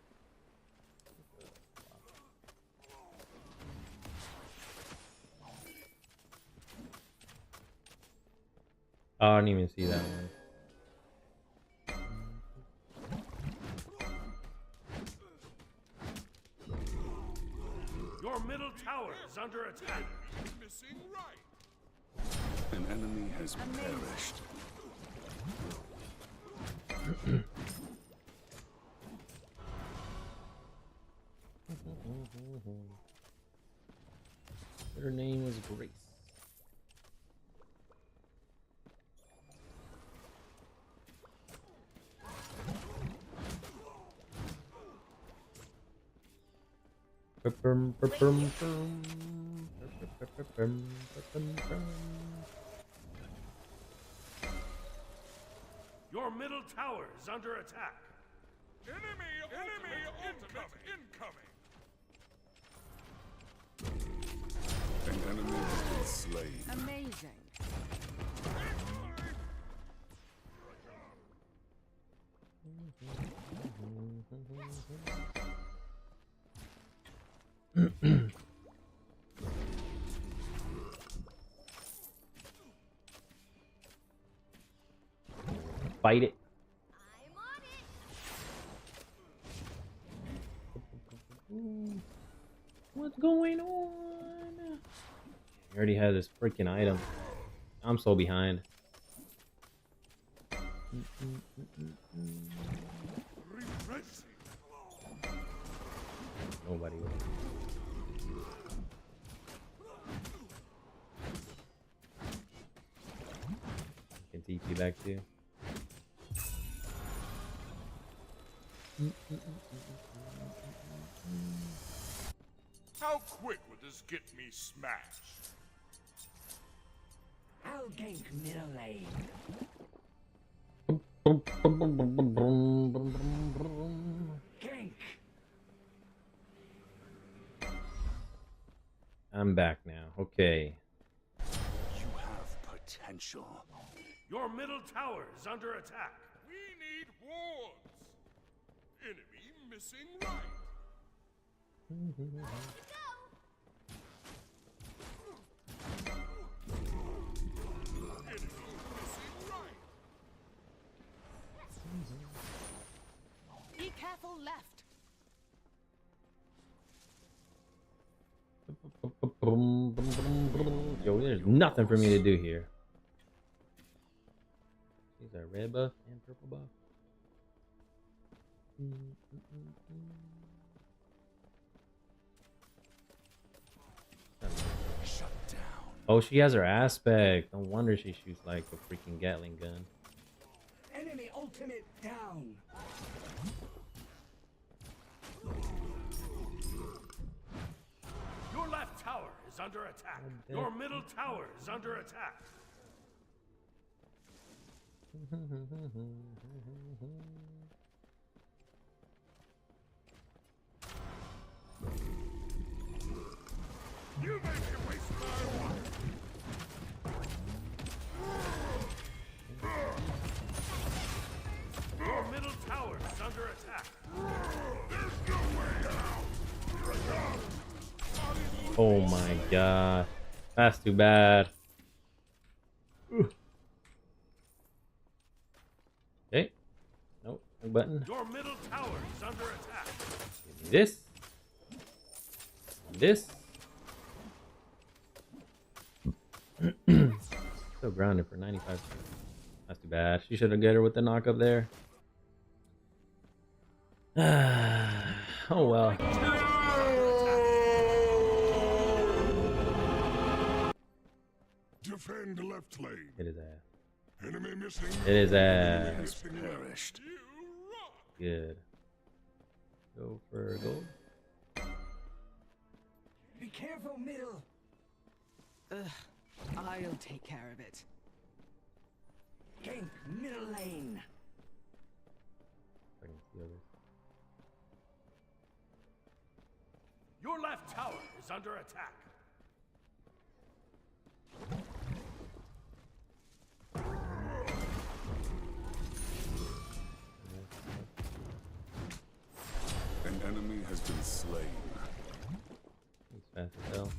Oh, I didn't even see that one. Your middle tower is under attack. Missing right. An enemy has perished. Her name was Grace. Your middle tower is under attack. Enemy ultimate incoming. An enemy has been slain. Amazing. Fight it. I'm on it. What's going on? I already had this freaking item. I'm so behind. Nobody. Can TP back to you. How quick would this get me smashed? I'll gank middle lane. Gank. I'm back now. Okay. You have potential. Your middle tower is under attack. We need wards. Enemy missing right. Be careful left. Yo, there's nothing for me to do here. These are red buff and purple buff. Shut down. Oh, she has her aspect. No wonder she shoots like a freaking Gatling gun. Enemy ultimate down. Your left tower is under attack. Your middle tower is under attack. You make me waste my one. Your middle tower is under attack. There's no way out. Oh my god. That's too bad. Okay. Nope. No button. Your middle tower is under attack. Give me this. This. Still grounded for 95. That's too bad. She should have got her with the knock up there. Oh well. Defend left lane. It is ass. Enemy missing. It is ass. Has perished. Good. Go for gold. Be careful, middle. I'll take care of it. Gank middle lane. I can steal this. Your left tower is under attack. An enemy has been slain. He's fast as hell.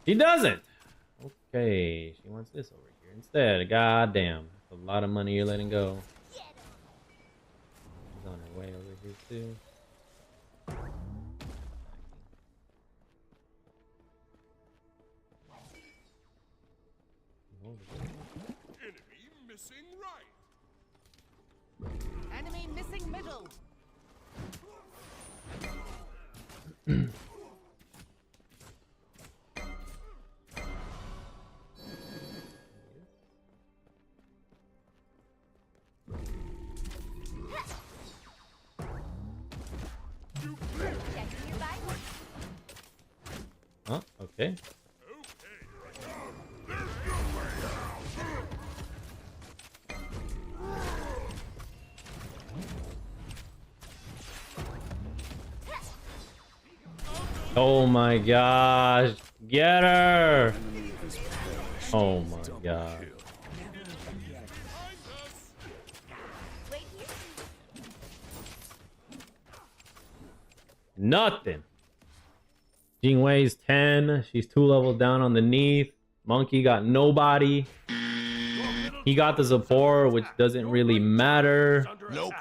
She doesn't. Okay, she wants this over here instead. God damn, that's a lot of money you're letting go. She's on her way over here too. Enemy missing right. Enemy missing middle. Huh? Okay. Oh my gosh. Get her. Oh my god. Nothing. Jing Wei's 10. She's 2 levels down on the Neath. Monkey got nobody. He got the support, which doesn't really matter. Nope.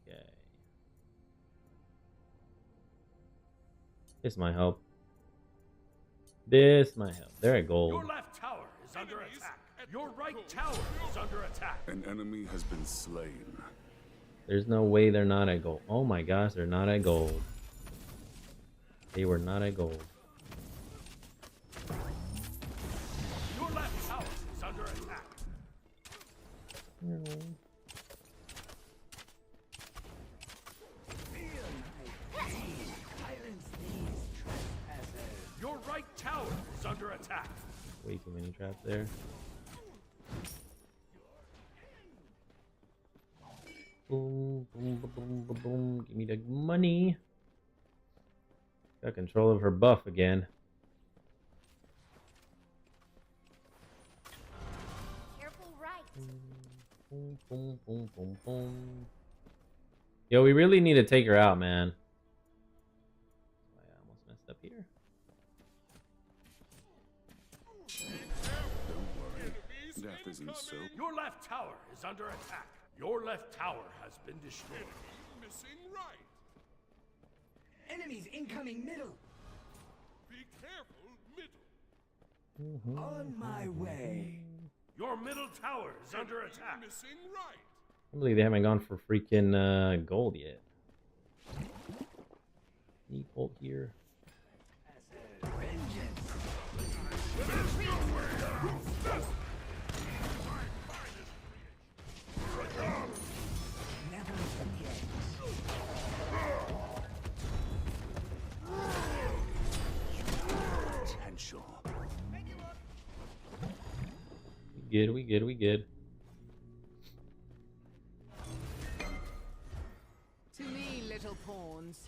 Okay. This might help. This might help. They're at gold. Your left tower is under attack. Your right tower is under attack. An enemy has been slain. There's no way they're not at gold. Oh my gosh, they're not at gold. They were not at gold. Your left tower is under attack. Your right tower is under attack. Way too many traps there. Boom, boom, boom, boom, boom, boom. Give me the money. Got control of her buff again. Careful right. Boom, boom, boom, boom, boom. Yo, we really need to take her out, man. I almost messed up here. Don't worry. Death isn't so. Your left tower is under attack. Your left tower has been destroyed. Enemy missing right. Enemies incoming middle. Be careful, middle. On my way. Your middle tower is under attack. Missing right. I can't believe they haven't gone for freaking gold yet. Need gold here. We good. To me, little pawns.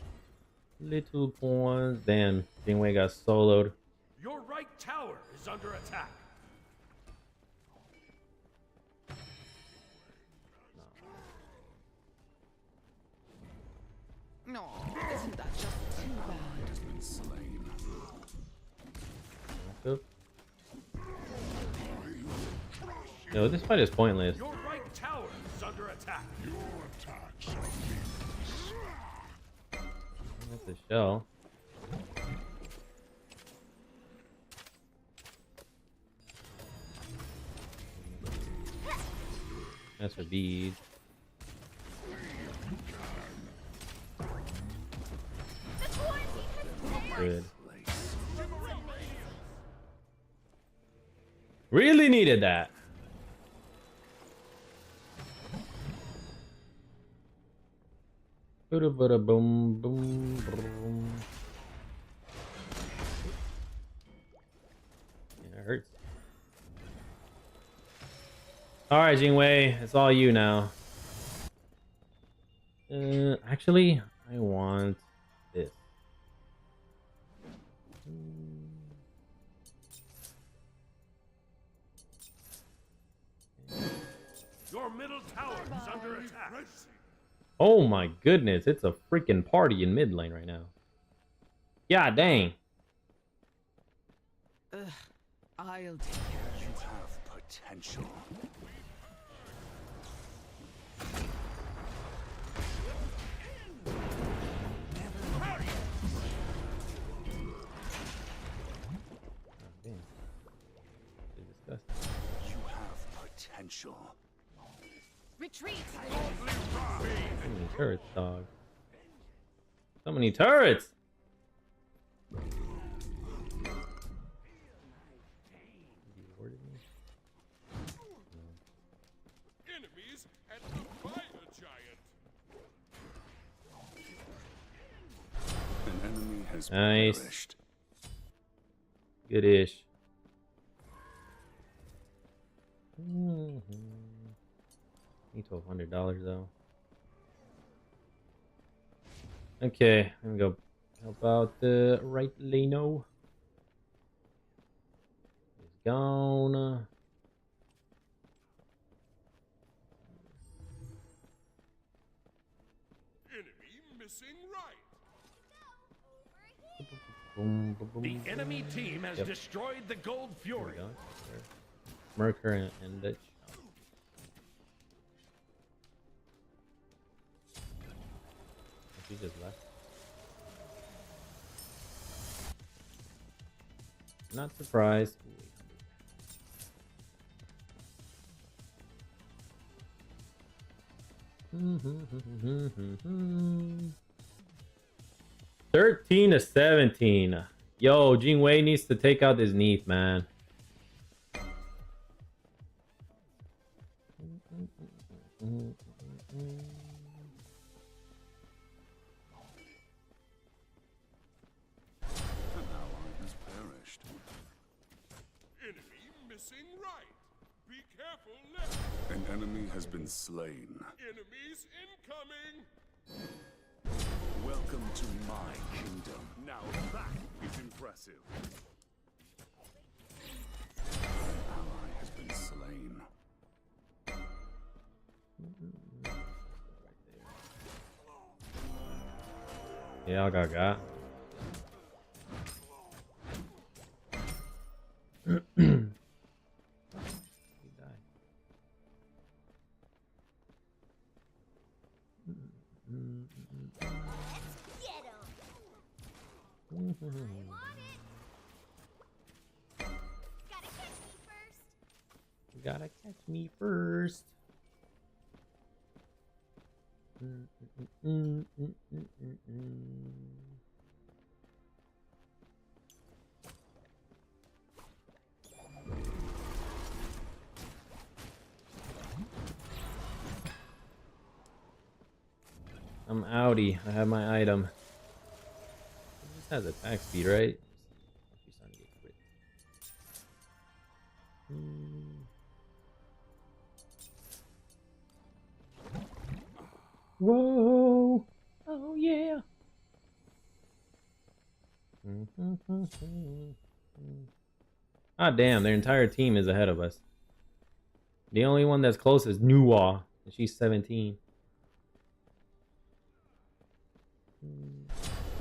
Little pawns. Damn, Jingwei got soloed. Your right tower is under attack. No, isn't that just too bad? Has been slain. No, this fight is pointless. Your right tower is under attack. Your attack shall be. That's a shell. That's for beads. Good. Really needed that. Boom, boom, boom. Yeah, it hurts. All right, Jingwei, it's all you now. Actually, I want this. Your middle tower is under attack. Oh my goodness, it's a freaking party in mid lane right now. Yeah, dang. I'll take care of it. You have potential. You have potential. Retreat. So many turrets, dog. So many turrets. Enemies and a fire giant. An enemy has Nice. perished. Good-ish. Need $1,200 though. Okay, I'm gonna go help out the right Lano. He's gone. Enemy missing right. Boom, boom, boom, The boom. enemy team has Yep. destroyed the Gold There we Fury. go. Merker and Dutch. He just left. Not surprised. $13 to 17. Yo, Jingwei needs to take out this Neath, man. An ally has perished. Enemy missing right. Be careful left. An enemy has been slain. Enemies incoming. Welcome to my kingdom. Now that is impressive. An ally has been slain. Yeah, I got. You gotta catch me first. I'm outie. I have my item. It just has attack speed, right? She's starting to get crit. Whoa. Oh, yeah. Ah, damn. Their entire team is ahead of us. The only one that's close is Nuwa. And she's 17. We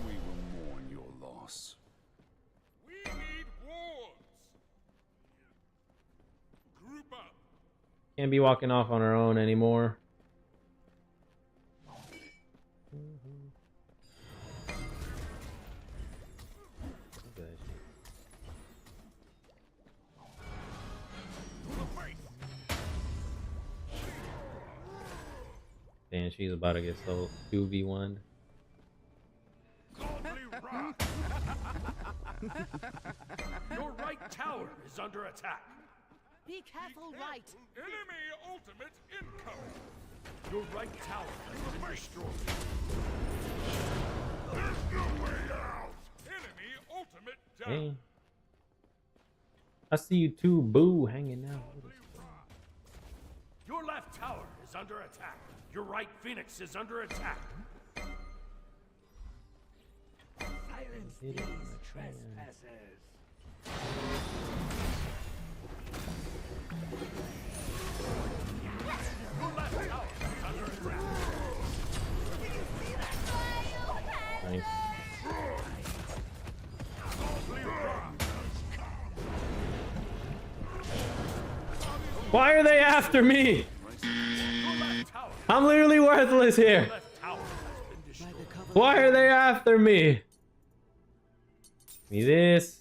will mourn your loss. We need wards. Group up. Can't be walking off on our own anymore. Damn, she's about to get so 2v1. Your right tower is under attack. Be careful, right. Enemy ultimate incoming. Your right tower has been destroyed. There's no way out. Enemy ultimate down. Hey. I see you too, Boo, hanging out. Your left tower is under attack. Your right Phoenix is under attack. Silence these trespassers. Your left tower is under attack. Nice. Why are they after me? I'm literally worthless here. Why are they after me? Give me this.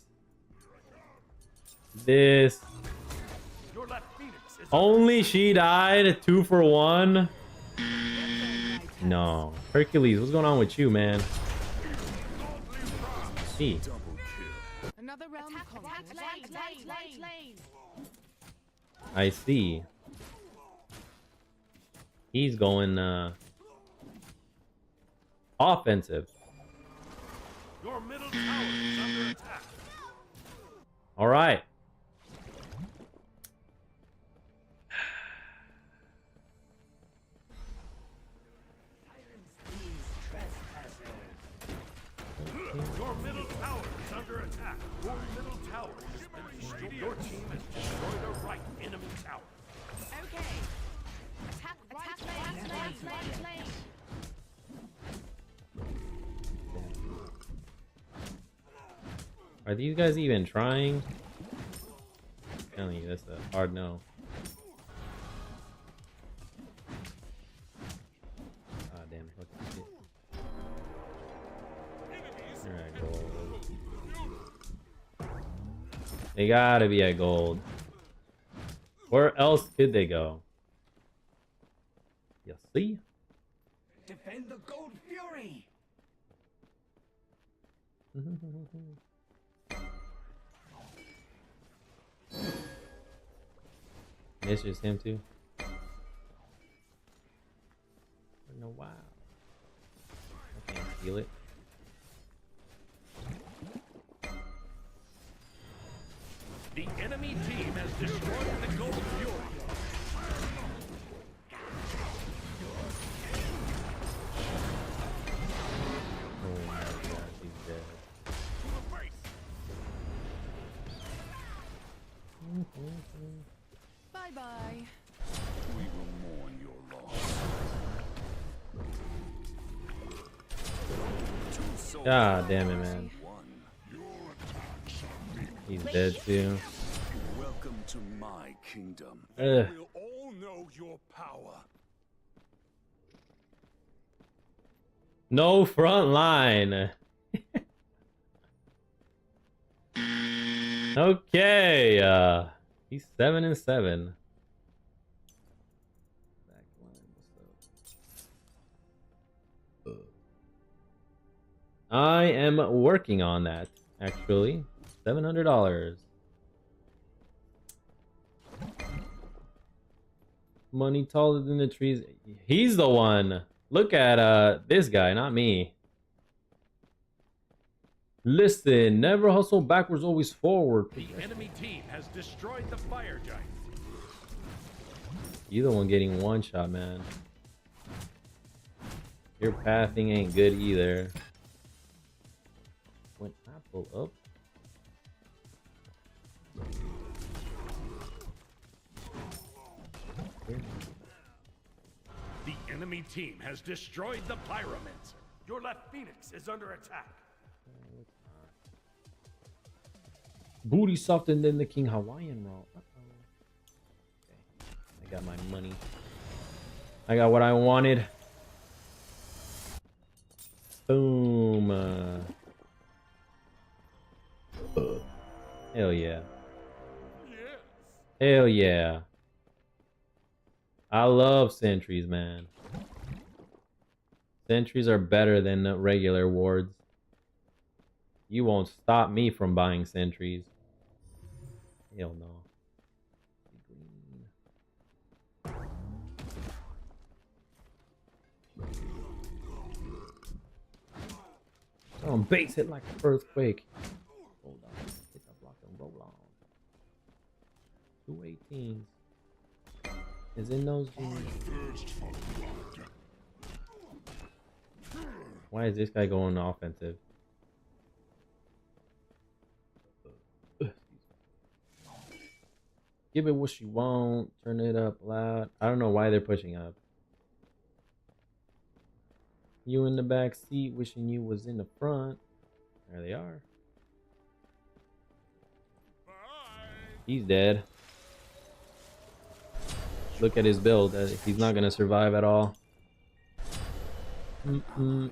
This. Only she died. 2 for 1. No. Hercules, what's going on with you, man? See. Another round of lane. I see. He's going offensive. Your middle tower is under attack. All right. Your middle tower is under attack. Your middle tower has been destroyed. Your team has destroyed a right enemy tower. Okay. Attack right lane. Are these guys even trying? I'm telling you, that's a hard no. Ah, damn. Look at this. Alright, gold. They gotta be at gold. Where else could they go? You see? Defend the Gold Fury. It's just him too. No, wow. I can't steal it. The enemy team has destroyed the Gold Fury. Oh my gosh, he's dead. Bye-bye. We will mourn your loss. God damn it, man. He's dead too. Welcome to my kingdom. Ugh. We'll all know your power. No front line. Okay, he's 7-7. I am working on that, actually. $700. Money taller than the trees. He's the one. Look at this guy, not me. Listen, never hustle backwards, always forward. The enemy team has destroyed the fire giant. You're the one getting one shot, man. Your pathing ain't good either. When I pull up. The enemy team has destroyed the pyramid. Your left Phoenix is under attack. Booty softer than the King Hawaiian roll. Okay. I got my money. I got what I wanted. Boom. Hell yeah. Yes. Hell yeah. I love sentries, man. Sentries are better than the regular wards. You won't stop me from buying sentries. Hell no. Oh, base hit like an earthquake. Hold on. Hit that block and roll on. 218s. Is in those jeans. Why is this guy going offensive? Give it what you want. Turn it up loud. I don't know why they're pushing up. You in the back seat, wishing you was in the front. There they are. He's dead. Look at his build. He's not gonna survive at all.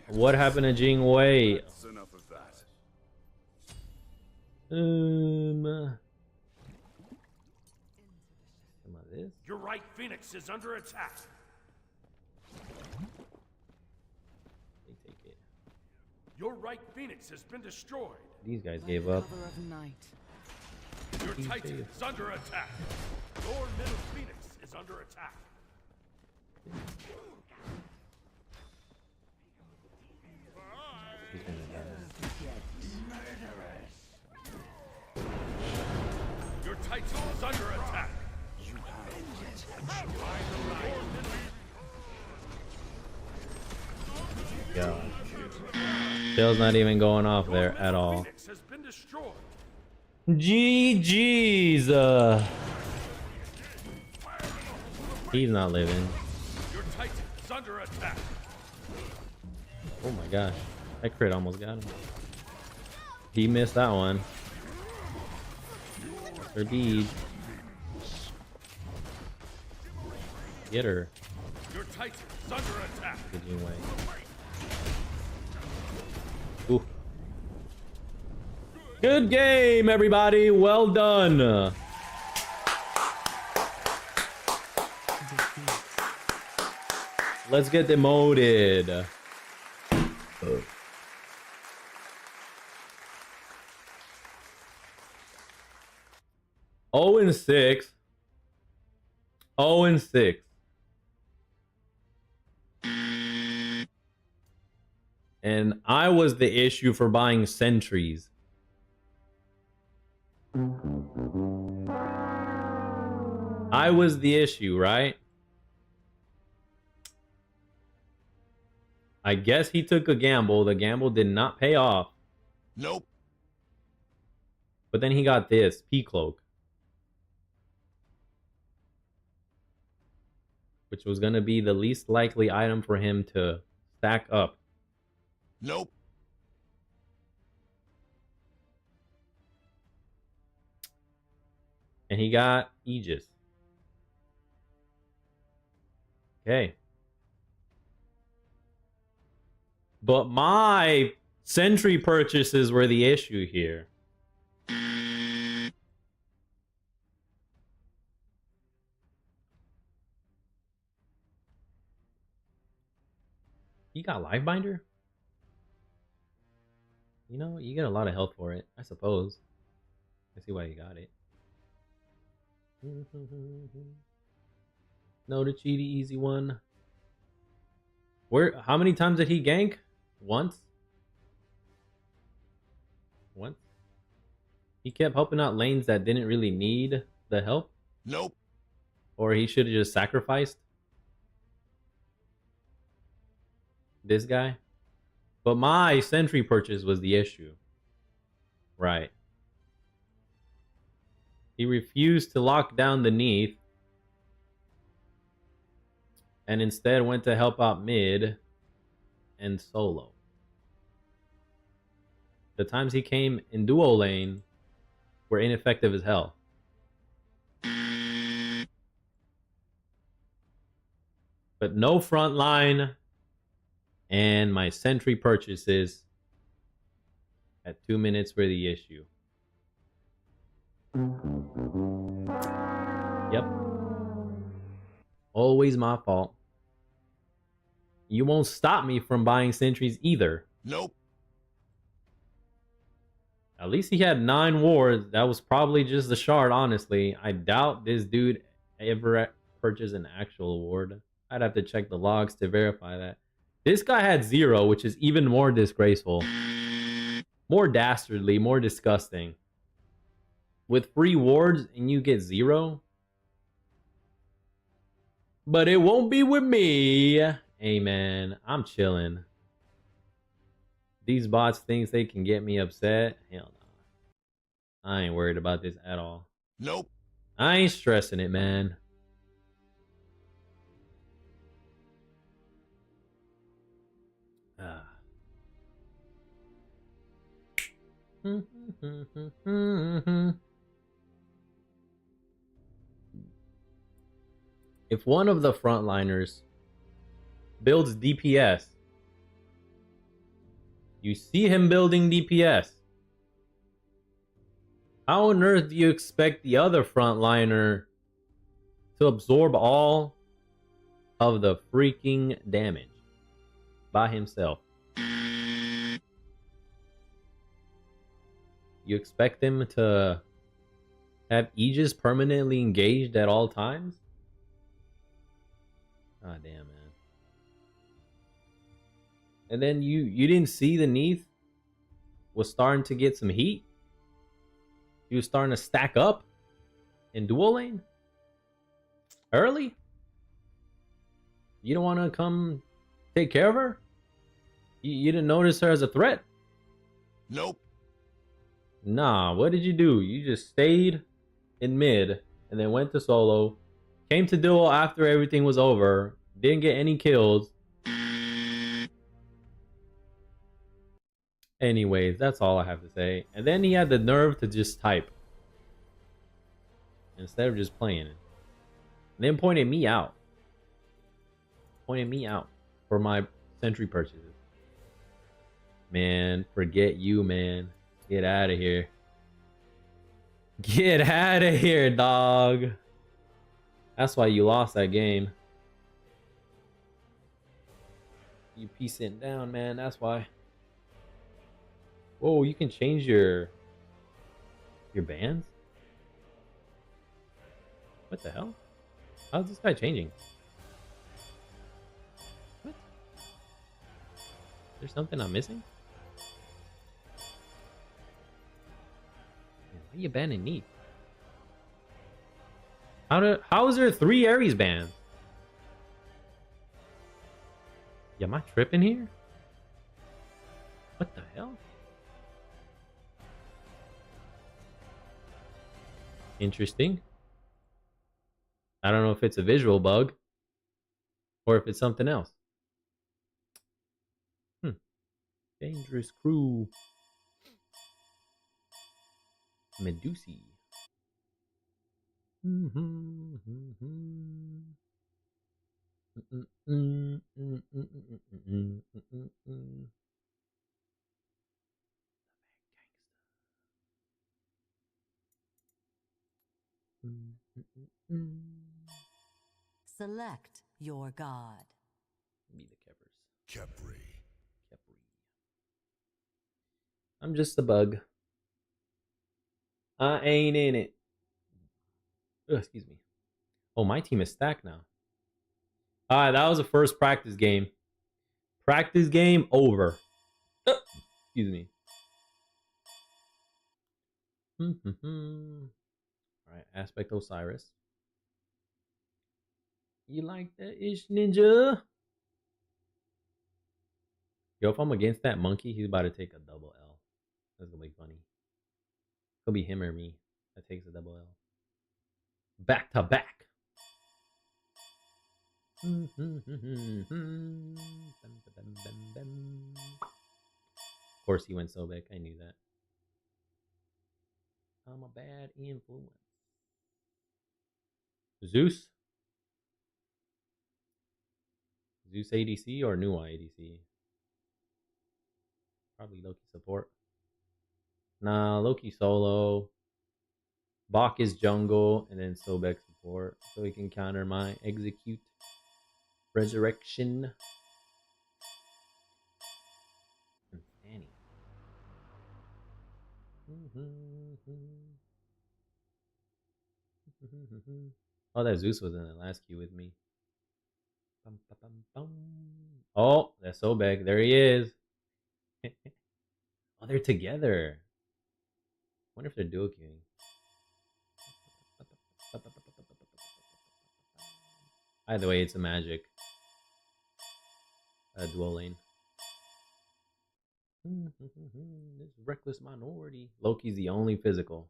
What happened to Jing Wei? That's enough of that. Some of this. Your right Phoenix is under attack. They take it. Your right Phoenix has been destroyed. These guys gave up. Cover of night. Your Titan is under attack. Your middle Phoenix is under attack. He's gonna die. Your Titan is under attack. God. Shell's not even going off there at all. Phoenix has been destroyed. GG's. He's not living. Your Titan is under attack. Oh my gosh. That crit almost got him. He missed that one. Her bead. Get her. Your Titan is under attack. Good way. Ooh. Good game, everybody. Well done. Let's get demoted. 0-6. 0-6. And I was the issue for buying sentries. I was the issue, right? I guess he took a gamble. The gamble did not pay off. Nope. But then he got this P-Cloak, which was going to be the least likely item for him to stack up. Nope. And he got Aegis. Okay. But my sentry purchases were the issue here. He got Livebinder? You know, you get a lot of health for it, I suppose. I see why you got it. No, the cheaty easy one. How many times did he gank? Once? Once? He kept helping out lanes that didn't really need the help? Nope. Or he should have just sacrificed? This guy. But my sentry purchase was the issue. Right. He refused to lock down the Neath. And instead went to help out mid and solo. The times he came in duo lane were ineffective as hell. But no front line. And my sentry purchases at 2 minutes were the issue. Yep. Always my fault. You won't stop me from buying sentries either. Nope. At least he had 9 wards. That was probably just the shard, honestly. I doubt this dude ever purchased an actual ward. I'd have to check the logs to verify that. This guy had 0, which is even more disgraceful. More dastardly, more disgusting. With free wards and you get 0? But it won't be with me. Hey man, I'm chilling. These bots think they can get me upset. Hell no. I ain't worried about this at all. Nope. I ain't stressing it, man. If one of the frontliners builds DPS, you see him building DPS, how on earth do you expect the other frontliner to absorb all of the freaking damage by himself? You expect him to have Aegis permanently engaged at all times? Ah, damn, man. And then you didn't see the Neath was starting to get some heat? He was starting to stack up in dual lane? Early? You don't want to come take care of her? You didn't notice her as a threat? Nope. Nah, what did you do? You just stayed in mid and then went to solo. Came to duo after everything was over. Didn't get any kills. Anyways, that's all I have to say. And then he had the nerve to just type. Instead of just playing it. And then pointed me out. Pointed me out for my sentry purchases. Man, forget you, man. Get out of here. Get out of here, dog. That's why you lost that game. You piecing down, man. That's why. Whoa, you can change your bands? What the hell? How's this guy changing? What? There's something I'm missing? Why are you banning Neath? How is there 3 Ares bans? Yeah, am I tripping here? What the hell? Interesting. I don't know if it's a visual bug or if it's something else. Dangerous crew. Medusi. Select your god. Be the Keppers. Kepri. I'm just a bug. I ain't in it. Ugh, excuse me. Oh, my team is stacked now. Alright, that was the first practice game. Practice game over. Excuse me. Alright, Aspect Osiris. You like that ish, ninja? Yo, if I'm against that monkey, he's about to take a double L. That's gonna be funny. It'll be him or me that takes a double L. Back to back. Of course he went so back. I knew that. I'm a bad influence. Zeus? Zeus ADC or Nua ADC? Probably Loki support. Nah, Loki solo. Bach is jungle, and then Sobek support. So he can counter my execute. Resurrection. And Fanny. Oh, that Zeus was in the last queue with me. Oh, that's Sobek. There he is. Oh, they're together. Wonder if they're dual queuing. Either way, it's a magic. Dual lane. This reckless minority. Loki's the only physical.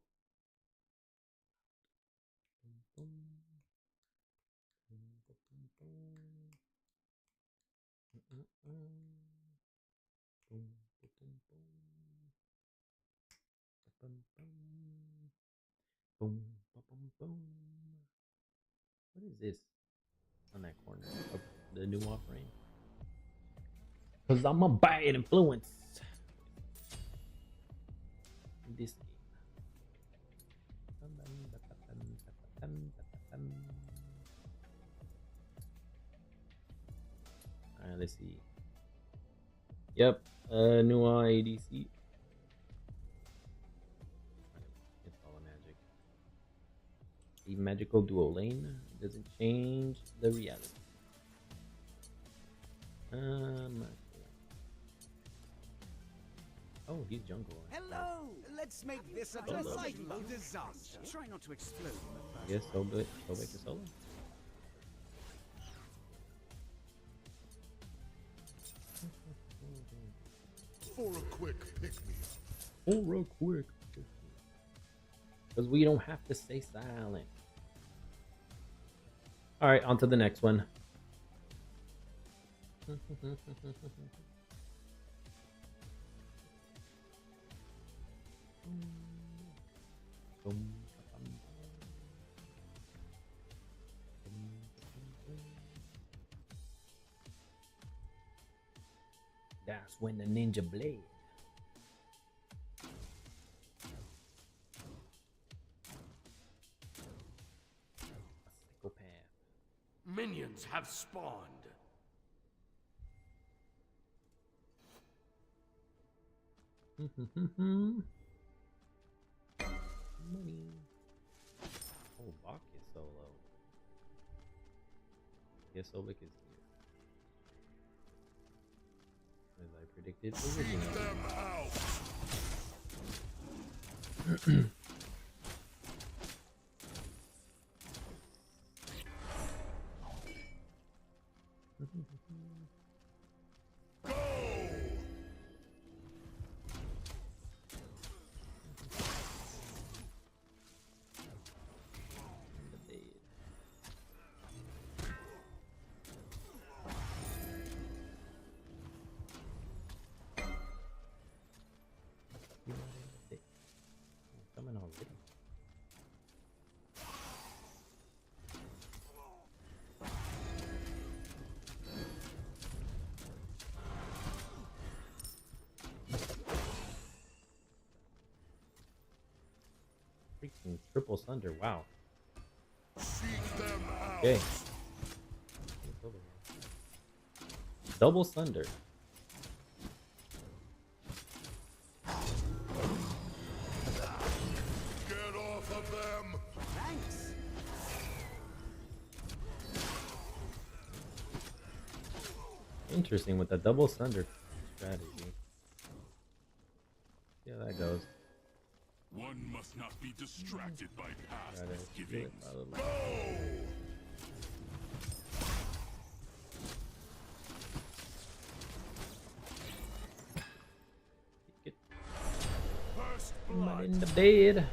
What is this on that corner of the new offering? Because I'm a bad influence. This game. Alright, let's see. Yep, new ADC. It's all a magic. The magical dual lane doesn't change the reality. Oh, he's jungle. Hello! Let's make this a delightful disaster. Try not to explode. I guess Sobek is solo. For a quick pick-me. For a quick pick-me. Because we don't have to stay silent. Alright, on to the next one. That's when the ninja blade. A psychopath. Minions have spawned. Money. Oh, Bach is solo. Guess Sobek is here. As I predicted originally. Coming already. Freaking triple thunder! Wow. Okay. Double thunder. Interesting with the double thunder strategy. See how that goes. One must not be distracted by past misgivings. End up dead.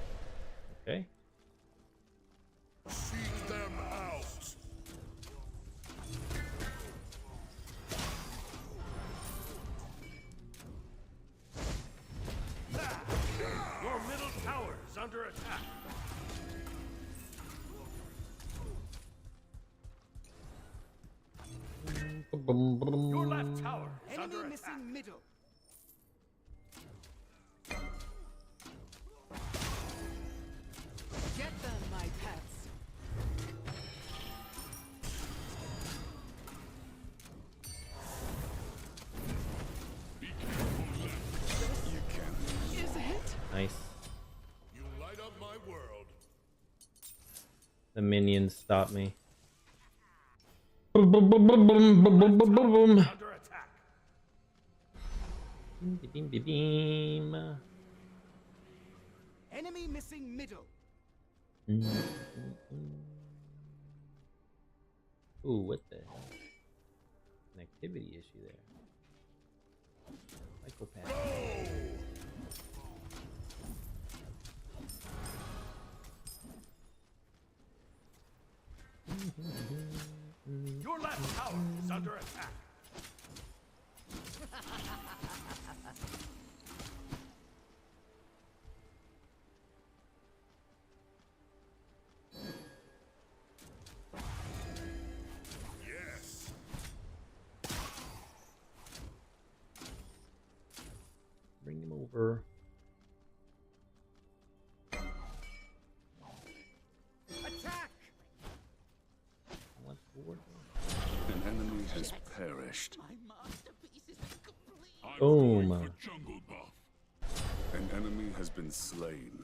Okay. Seek them out. Your middle tower is under attack. Your left tower is under Enemy attack. missing middle. Get them, my pets. You can. Is it? Nice. You light up my world. The minions stop me. Under attack. Beam, beam, beam. Enemy missing middle. Ooh, what the hell? An activity issue there. Psychopath. Your left tower is under attack. Yes. Bring him over. Attack! What's forward? An enemy has perished. Boom. Jungle buff. An enemy has been slain.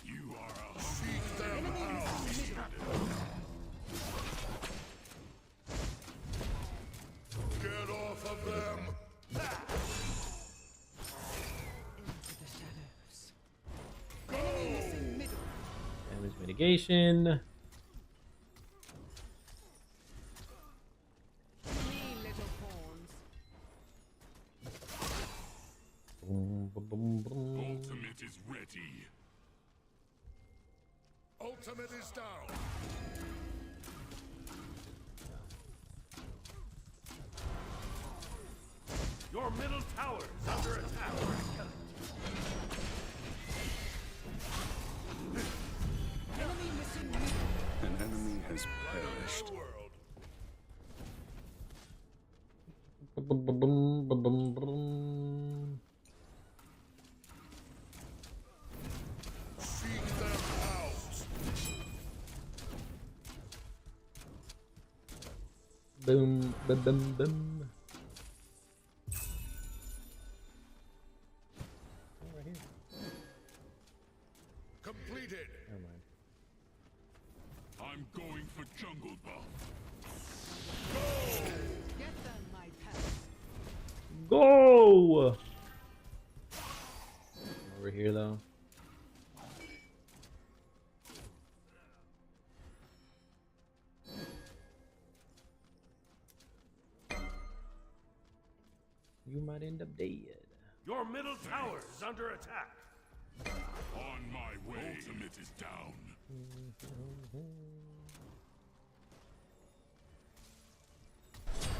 You are a Seek them out. Get off of them. Enemy missing middle. Damage mitigation. Me, little pawns. Boom, boom, boom, boom. ultimate is ready. Ultimate is down. Your middle tower is under attack. Enemy missing middle. An enemy has perished. Boom, boom, boom, boom, boom, boom. Seek them out. Boom, boom, boom, boom. Oh, right here. Completed. Never mind. I'm going for jungle buff. Get them, my pets. Go! Over here, though. You might end up dead. Your middle tower is under attack. On my way. Ultimate is down.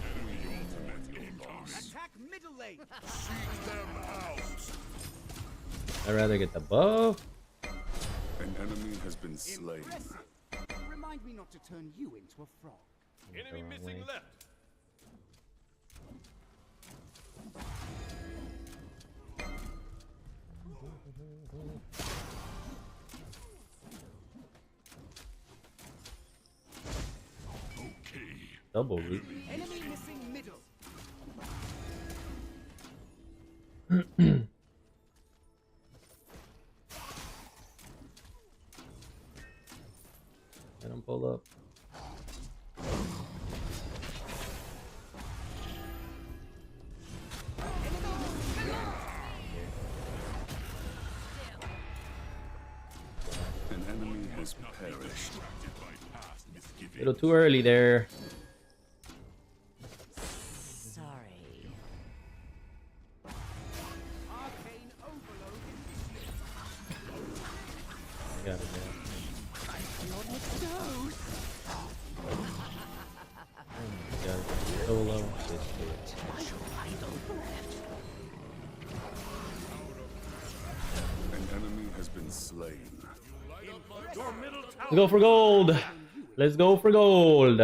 Enemy ultimate incoming. Attack middle lane. Seek them out. I'd rather get the buff. An enemy has been slain. Impressive. Remind me not to turn you into a frog. Enemy wrong missing way. left. Okay. Double reach. Enemy missing middle. Let him pull up. An enemy has perished. A little too early there. Arcane overload. solo. An enemy has been slain. Let's go for gold. Let's go for gold.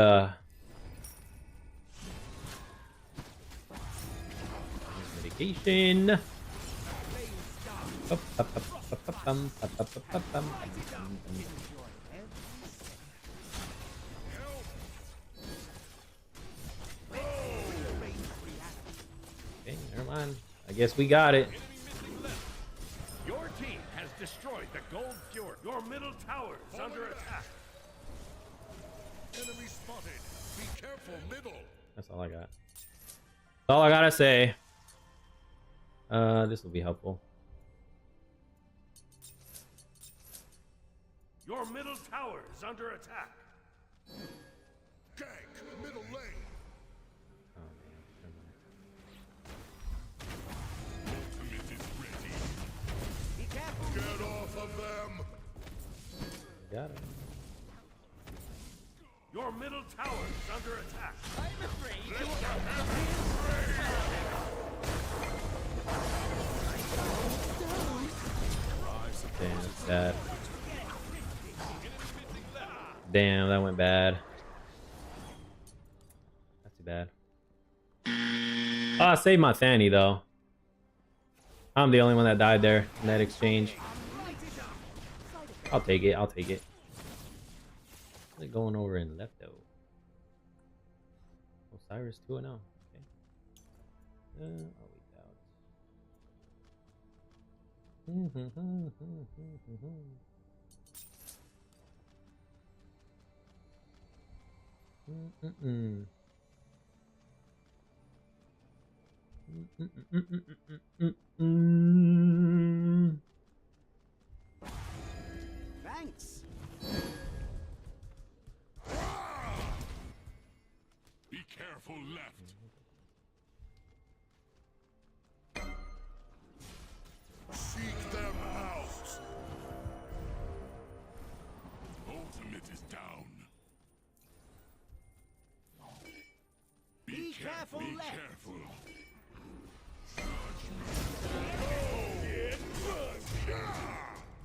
Medication. Okay, never mind. I guess we got it. Your team has destroyed the gold fjord. Your middle tower is under attack. Enemy spotted. Be careful, middle. That's all I got. That's all I gotta say. This will be helpful. Your middle tower is under attack. Gank, middle lane. Oh man, never mind. Ultimate is ready. Be careful. Get off of them. Got it. Your middle tower is under attack. I'm afraid you Damn, that's bad. Damn, that went bad. That's too bad. Oh, I saved my Fanny though. I'm the only one that died there in that exchange. I'll take it. I'll take it. What's it going over in left though? Osiris 2-0. Okay. I'll leave out. Thanks. Be careful left. Seek them out. Ultimate is down. Be careful Be left. careful.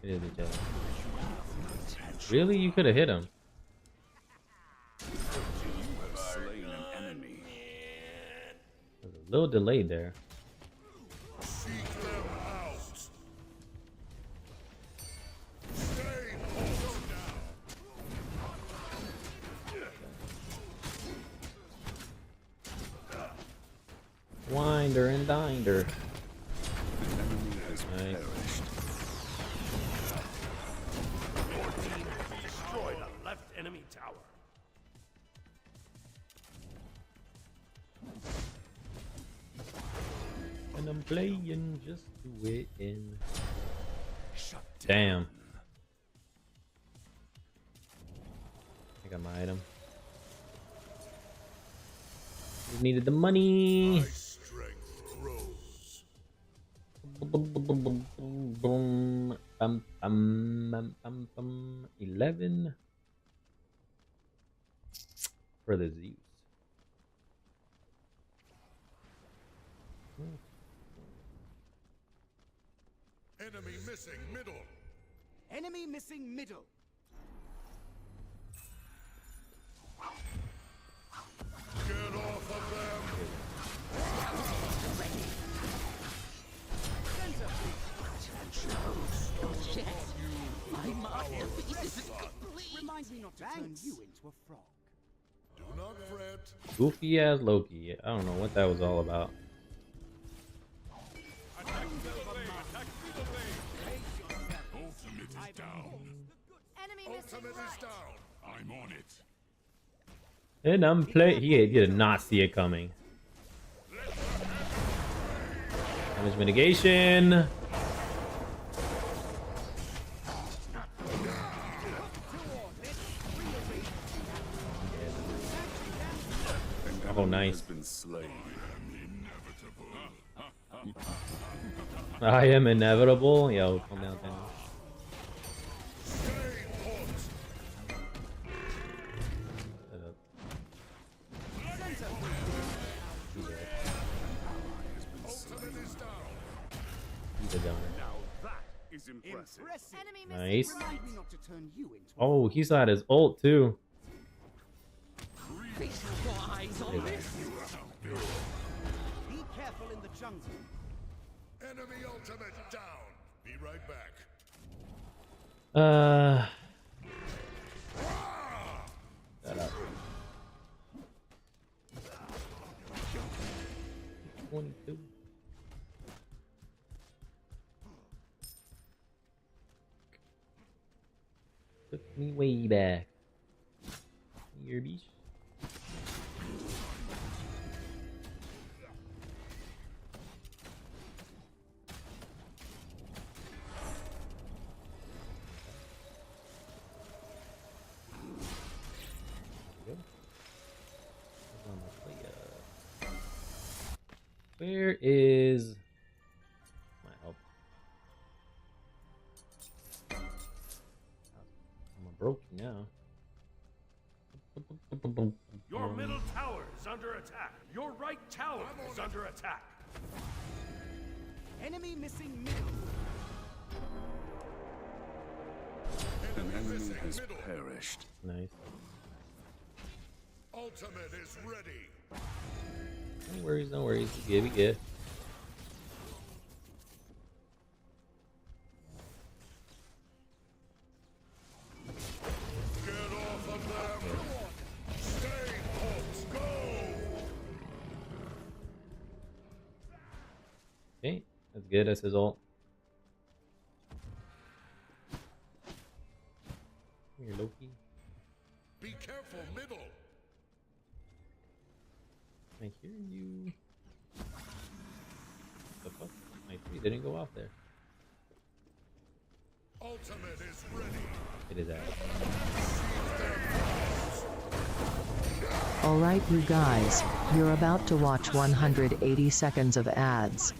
It is each other. Really? You could have hit him. Slain an enemy. There's a little delayed there. Seek them out. Stay hold down. Winder and dinder. The enemy has Nice. perished. Your team has destroyed a left enemy tower. And I'm playing just to win. Damn. I got my item. Just needed the money. My strength grows. Boom, bum, bum, bum, bum. 11 for the Zeus. Enemy missing middle. Enemy missing middle. Get off of them. Remind me not to turn you into a frog. Do not fret. Goofy as Loki. I don't know what that was all about. Ultimate is down. Ultimate is down. I'm on it. And I'm play. He did not see it coming. Damage mitigation. Oh, nice. Been slain. I am inevitable. Yo, calm down, Daniel. Good job. Now that is impressive. Nice. Remind me not to turn you into Oh, he still had his ult too. Be careful in the jungle. Enemy ultimate down. Be right back. Shut up. 22. Took me way back. Here, beach. Where is my help? I'm broke now. Your middle tower is under attack. Your right tower is under attack. Enemy missing middle. An enemy has perished. Nice. Ultimate is ready. No worries, no worries. We good. Get off of them. Stay, folks, go. Okay, that's good. That's his ult. Here, Loki. Be careful, middle. I hear you. The fuck? My tree didn't go off there. Ultimate is ready. It is out. Alright you guys, you're about to watch 180 seconds of ads.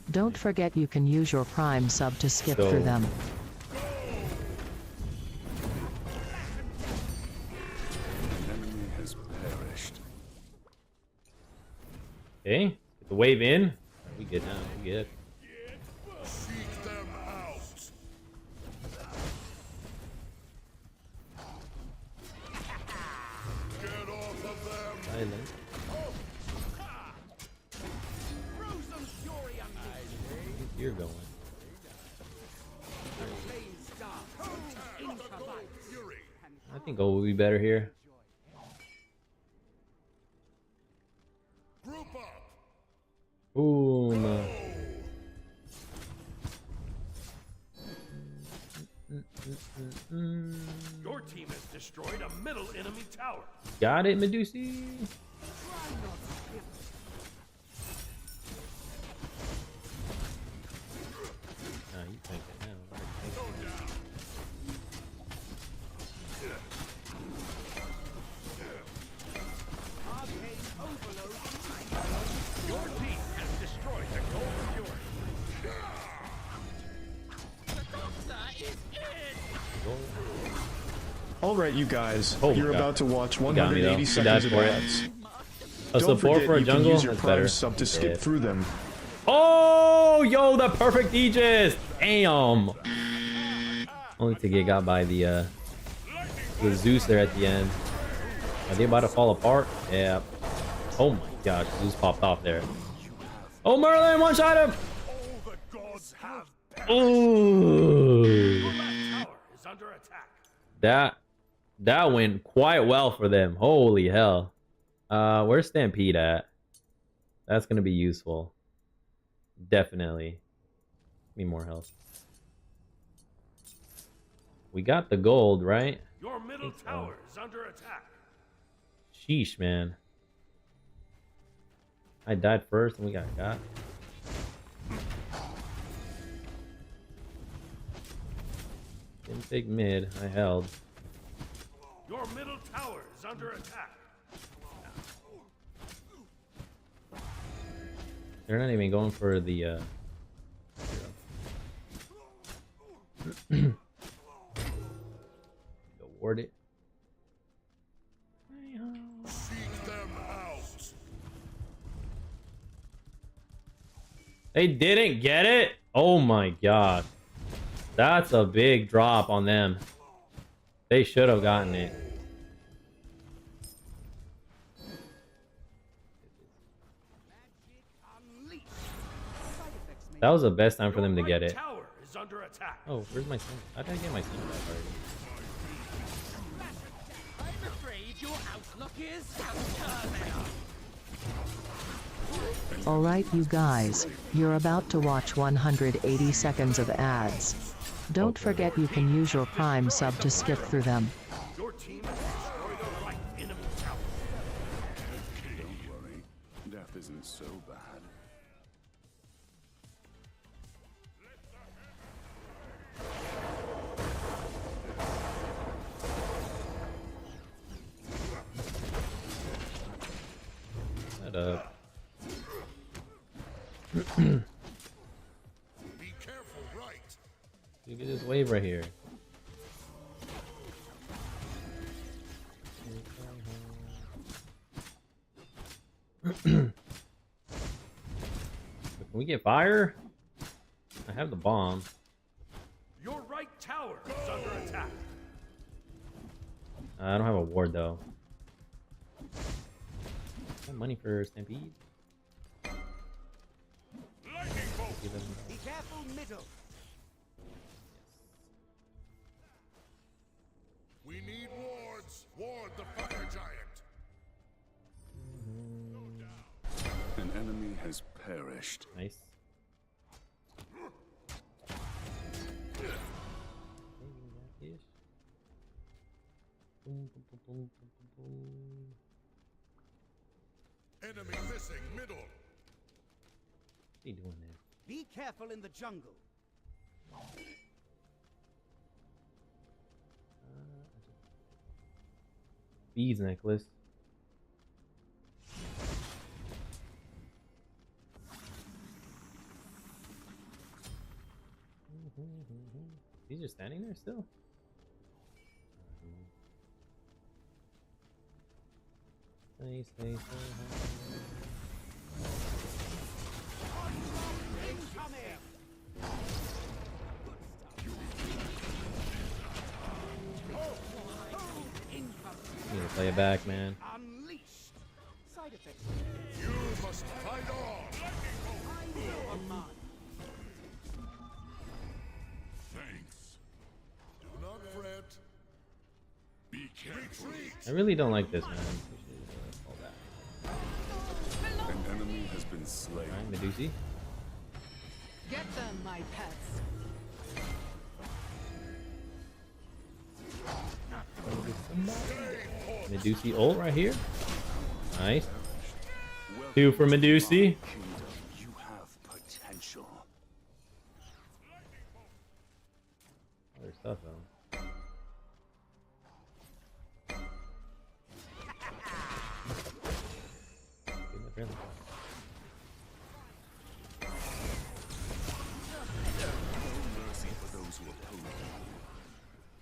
Don't forget you can use your Prime sub to skip through them. An enemy has perished. Okay, get the wave in. We good now. We good. Seek them out. Get off of them. Silent. Frozen fury unleashed. You're going. Blaze dark. Intravites. I think O will be better here. Group up. Boom. Your team has destroyed a middle enemy tower. Got it, Medusi. Nah, you tank it now. Your team has destroyed the gold fury. Alright, you guys, Oh my you're God. about to watch You got me, though. 180 You seconds died of for it. ads. A Don't support forget for a you can jungle? use your That's Prime better. sub to skip Yeah. through them. Oh, yo, the perfect Aegis. Damn. Only to get got by the Zeus there at the end. Are they about to fall apart? Yeah. Oh my gosh, Zeus popped off there. Oh, Merlin, one shot him. All the gods have Ooh. Your left tower is under attack. That went quite well for them. Holy hell. Where's Stampede at? That's gonna be useful. Definitely. Need more health. We got the gold, right? Your middle tower is under attack. Sheesh, man. I died first and we got. Didn't take mid. I held. Your middle tower is under attack. They're not even going for the ward it. Seek them out. They didn't get it? Oh my god. That's a big drop on them. They should have gotten it. That was the best time for them to get it. Oh, where's my son? How did I get my son back already? I'm afraid your outlook is Alright you guys, you're about to watch 180 seconds of ads. Don't forget you can use your Prime sub to skip through them. Your team has destroyed a right enemy tower. Don't worry. Death isn't so bad. Shut up. Be careful, right? Look at this wave right here. Can we get fire? I have the bomb. Your right tower is under attack. I don't have a ward though. Got money for Stampede. Be careful, middle. We need wards. Ward the fire giant. An enemy has perished. Nice. Enemy missing middle. What are you doing there? Be careful in the jungle. Bees necklace. He's just standing there still. Stay so high. You need to play it back, man. Unleashed. Side effects. You must fight on. Thanks. Do not fret. Be careful. Retreat. I really don't like this, man. All that. An enemy has been slain. Alright, Medusi. Get them, my pets. Medusi ult right here. Nice. Two for Medusi. You have potential. Other stuff though.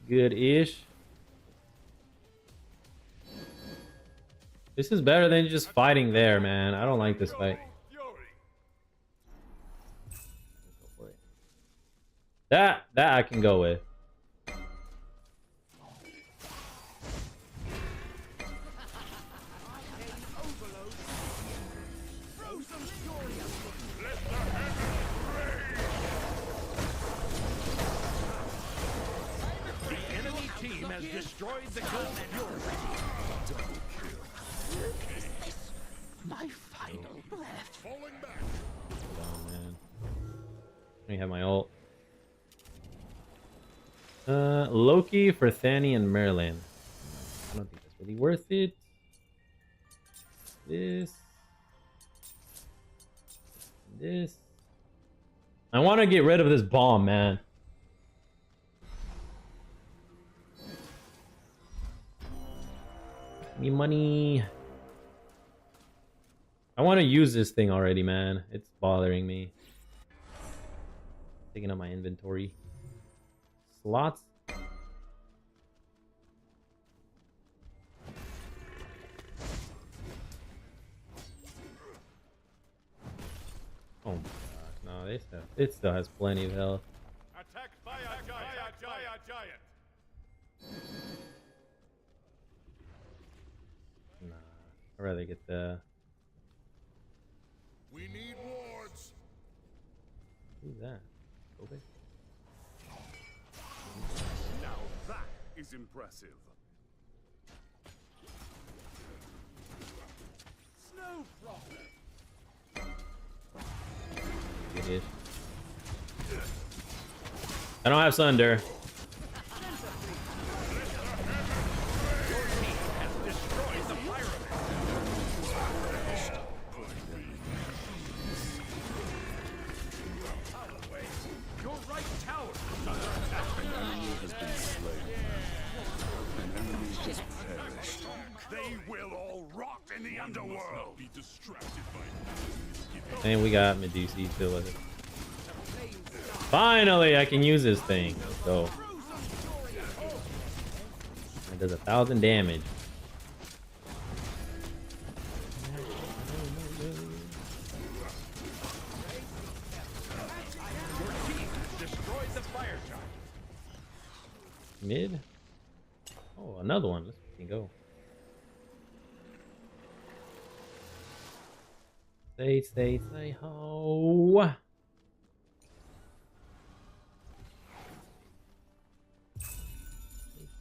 Good-ish. This is better than just fighting there, man. I don't like this fight. That I can go with. The enemy team has destroyed the gold fury. My final breath. Falling back. Oh man. Let me have my ult. Loki for Thani and Merlin. I don't think that's really worth it. This. I want to get rid of this bomb, man. Give me money. I want to use this thing already, man. It's bothering me. Taking up my inventory. Slots. Oh my gosh. No, it still has plenty of health. Attacked by a giant. Nah, I'd rather get the. We need wards. Who's that? Kobe? Now that is impressive. Snow Prophet. It is. I don't have Sunder. Your right tower is under attack. An enemy has been slain. An enemy has perished. They will all rot in the underworld. Be distracted by. And we got Medusa still with it. Finally, I can use this thing. So it does 1,000 damage. Mid. Oh, another one. Let's fucking go. Stay ho.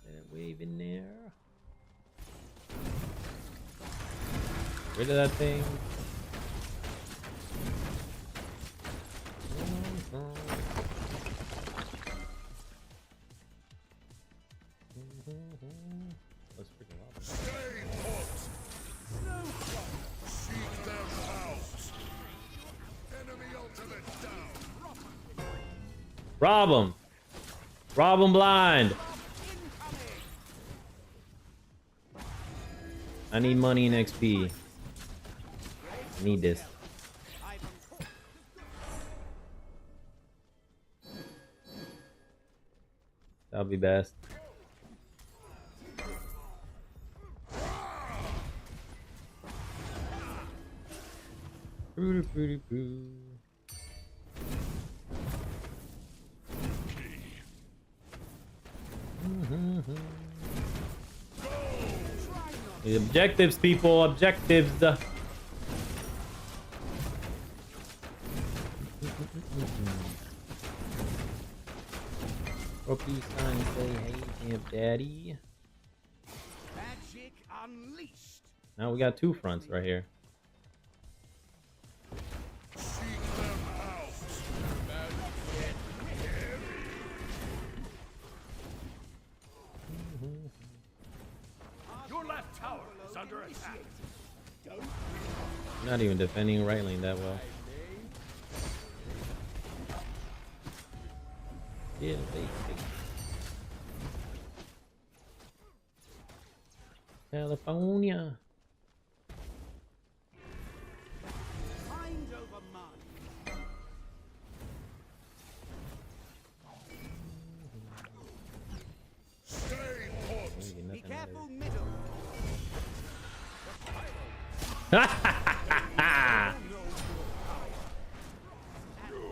That wave in there. Get rid of that thing. Let's freaking love it. Stay put. Seek them out. Enemy ultimate down. Rob him. Rob him blind. I need money and XP. I need this. That'll be best. The objectives, people, objectives. Hope you son say hey, Camp Daddy. Magic unleashed. Now we got two fronts right here. Your left tower is under attack. Not even defending right lane that well. Yeah, baby. California. Mind over mind. Stay put. Be careful, middle.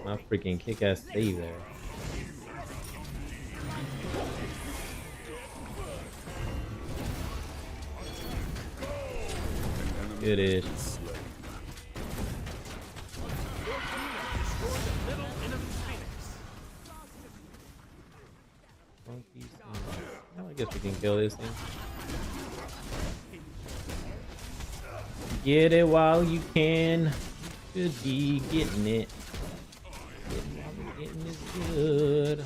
My freaking kick-ass save there. It is. I guess we can kill this thing. Get it while you can. You should be getting it. Getting while you're getting is good.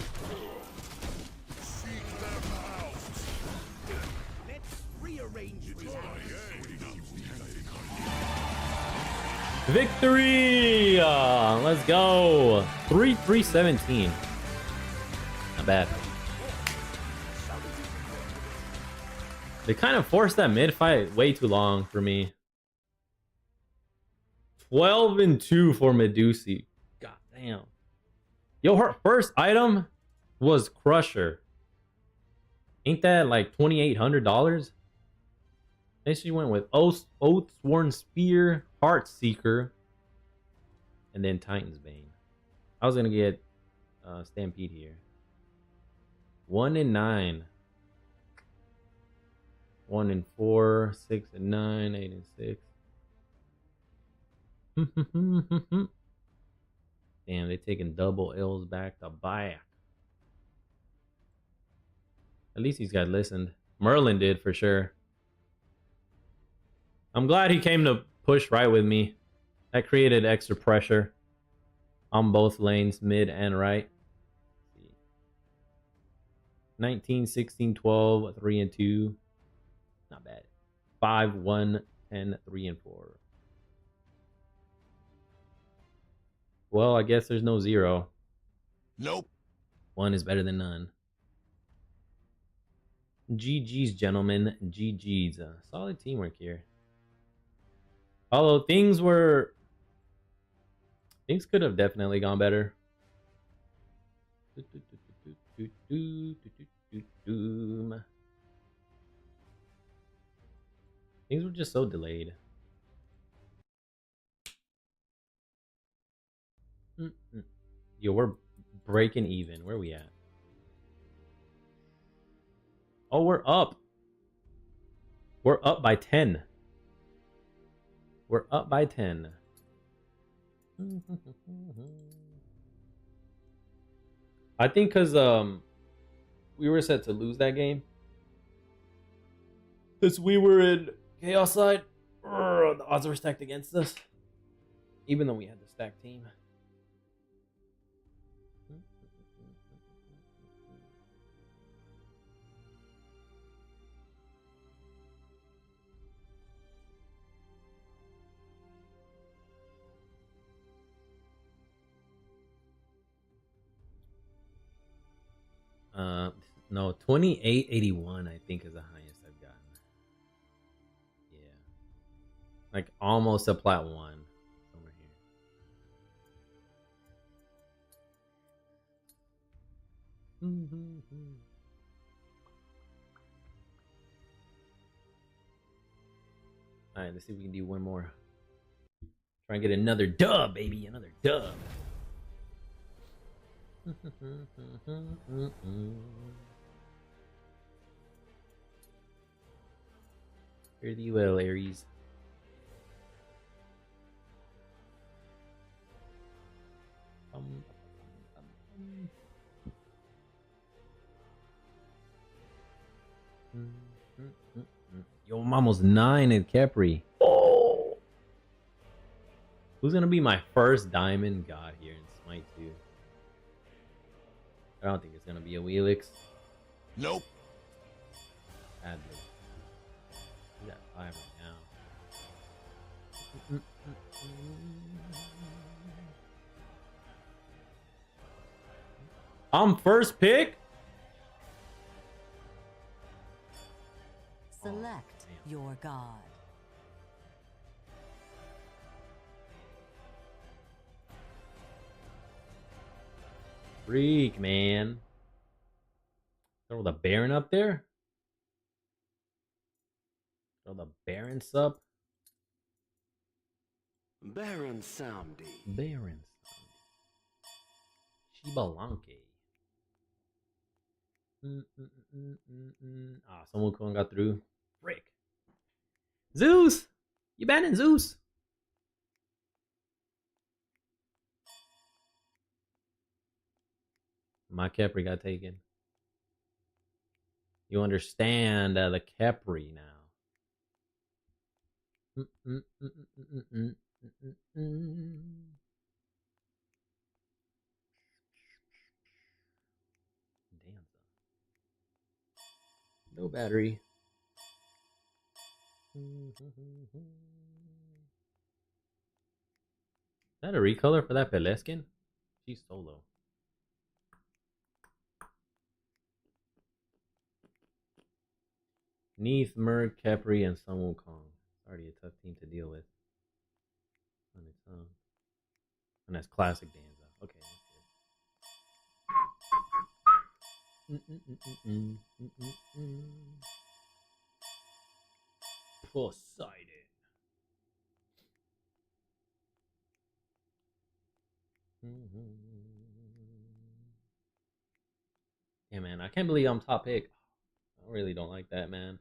Let's rearrange this. Victory! Let's go. 3-3-17. Not bad. They kind of forced that mid fight way too long for me. 12-2 for Medusa. God damn. Yo, her first item was Crusher. Ain't that like $2,800? Then she went with Oathsworn Spear, Heart Seeker, and then Titan's Bane. I was gonna get Stampede here. 1 and 9. 1 and 4, 6 and 9, 8 and 6. Damn, they taking double L's back to back. At least these guys listened. Merlin did for sure. I'm glad he came to push right with me. That created extra pressure on both lanes, mid and right. 19, 16, 12, 3 and 2. Not bad. 5, 1, 10, 3 and 4. Well, I guess there's no 0. Nope. 1 is better than none. GG's, gentlemen. GG's. Solid teamwork here. Although things could have definitely gone better. Things were just so delayed. Yo, we're breaking even. Where are we at? Oh, we're up. We're up by 10. We're up by 10. I think because we were set to lose that game. Because we were in Chaos side. The odds were stacked against us. Even though we had the stacked team. No, 2881 I think is the highest I've gotten. Yeah. Like almost a plat 1 somewhere here. All right, let's see if we can do one more. Try and get another dub, baby, another dub. Fare thee well, Aries. Yo, I'm almost 9 at Capri. Oh! Who's gonna be my first diamond god here in Smite 2? I don't think it's gonna be a Wheelix. Nope. Sadly. He's at 5 right now. I'm first pick. Select your god. Freak, man. Throw the Baron up there. Throw the Baron sub. Baron Samdi. Baron Samdi. Shibalanke. Ah, someone got through. Frick. Zeus! You banning Zeus? My Capri got taken. You understand the Capri now. Damn. No battery. Is that a recolor for that Peleskin? She's solo. Neath, Merc, Capri, and Sun Wukong. It's already a tough team to deal with on its own. And that's classic Danza. Okay, that's good. Poseidon. Yeah, man, I can't believe I'm top pick. I really don't like that, man.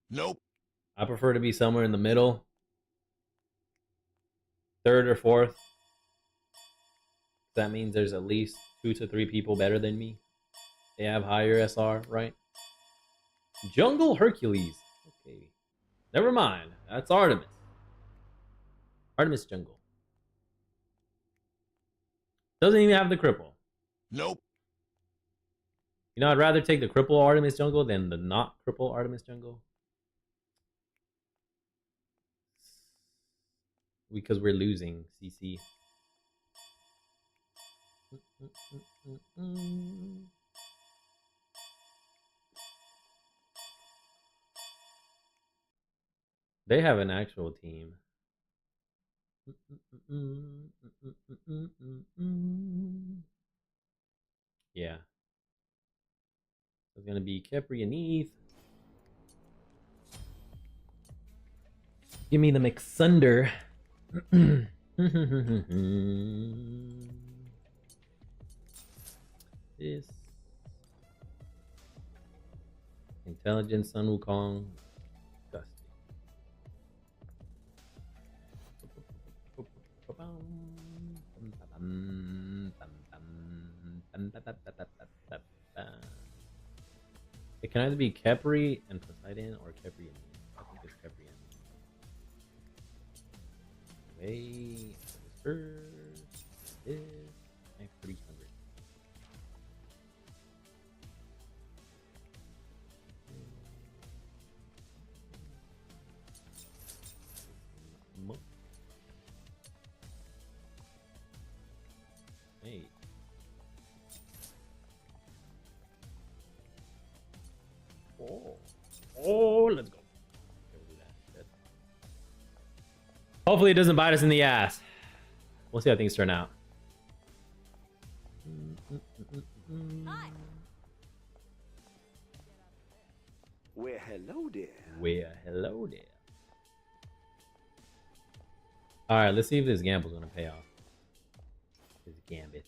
Nope. I prefer to be somewhere in the middle. Third or fourth. That means there's at least 2 to 3 people better than me. They have higher SR, right? Jungle Hercules. Okay. Never mind. That's Artemis. Artemis Jungle. Doesn't even have the cripple. Nope. You know, I'd rather take the cripple Artemis Jungle than the not cripple Artemis Jungle. Because we're losing, CC. They have an actual team. Yeah. It's gonna be Kepri and Eve. Give me the McSunder. This Intelligent Sun Wukong. It can either be Kepri and Poseidon or Kepri and me. I think it's Kepri and me. Wait, first is next 300. Hey. Oh, let's go. Hopefully it doesn't bite us in the ass. We'll see how things turn out. Well, hello there. Well, hello there. Alright, let's see if this gamble's gonna pay off. This gambit.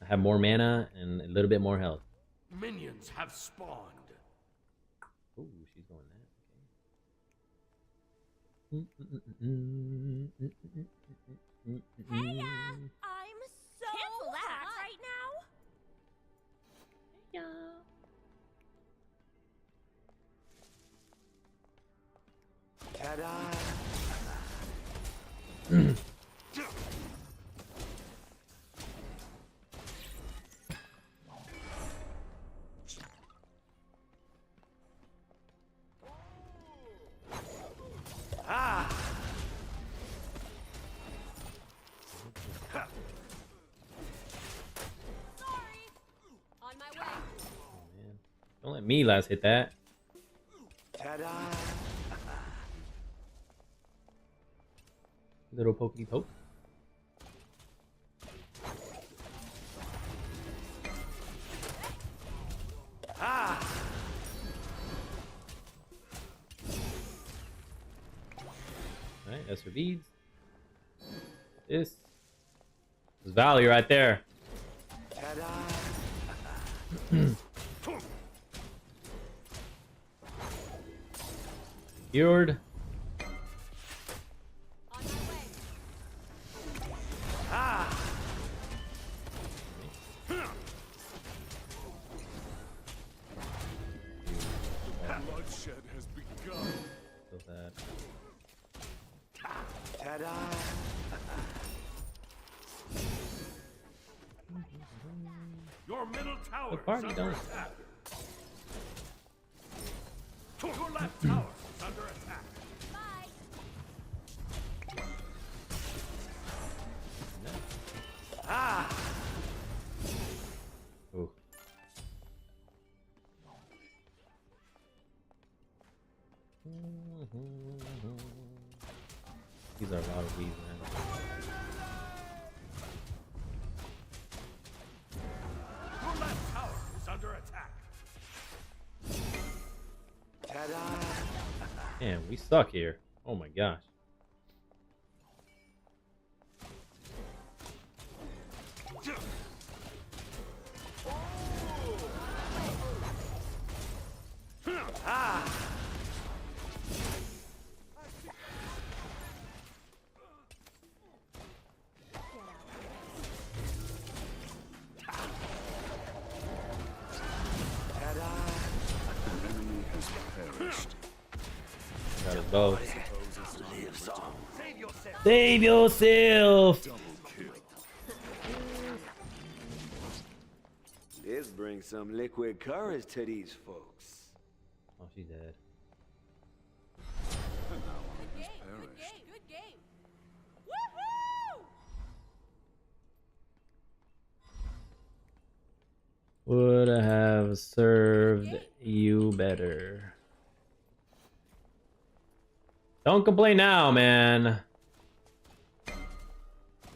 I have more mana and a little bit more health. Minions have spawned. Ooh, she's going that. Hey, I'm so hot right now. Ta-da! Don't let me last hit that. Ta-da! Little pokey poke. Alright, that's for beads. This is value right there. Ta-da! Cured. Bloodshed has begun. Feel that. Ta-da! Your middle tower The party is under don't. attack. Your left tower is under attack. Ooh. These are a lot of these, man. Your left tower is under attack. Ta-da! Man, we suck here. Oh my gosh. Got us both. Save yourself! This brings some liquid courage to these folks. Oh, she's dead. And now all has perished. Good game. Woohoo! Would have served you better. Don't complain now, man.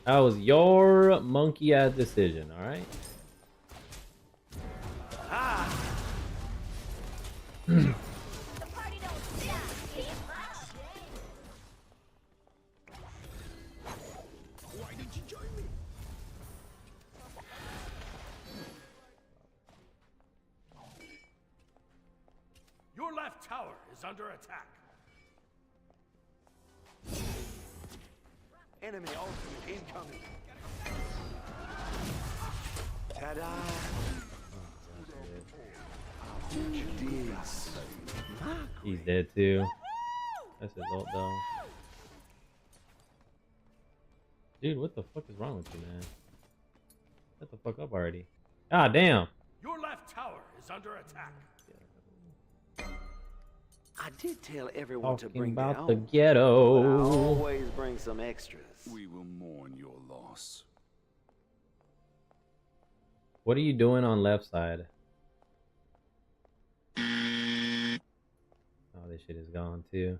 That was your monkey ass decision, alright? Why did you join me? Your left tower is under attack. Enemy ultimate incoming. Ta-da! He's dead too. That's his ult though. Dude, what the fuck is wrong with you, man? Shut the fuck up already. Ah, damn. Your left tower is under attack. I did tell everyone to Talking bring their about own, the but I ghetto. always bring some extras. We will mourn your loss. What are you doing on left side? Oh, this shit is gone too.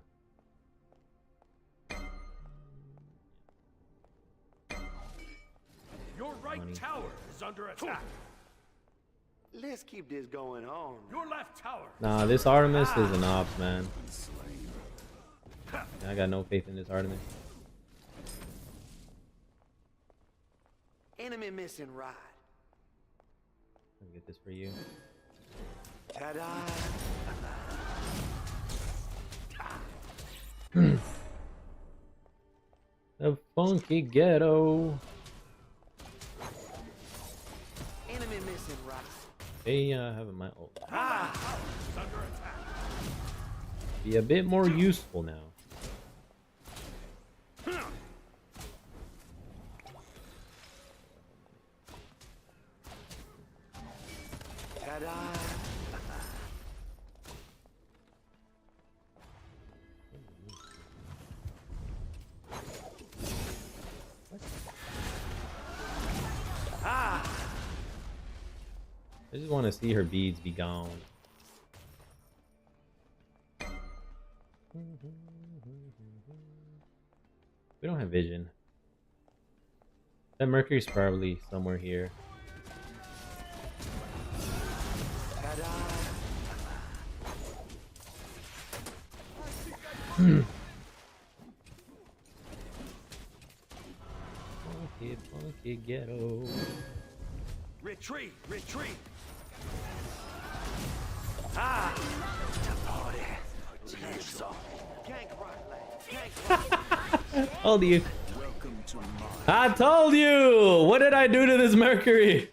Your right tower is under attack. Let's keep this going on. Your left tower. Nah, this Artemis is an ops, man. I got no faith in this Artemis. Enemy missing ride. Let me get this for you. Ta-da! The funky ghetto. Enemy missing ride. Hey, having my ult. Is under attack. Be a bit more useful now. Ta-da! I just want to see her beads be gone. We don't have vision. That Mercury's probably somewhere here. Funky, funky ghetto. Retreat! Retreat! Ah! The party lives on. Gank right leg. Told you. I told you. What did I do to this Mercury?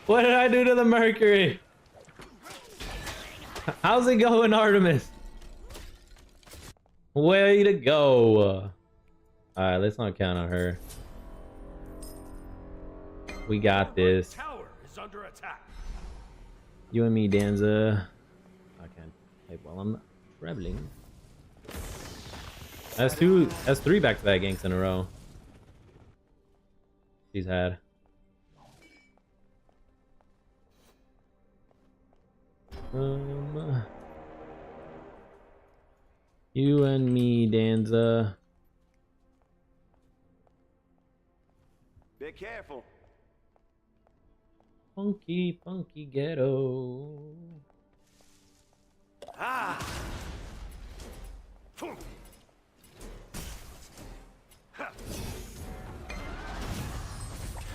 What did I do to the Mercury? How's it going, Artemis? Way to go. Alright, let's not count on her. We got this. Tower is under attack. You and me, Danza. I can't type while I'm traveling. That's three back-to-back ganks in a row. She's had. You and me, Danza. Be careful. Funky, funky ghetto. Ah!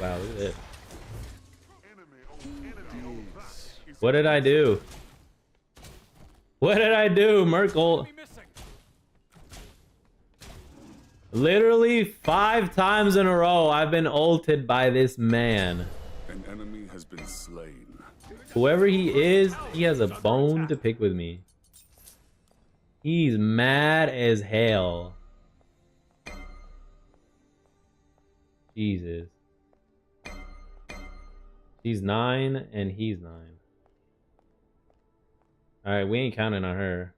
Wow, look at it. What did I do? What did I do, Merkel? Literally 5 times in a row, I've been ulted by this man. An enemy has been slain. Whoever he is, he has a bone to pick with me. He's mad as hell. Jesus. She's 9 and he's 9. Alright, we ain't counting on her.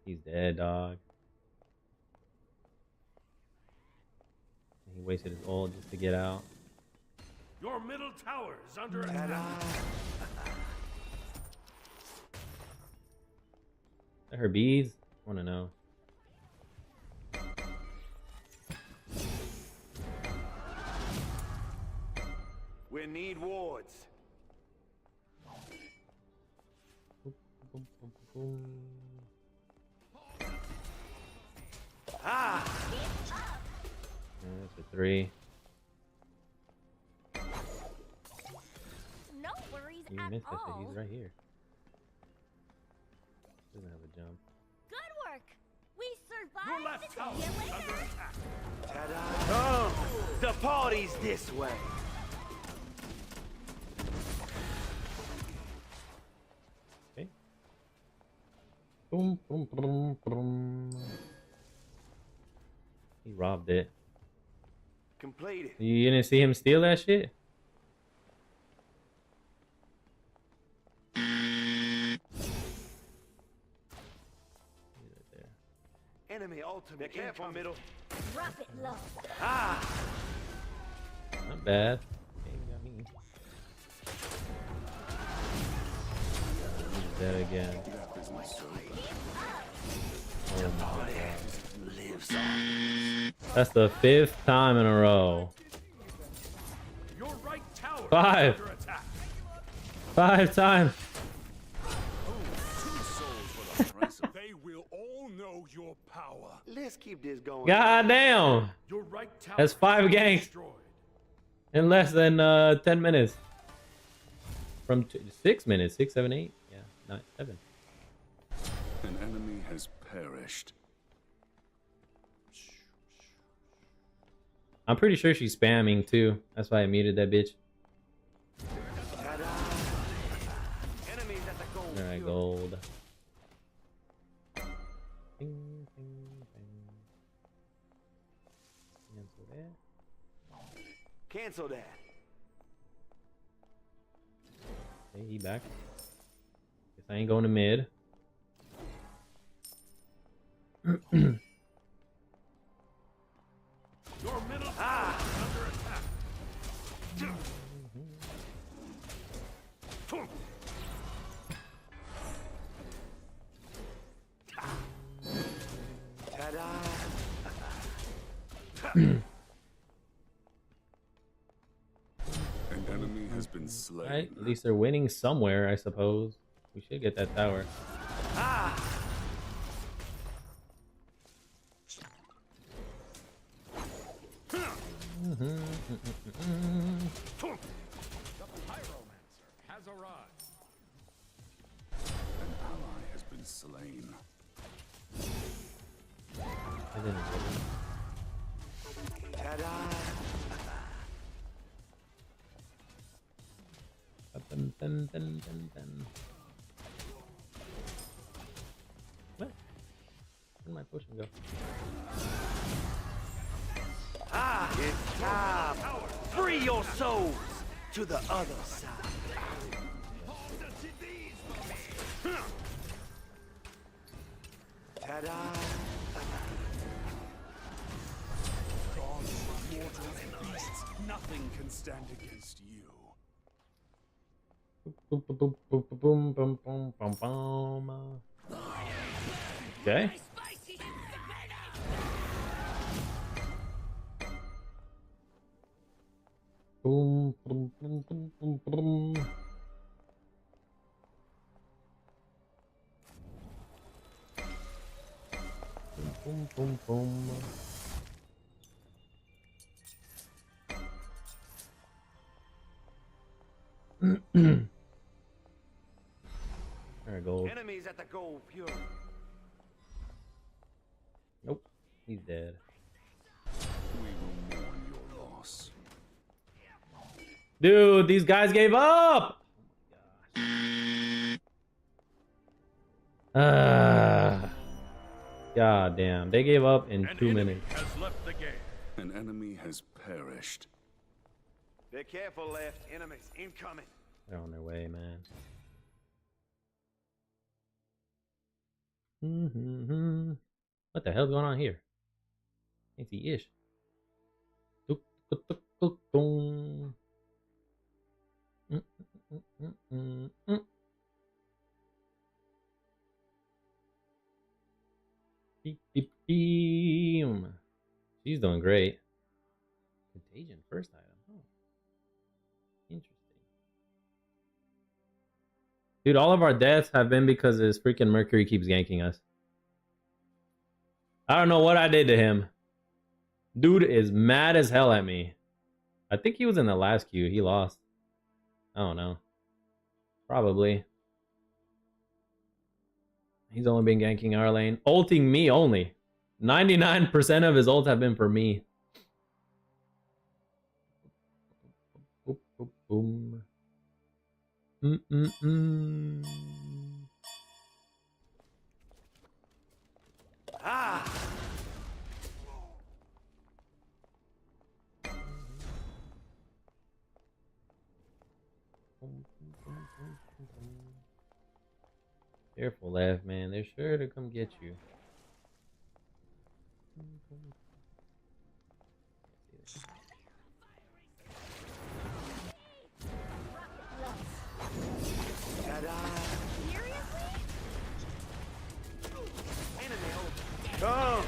He's dead, dog. He wasted his ult just to get out. Your middle tower is under attack. Are her bees? I wanna know. We need wards. Ah! That's a 3. No worries You at missed that shit. all. He's right here. Doesn't have a jump. Good work. We Your survived. left tower See you is later. under attack. Ta-da! Come! The party's this way. Okay. Boom, boom, boom, boom. He robbed it. Completed. You didn't see him steal that shit? Enemy ultimate. Be careful, middle. Drop it low. Ah! Not bad. Game got me. He's dead again. Oh my God. That's the 5th time in a row. Your right tower 5. is under attack. 5 times. They will all know your power. Let's keep this going. God damn. Your right tower That's 5 ganks destroyed. in less than 10 minutes. From 6 minutes. 6, 7, 8. Yeah, 9, 7. An enemy has perished. I'm pretty sure she's spamming too. That's why I muted that bitch. Enemies at the gold. Alright, gold. Bing, bing, bing. Cancel that. Cancel that. Okay, he back. Guess I ain't going to mid. Your middle tower is under attack. Ta-da! An enemy has been slain. Alright, at least they're winning somewhere, I suppose. We should get that tower. Ah! The pyromancer has arrived. An ally has been slain. I didn't get it. Ta-da! Dun, dun, dun, dun, dun. What? Where'd my potion go? Ah! It's time! Free your souls to the other side. Ta-da! Gods, mortals, and beasts, nothing can stand against you. Boom, boom, boom, boom, boom, boom, boom, boom. Okay. Boom, boom, boom, boom, boom, boom. Boom, boom, boom. There we gold. Enemies at the gold pure. Nope, he's dead. We will mourn your loss. Dude, these guys gave up. God damn, they gave up in 2 minutes. Has left the game. An enemy has perished. Be careful, left. Enemies incoming. They're on their way, man. What the hell's going on here? Can't see ish. Beep, beep, beam. She's doing great. Contagion first item. Oh. Interesting. Dude, all of our deaths have been because this freaking Mercury keeps ganking us. I don't know what I did to him. Dude is mad as hell at me. I think he was in the last queue. He lost. I don't know. Probably. He's only been ganking our lane. Ulting me only. 99% of his ults have been for me. Boop, boop, boom. Ah! Careful, left, man. They're sure to come get you. Come,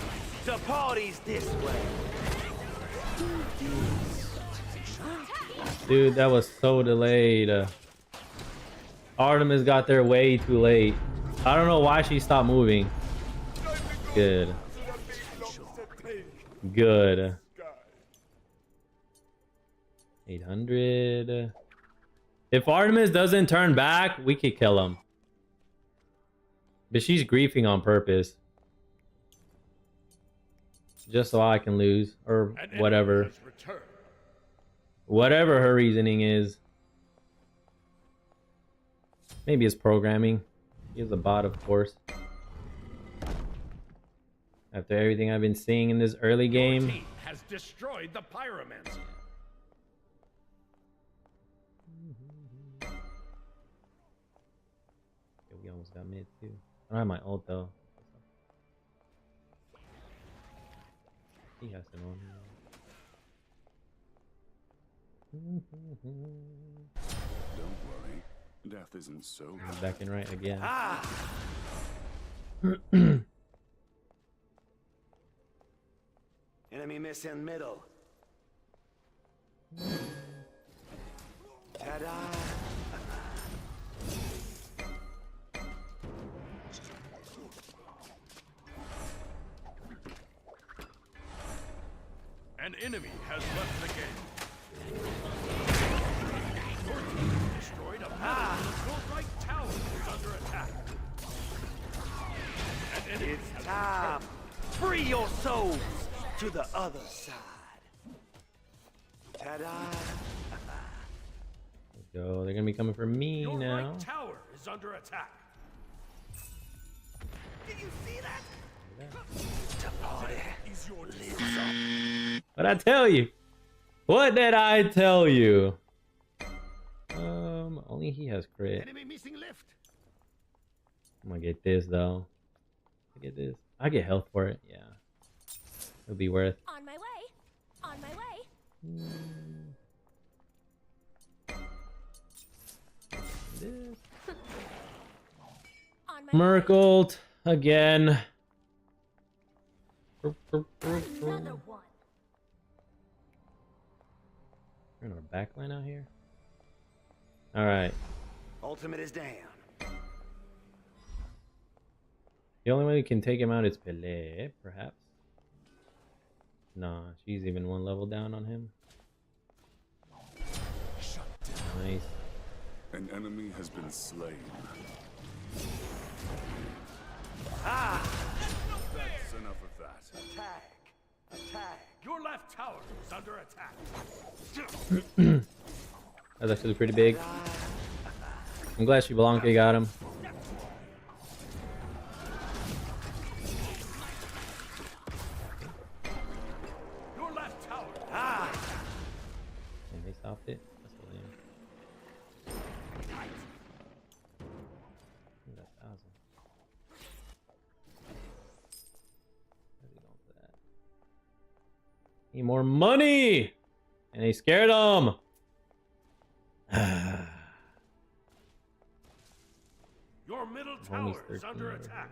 the party's this way. Dude, that was so delayed. Artemis got there way too late. I don't know why she stopped moving. Good. Good. 800. If Artemis doesn't turn back, we could kill him. But she's griefing on purpose. Just so I can lose. Or whatever. Whatever her reasoning is. Maybe it's programming. He is a bot, of course. After everything I've been seeing in this early game. Your team has destroyed the pyromancer. Yeah, we almost got mid too. I don't have my ult though. He has to know. Don't worry. Death isn't so I'm back in right again. Ah! Enemy missing middle. Ta-da! An enemy has left the game. Your team destroyed a your right tower is under attack. An enemy It's time. Free your souls to the other side. Ta-da! Let's go. They're gonna be coming for me Your now. right tower is under attack. Did you see that? The party is your What'd I tell you? What did I tell you? Only he has crit. Enemy missing left. I'm gonna get this though. I get this. I get health for it. Yeah, it'll be worth. On my way. On my way. This. On my Merc ult again. Another one. We're in our backline out here. All right. Ultimate is down. The only way we can take him out is Pele, perhaps. Nah, she's even one level down on him. Nice. An enemy has been slain. That's enough of that. Attack! Attack! Your left tower is under attack. That's actually pretty big. I'm glad Shibalanke got him. Your left tower. And they stopped it. That's what they need more money, and they scared him. Your middle tower is under attack.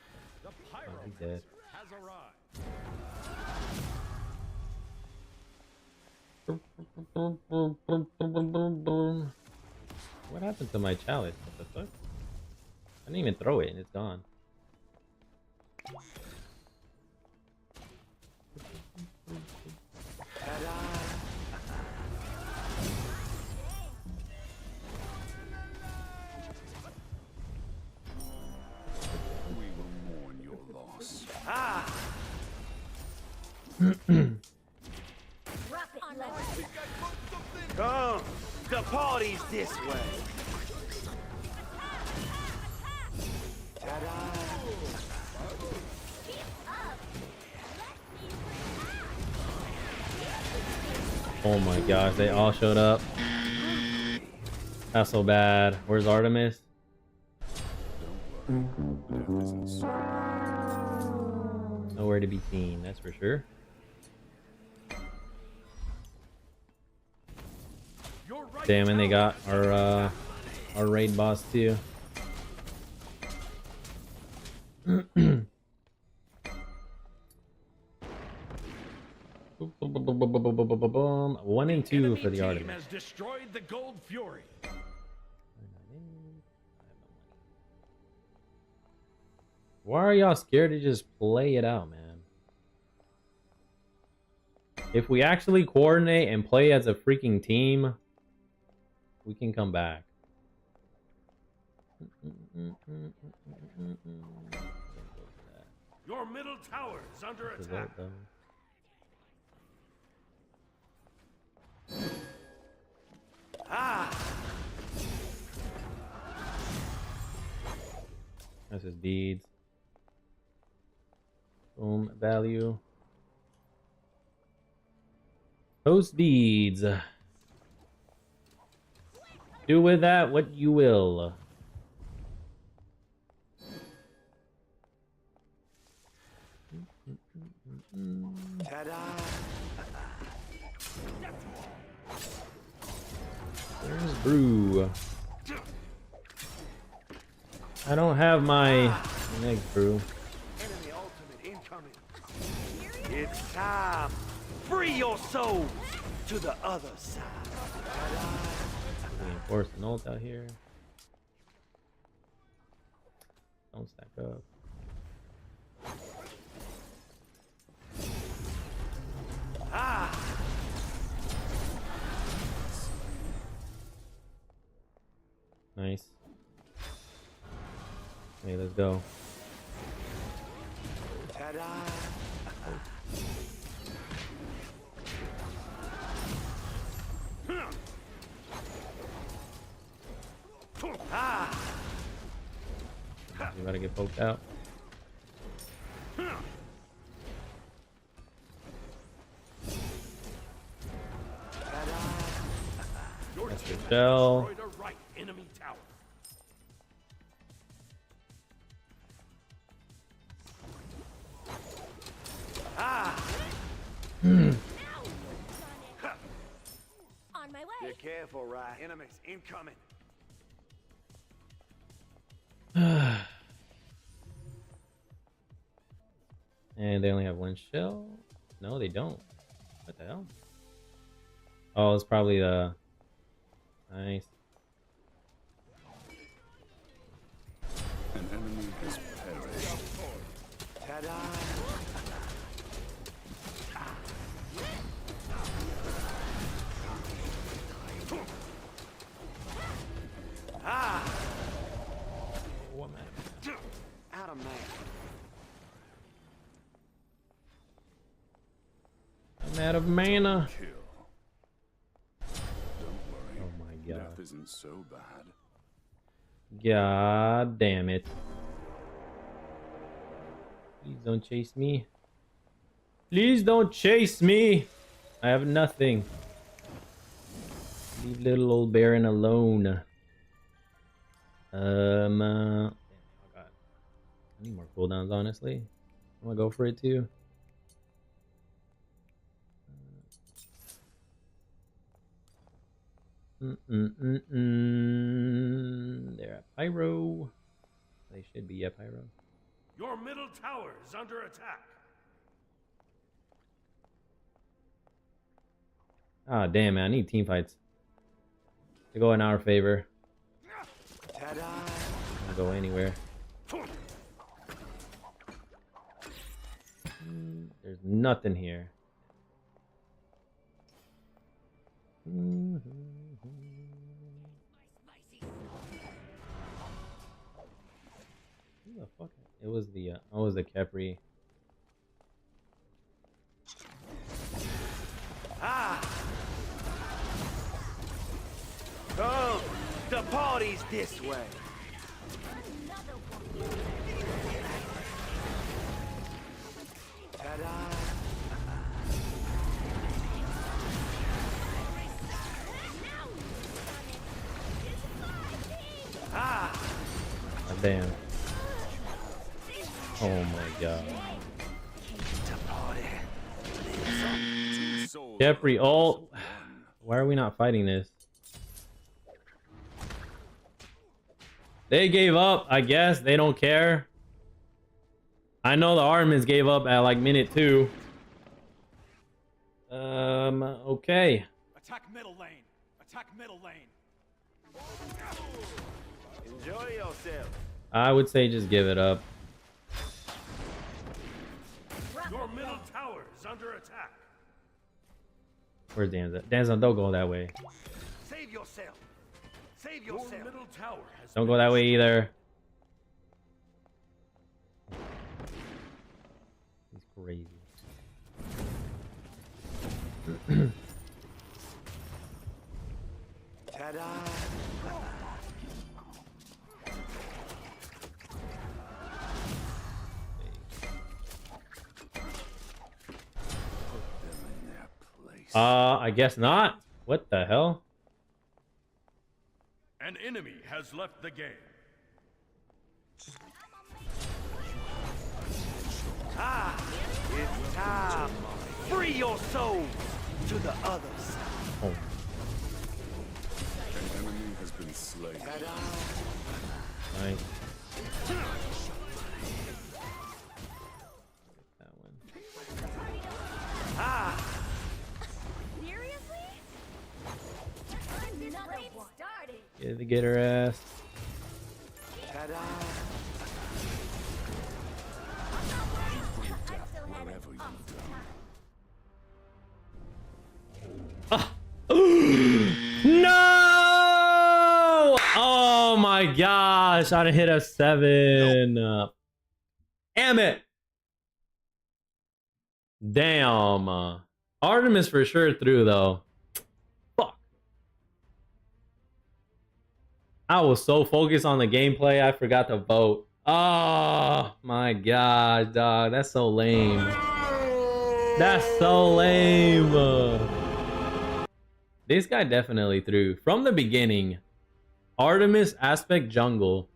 The He's dead. has arrived. What happened to my chalice? What the fuck? I didn't even throw it and it's gone. We will mourn your loss. Come, the party's this way. Oh my gosh, they all showed up. That's so bad. Where's Artemis? Nowhere to be seen, that's for sure. Damn, and they got our raid boss too. Boom. 1 and 2 for the Artemis. Has destroyed the Gold Fury. Why are y'all scared to just play it out, man? If we actually coordinate and play as a freaking team, we can come back. Your middle tower is under attack. That's his deeds. Boom, value. Post deeds. Do with that what you will. There's Brew. I don't have my next Brew. Enemy ultimate incoming. It's time. Free your souls to the other side. Reinforce an ult out here. Don't stack up. Nice. Hey, let's go. You gotta get poked out. That's the shell. Right enemy tower. On my way. Be careful, right? Enemies incoming. And they only have one shell? No, they don't. What the hell? Oh, it's probably the... Nice. An enemy has perished. Ta-da! I'm out of mana. Kill. Don't worry. Oh my god. Death isn't so bad. God damn it. Please don't chase me. Please don't chase me. I have nothing. Leave little old Baron alone. Damn, oh god. I need more cooldowns, honestly. I'm gonna go for it too. They're at Pyro. They should be at Pyro. Your middle tower is under attack. Ah, damn, man. I need team fights to go in our favor. Ta-da! I'll go anywhere. There's nothing here. Who the fuck? It was the Capri. Ah! Oh, the party's this way. Ta-da! Ah! Oh, damn. Oh my god. Capri ult. Why are we not fighting this? They gave up, I guess. They don't care. I know the Artemis gave up at like minute 2. Okay. Attack middle lane. Attack middle lane. Enjoy yourself. I would say just give it up. Your middle tower is under attack. Where's Danza? Danza, don't go that way. Save yourself. Save yourself. Your middle tower has Don't go that way either. He's crazy. Ta-da! I guess not. What the hell? An enemy has left the game. Ah! It's time. Free your souls to the others. Oh. An enemy has been slain. Ta-da! Nice. That one. Ah! Seriously? Another one. Started. Get her ass. Ta-da! Wherever you No! Oh my gosh, I done hit a 7. Damn it. Damn. Artemis for sure through though. Fuck. I was so focused on the gameplay, I forgot to vote. Oh my god, dog. That's so lame. That's so lame. This guy definitely threw. From the beginning, Artemis aspect jungle.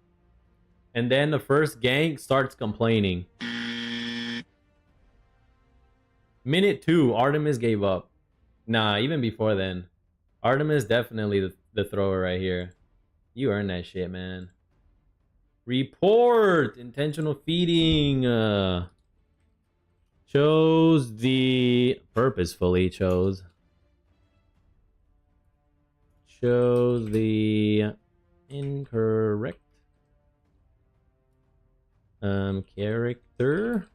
And then the first gank starts complaining. Minute 2, Artemis gave up. Nah, even before then. Artemis definitely the thrower right here. You earned that shit, man. Report! Intentional feeding. Chose the... Purposefully chose. Chose the incorrect character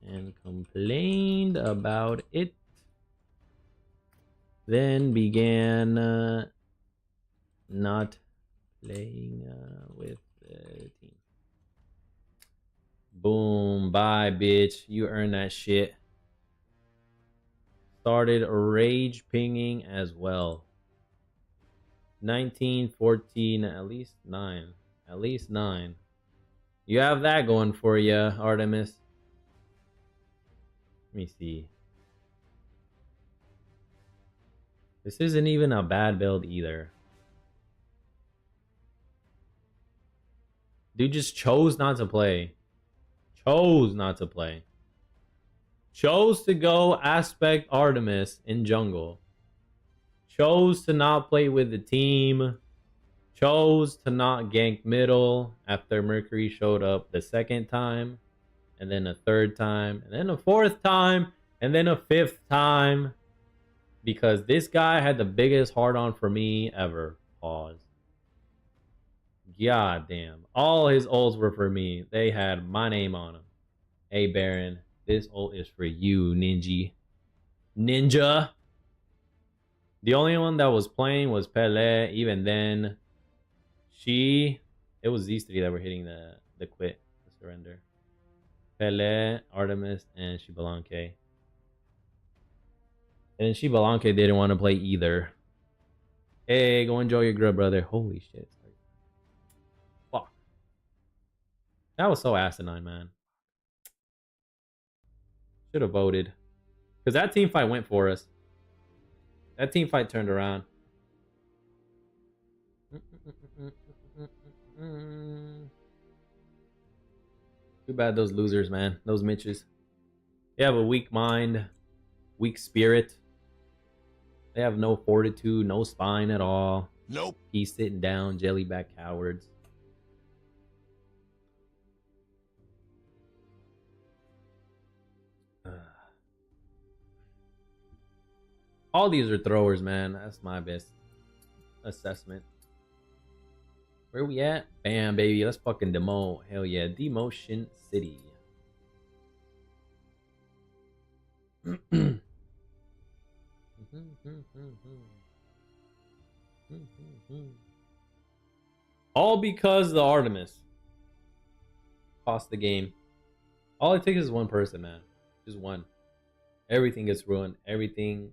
and complained about it. Then began not playing with the team. Boom, bye bitch. You earned that shit. started rage pinging as well. 19, 14, at least 9. At least 9. You have that going for you, Artemis. Let me see. This isn't even a bad build either. Dude just chose not to play. Chose not to play. Chose to go aspect Artemis in jungle. Chose to not play with the team. Chose to not gank middle after Mercury showed up the second time. And then a third time. And then a fourth time. And then a fifth time. Because this guy had the biggest hard-on for me ever. Pause. God damn. All his ults were for me. They had my name on them. Hey, Baron. This ult is for you, Ninja. Ninja. The only one that was playing was Pele. Even then, it was these three that were hitting the quit, the surrender. Pele, Artemis, and Shibalanke. And Shibalanke didn't want to play either. Hey, go enjoy your grub, brother. Holy shit. Fuck. That was so asinine, man. Should have voted. Because that team fight went for us. That team fight turned around. Too bad those losers, man. Those Mitches. They have a weak mind. Weak spirit. They have no fortitude, no spine at all. Nope. He's sitting down, jellyback cowards. All these are throwers, man. That's my best assessment. Where we at? Bam, baby. Let's fucking demo. Hell yeah. Demotion City. All because the Artemis cost the game. All it takes is one person, man. Just one. Everything gets ruined. Everything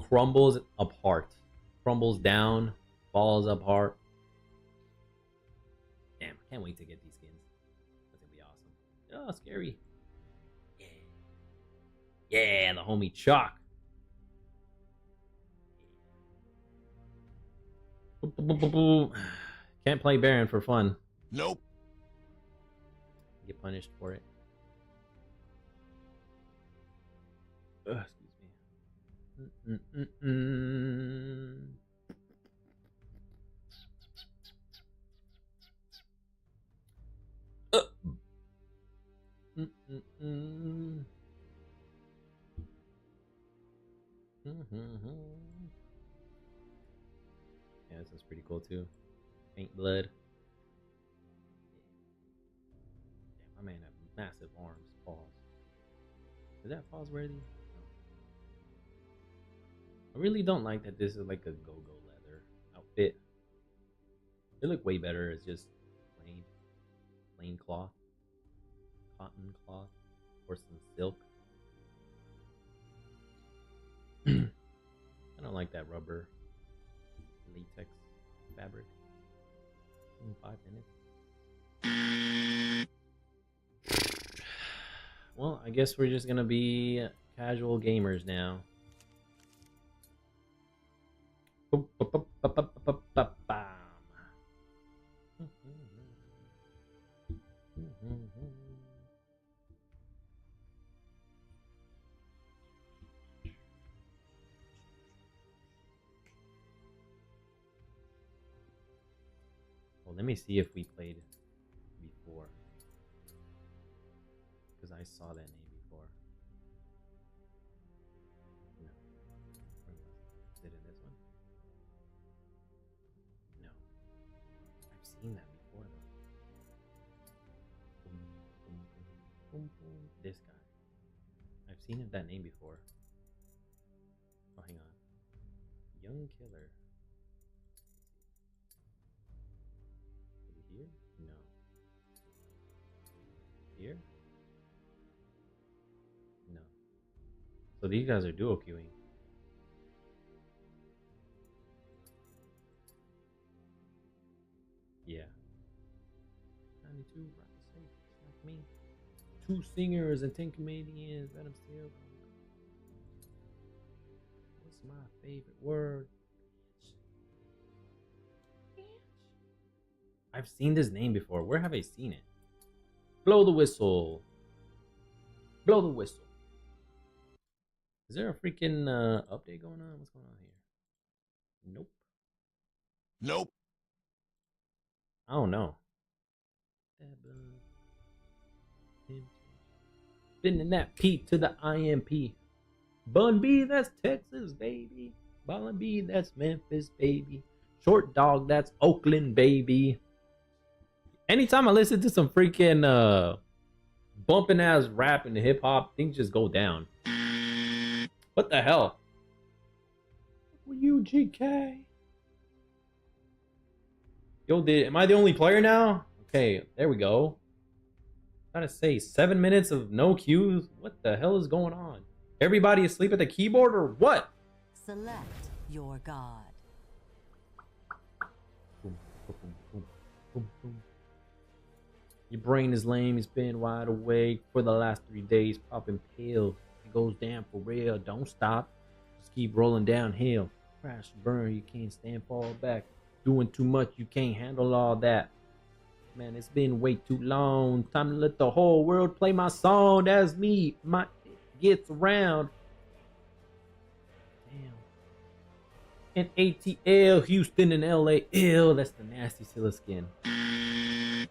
crumbles apart. Crumbles down. Falls apart. Damn, I can't wait to get these skins. That's gonna be awesome. Oh, scary. Yeah. Yeah, the homie Chalk. Can't play Baron for fun. Nope. Get punished for it. Excuse me. Yeah, this is pretty cool too. Paint blood. Damn, my man have massive arms. Pause. Is that pause worthy? No. I really don't like that this is like a go-go leather outfit. It look way better as just plain cloth. Cotton cloth. Or some silk. I don't like that rubber latex fabric. 5 minutes. Well, I guess we're just gonna be casual gamers now. Well, let me see if we played before. Because I saw that name before. No. Where was it? Is it in this one? No. I've seen that before, though. This guy. I've seen that name before. Oh, hang on. Young Killer. Here? No. Here? No. So these guys are duo queuing. Yeah. 92, right? Safe, just like me. 2 singers and 10 comedians. Let them steal. What's my favorite word? I've seen this name before. Where have I seen it? Blow the whistle. Blow the whistle. Is there a freaking update going on? What's going on here? Nope. Nope. I don't know. Spinning that P to the IMP. Bun B, that's Texas, baby. Ballin' B, that's Memphis, baby. Short Dog, that's Oakland, baby. Anytime I listen to some freaking bumping ass rap and hip hop, things just go down. What the hell? Were you GK? Yo, am I the only player now? Okay, there we go. Trying to say 7 minutes of no queues. What the hell is going on? Everybody asleep at the keyboard or what? Select your god. Boom, boom, boom, boom, boom. Your brain is lame. It's been wide awake for the last 3 days, popping pills. It goes down for real. Don't stop. Just keep rolling downhill. Crash, burn. You can't stand, fall back. Doing too much. You can't handle all that. Man, it's been way too long. Time to let the whole world play my song. That's me. My gets around. Damn. And ATL, Houston, and LA. Ew, that's the nasty Scylla skin. $2.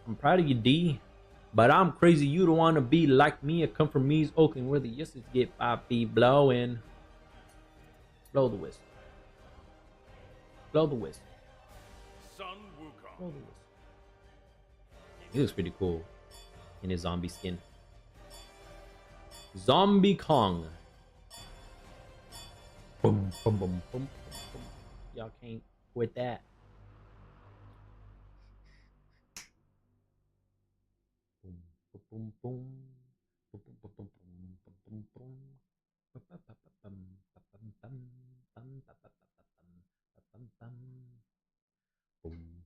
I'm proud of you, D. But I'm crazy. You don't want to be like me. I come from East Oakland, where the yeses get 5 feet blowing. Blow the whistle. Blow the whistle. Blow the whistle. He looks pretty cool in his zombie skin. Zombie Kong. Boom, boom, boom, boom, boom, boom. Y'all can't quit that. Boom, boom, boom, boom, boom, boom, boom, boom, boom,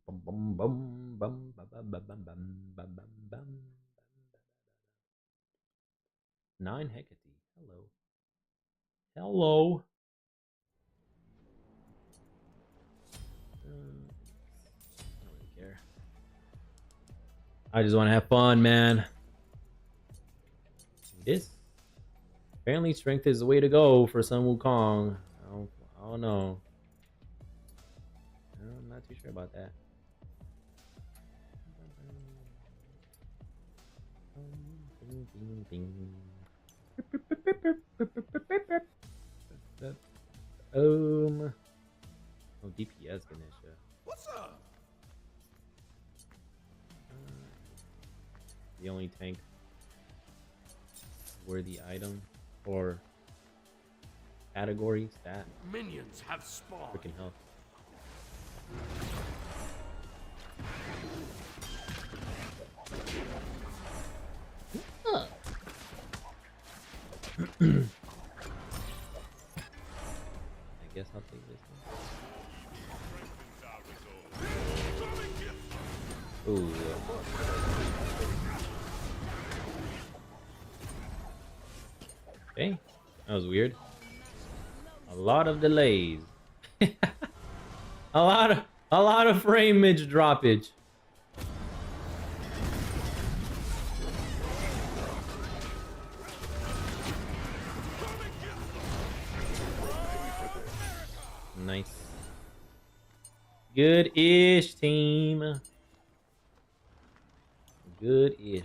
Bum bum bum bum bum bum bum bum bum bum bum. 9 Hecate. Hello. Hello. I don't really care. I just want to have fun, man. This apparently strength is the way to go for Sun Wukong. I don't know. I'm not too sure about that. Oh, DPS Ganesha. What's up? The only tank worthy item or category stat. Minions have spawned. Freaking hell. I guess I'll take this one. Ooh. Okay, that was weird. A lot of delays. a lot of frame image droppage. Nice. Good-ish, team. Good-ish.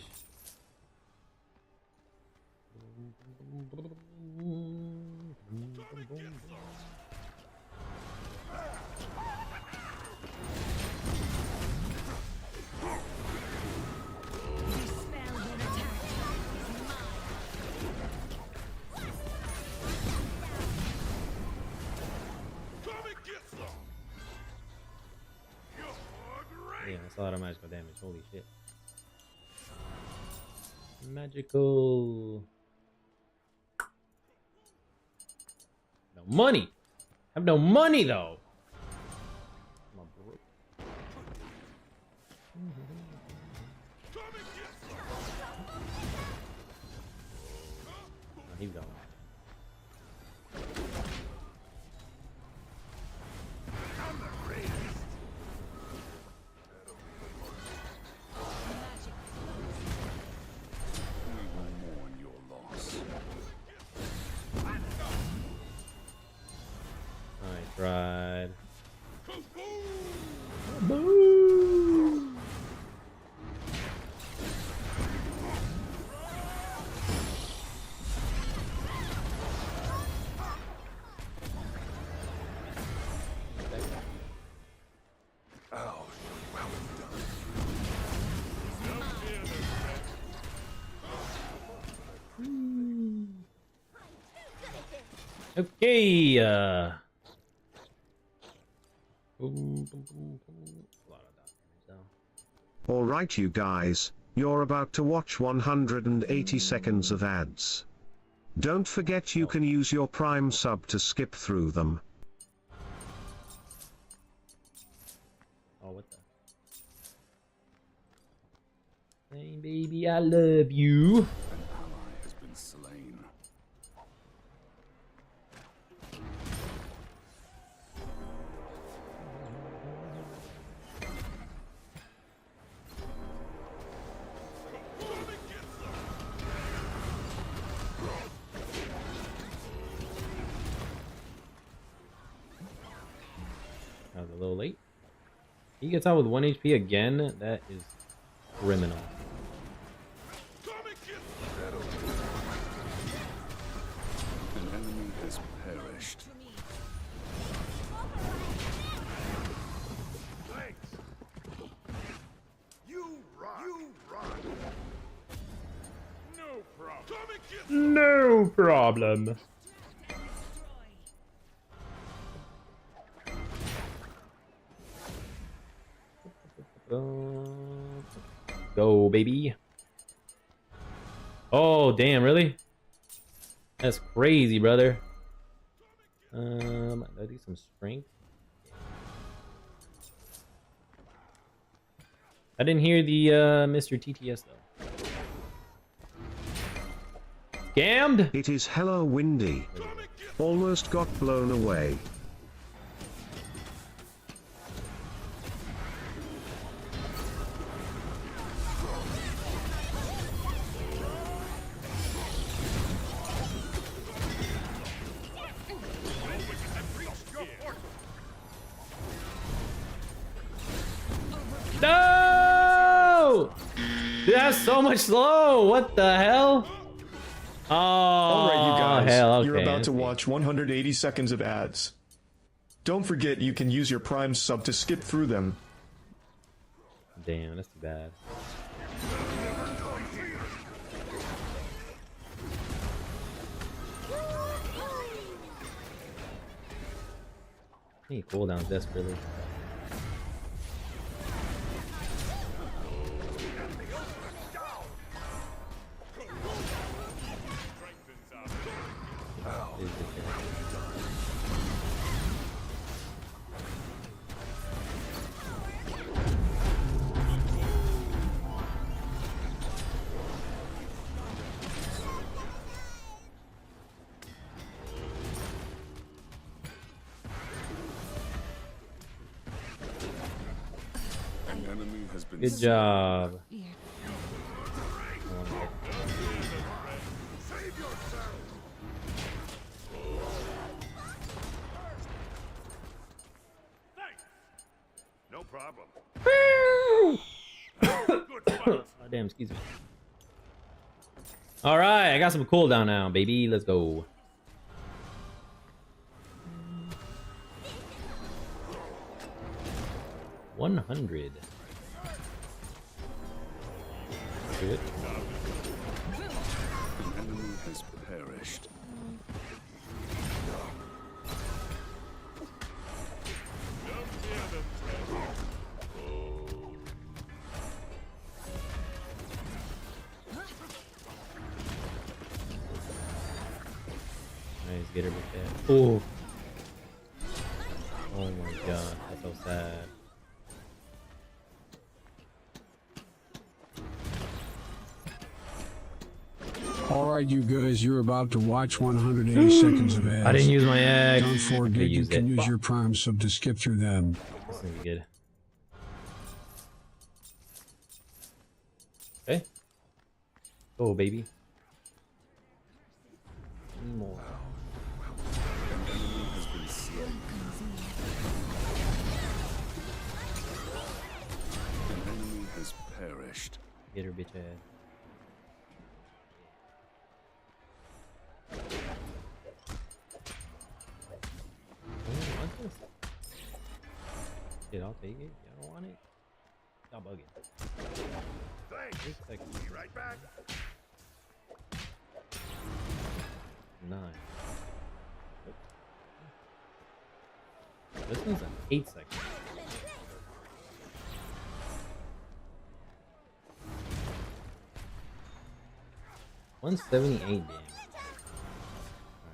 Yeah, that's a lot of magical damage. Holy shit. Magical. No money. I have no money though. I'm a broke. Oh, he's going. I tried. Boo! Okay. Alright you guys, you're about to watch 180 seconds of ads. Don't forget you can use your Prime sub to skip through them. Oh, what the? Hey baby, I love you. An ally has been slain. I was a little late. He gets out with 1 HP again. That is criminal. An enemy has perished. You run. No problem. No problem. Go, baby. Oh, damn, really? That's crazy, brother. I do some strength. I didn't hear the Mr. TTS though. Scammed? It is hella windy. Almost got blown away. No! Dude, that's so much slow. What the hell? Oh, Alright, you guys. hell, okay. You're about to watch 180 seconds of ads. Don't forget you can use your Prime sub to skip through them. Damn, that's too bad. I need cooldowns desperately. An enemy has been Good job. No problem. Oh, damn, excuse me. All right, I got some cooldown now, baby. Let's go. $100. Good. An enemy has perished. Nice, get her with that. Oh. sad. Alright, you guys, you're about to watch 180 seconds of ads. I didn't use my X. Don't forget you can use your Prime sub to skip through them. This is gonna be good. Okay. Go, baby. Any more. An enemy has perished. Get her bitch ass. Shit, I'll take it. Y'all don't want it? Stop bugging. Thanks. Be right back. 9. This one's an 8 seconds. $178 damn. Alright,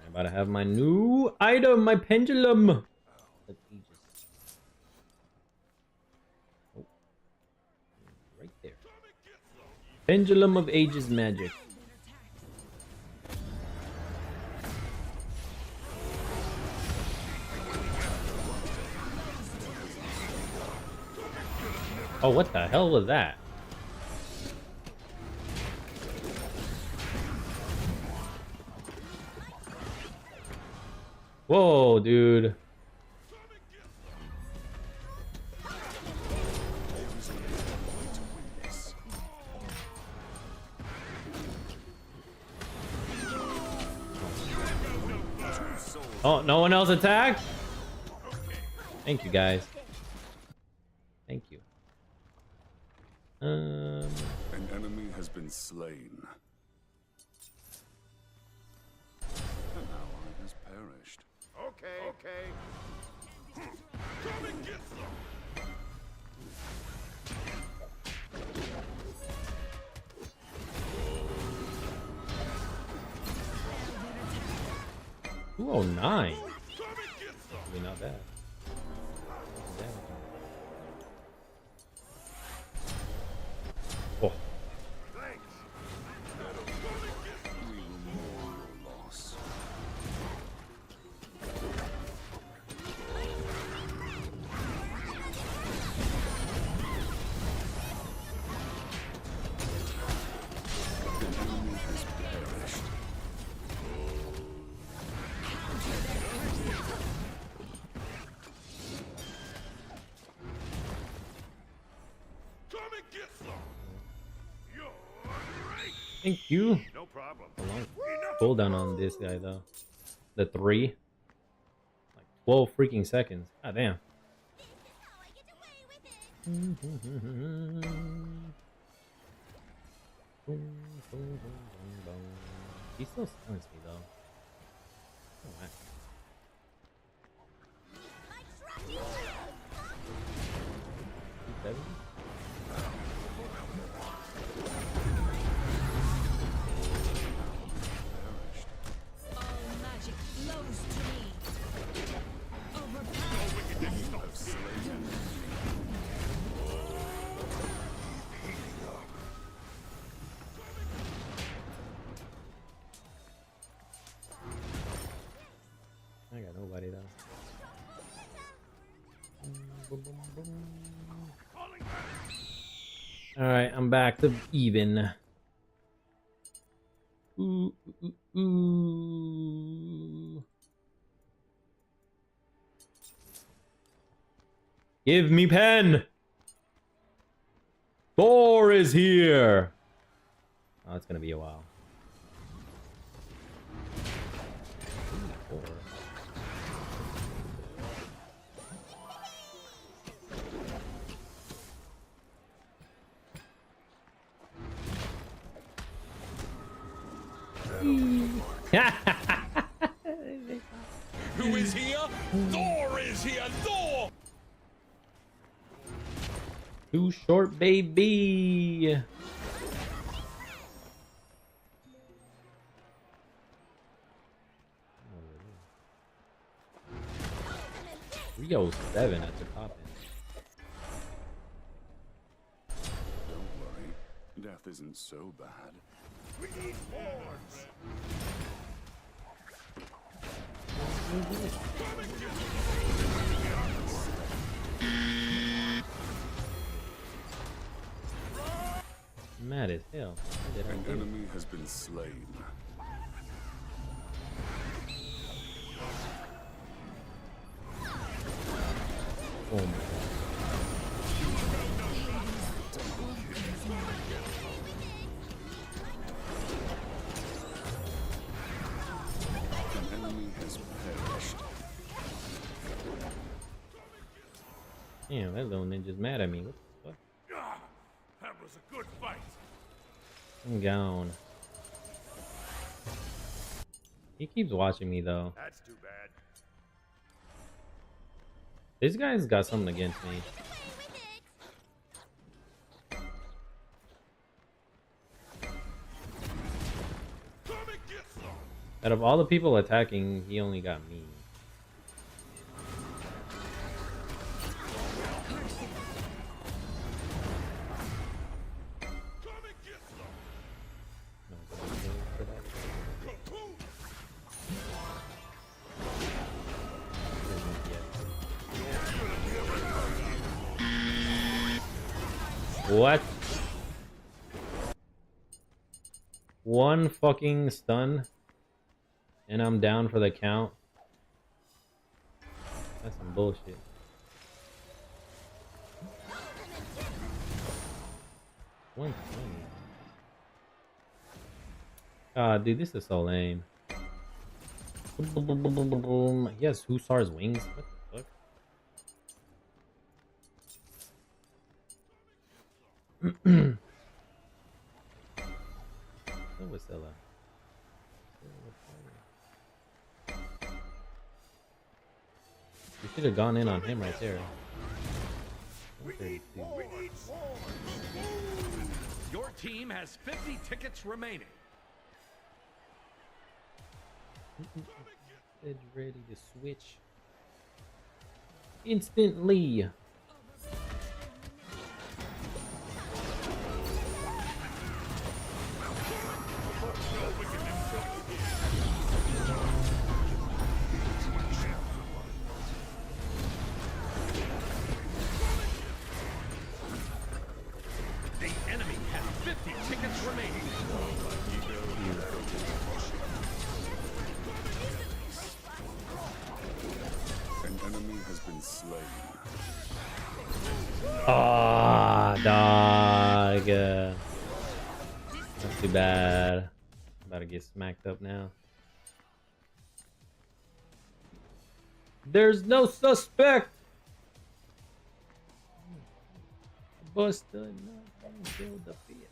about to have my new item, my pendulum. Oh. Right there. Pendulum of Ages magic. Oh, what the hell was that? Whoa, dude. Oh, no one else attacked? Thank you, guys. Thank you. An enemy has been slain. An ally has perished. Okay. Come and get some. 209. Maybe not bad. Oh. Thank you. No problem. A long cooldown on this guy though. The 3. Like 12 freaking seconds. God damn. He still silenced me though. Oh, wow. I got nobody though. Alright, I'm back to even. Ooh, ooh, ooh. Give me pen! Thor is here! Oh, it's gonna be a while. Thor. Who is here? Thor is here! Thor! Too short, baby. $307 at the top end. death isn't so bad. We need hordes. Mad as hell. An enemy has been slain. Oh my God. An enemy has perished. Damn, that little ninja's mad at me. What the fuck? That was a good fight. I'm gone. He keeps watching me though. That's too bad. This guy's got something against me. Out of all the people attacking, he only got me. What? One fucking stun and I'm down for the count. That's some bullshit. One. Ah, dude, this is so lame. He has Hussar's wings. What the fuck? What was Stella? You should have gone in on him right there. Your team has 50 tickets remaining. It's ready to switch instantly. Ah, dog. Not too bad. I'm about to get smacked up now. There's no suspect. Busted, nothing killed the fit.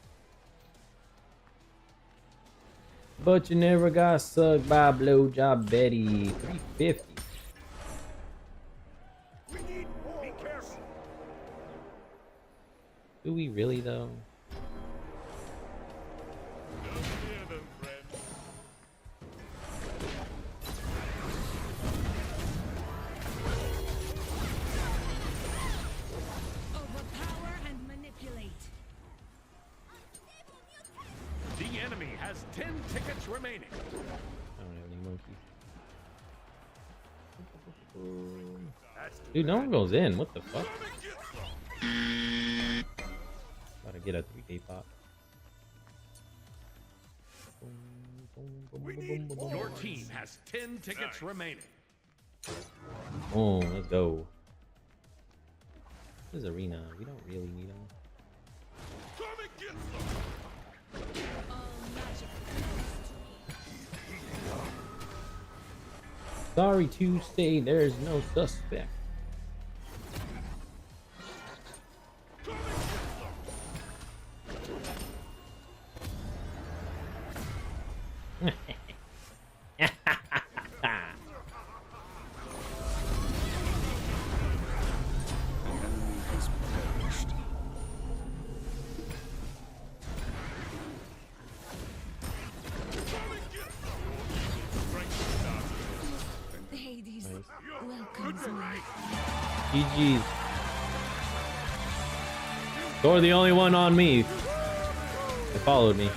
But you never got sucked by a blowjob Betty. 350. Do we really though? Overpower and manipulate. The enemy has 10 tickets remaining. I don't have any monkeys. Dude, no one goes in. What the fuck? Gotta get a 3K pop. Your team has 10 tickets remaining. Oh, let's go. This is arena. We don't really need them. Sorry to say, there's no suspect. GG's. You're the only one on me. They followed me.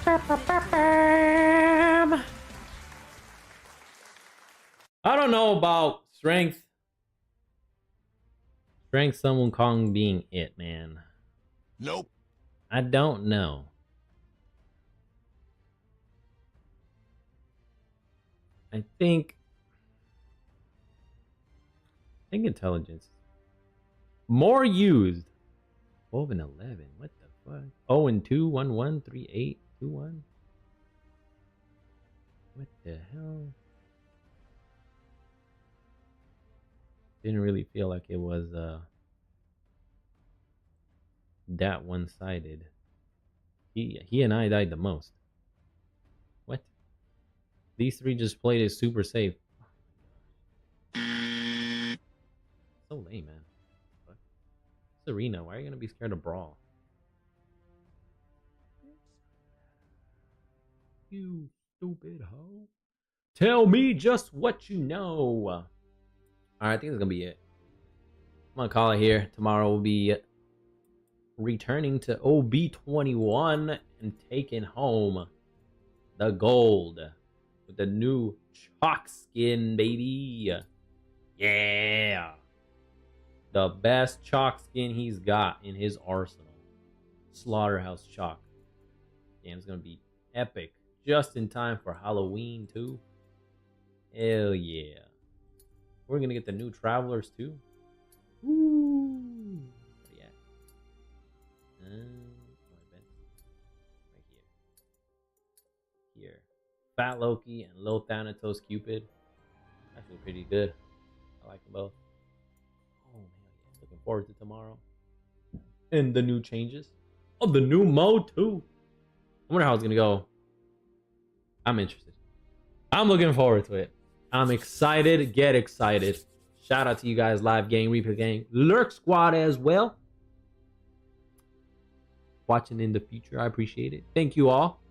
I don't know about strength. Strength Sun Wukong being it, man. Nope. I don't know. I think intelligence. More used. 12 and 11. What the fuck? 0 and 2, 1 1, 3 8, 2 1. What the hell? Didn't really feel like it was that one-sided. He and I died the most. What? These three just played it super safe. So lame, man. What? Serena, why are you gonna be scared of Brawl? You stupid hoe. Tell me just what you know. Alright, I think that's gonna be it. I'm gonna call it here. Tomorrow we'll be returning to OB21 and taking home the gold with the new chalk skin, baby. Yeah. The best chalk skin he's got in his arsenal. Slaughterhouse chalk. Damn, it's gonna be epic. Just in time for Halloween, too. Hell yeah. We're gonna get the new Travelers, too. Woo! Yeah. Right here. Fat Loki and Lil Thanatos Cupid. Actually pretty good. I like them both. Oh man, yeah. Looking forward to tomorrow. And the new changes. Oh, the new mode too. I wonder how it's gonna go. I'm interested. I'm looking forward to it. I'm excited. Get excited. Shout out to you guys, Live Gang, Replay Gang, Lurk Squad as well. Watching in the future, I appreciate it. Thank you all.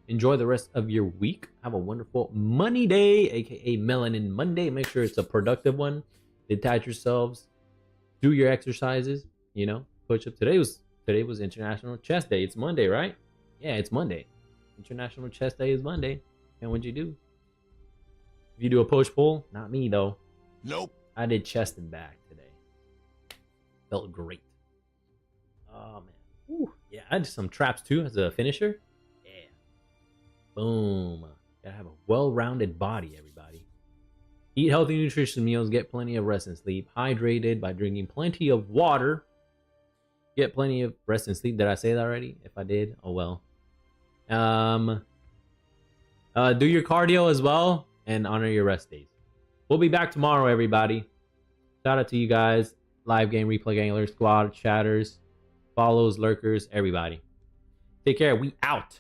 Enjoy the rest of your week. Have a wonderful Money Day, aka Melanin Monday. Make sure it's a productive one. Detach yourselves. Do your exercises. You know, push up. Today was International Chest Day. It's Monday, right? Yeah, it's Monday. International Chest Day is Monday. And what'd you do? If you do a push pull, not me though. Nope. I did chest and back today. Felt great. Oh man. Ooh, yeah, I did some traps too as a finisher. Yeah. Boom. Gotta have a well-rounded body, everybody. Eat healthy, nutritious meals. Get plenty of rest and sleep. Hydrated by drinking plenty of water. Get plenty of rest and sleep. Did I say that already? If I did, oh well. Do your cardio as well and honor your rest days. We'll be back tomorrow, everybody. Shout out to you guys. Live Game, Replay Gang, Alert Squad, chatters, follows, lurkers, everybody. Take care. We out.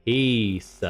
Peace.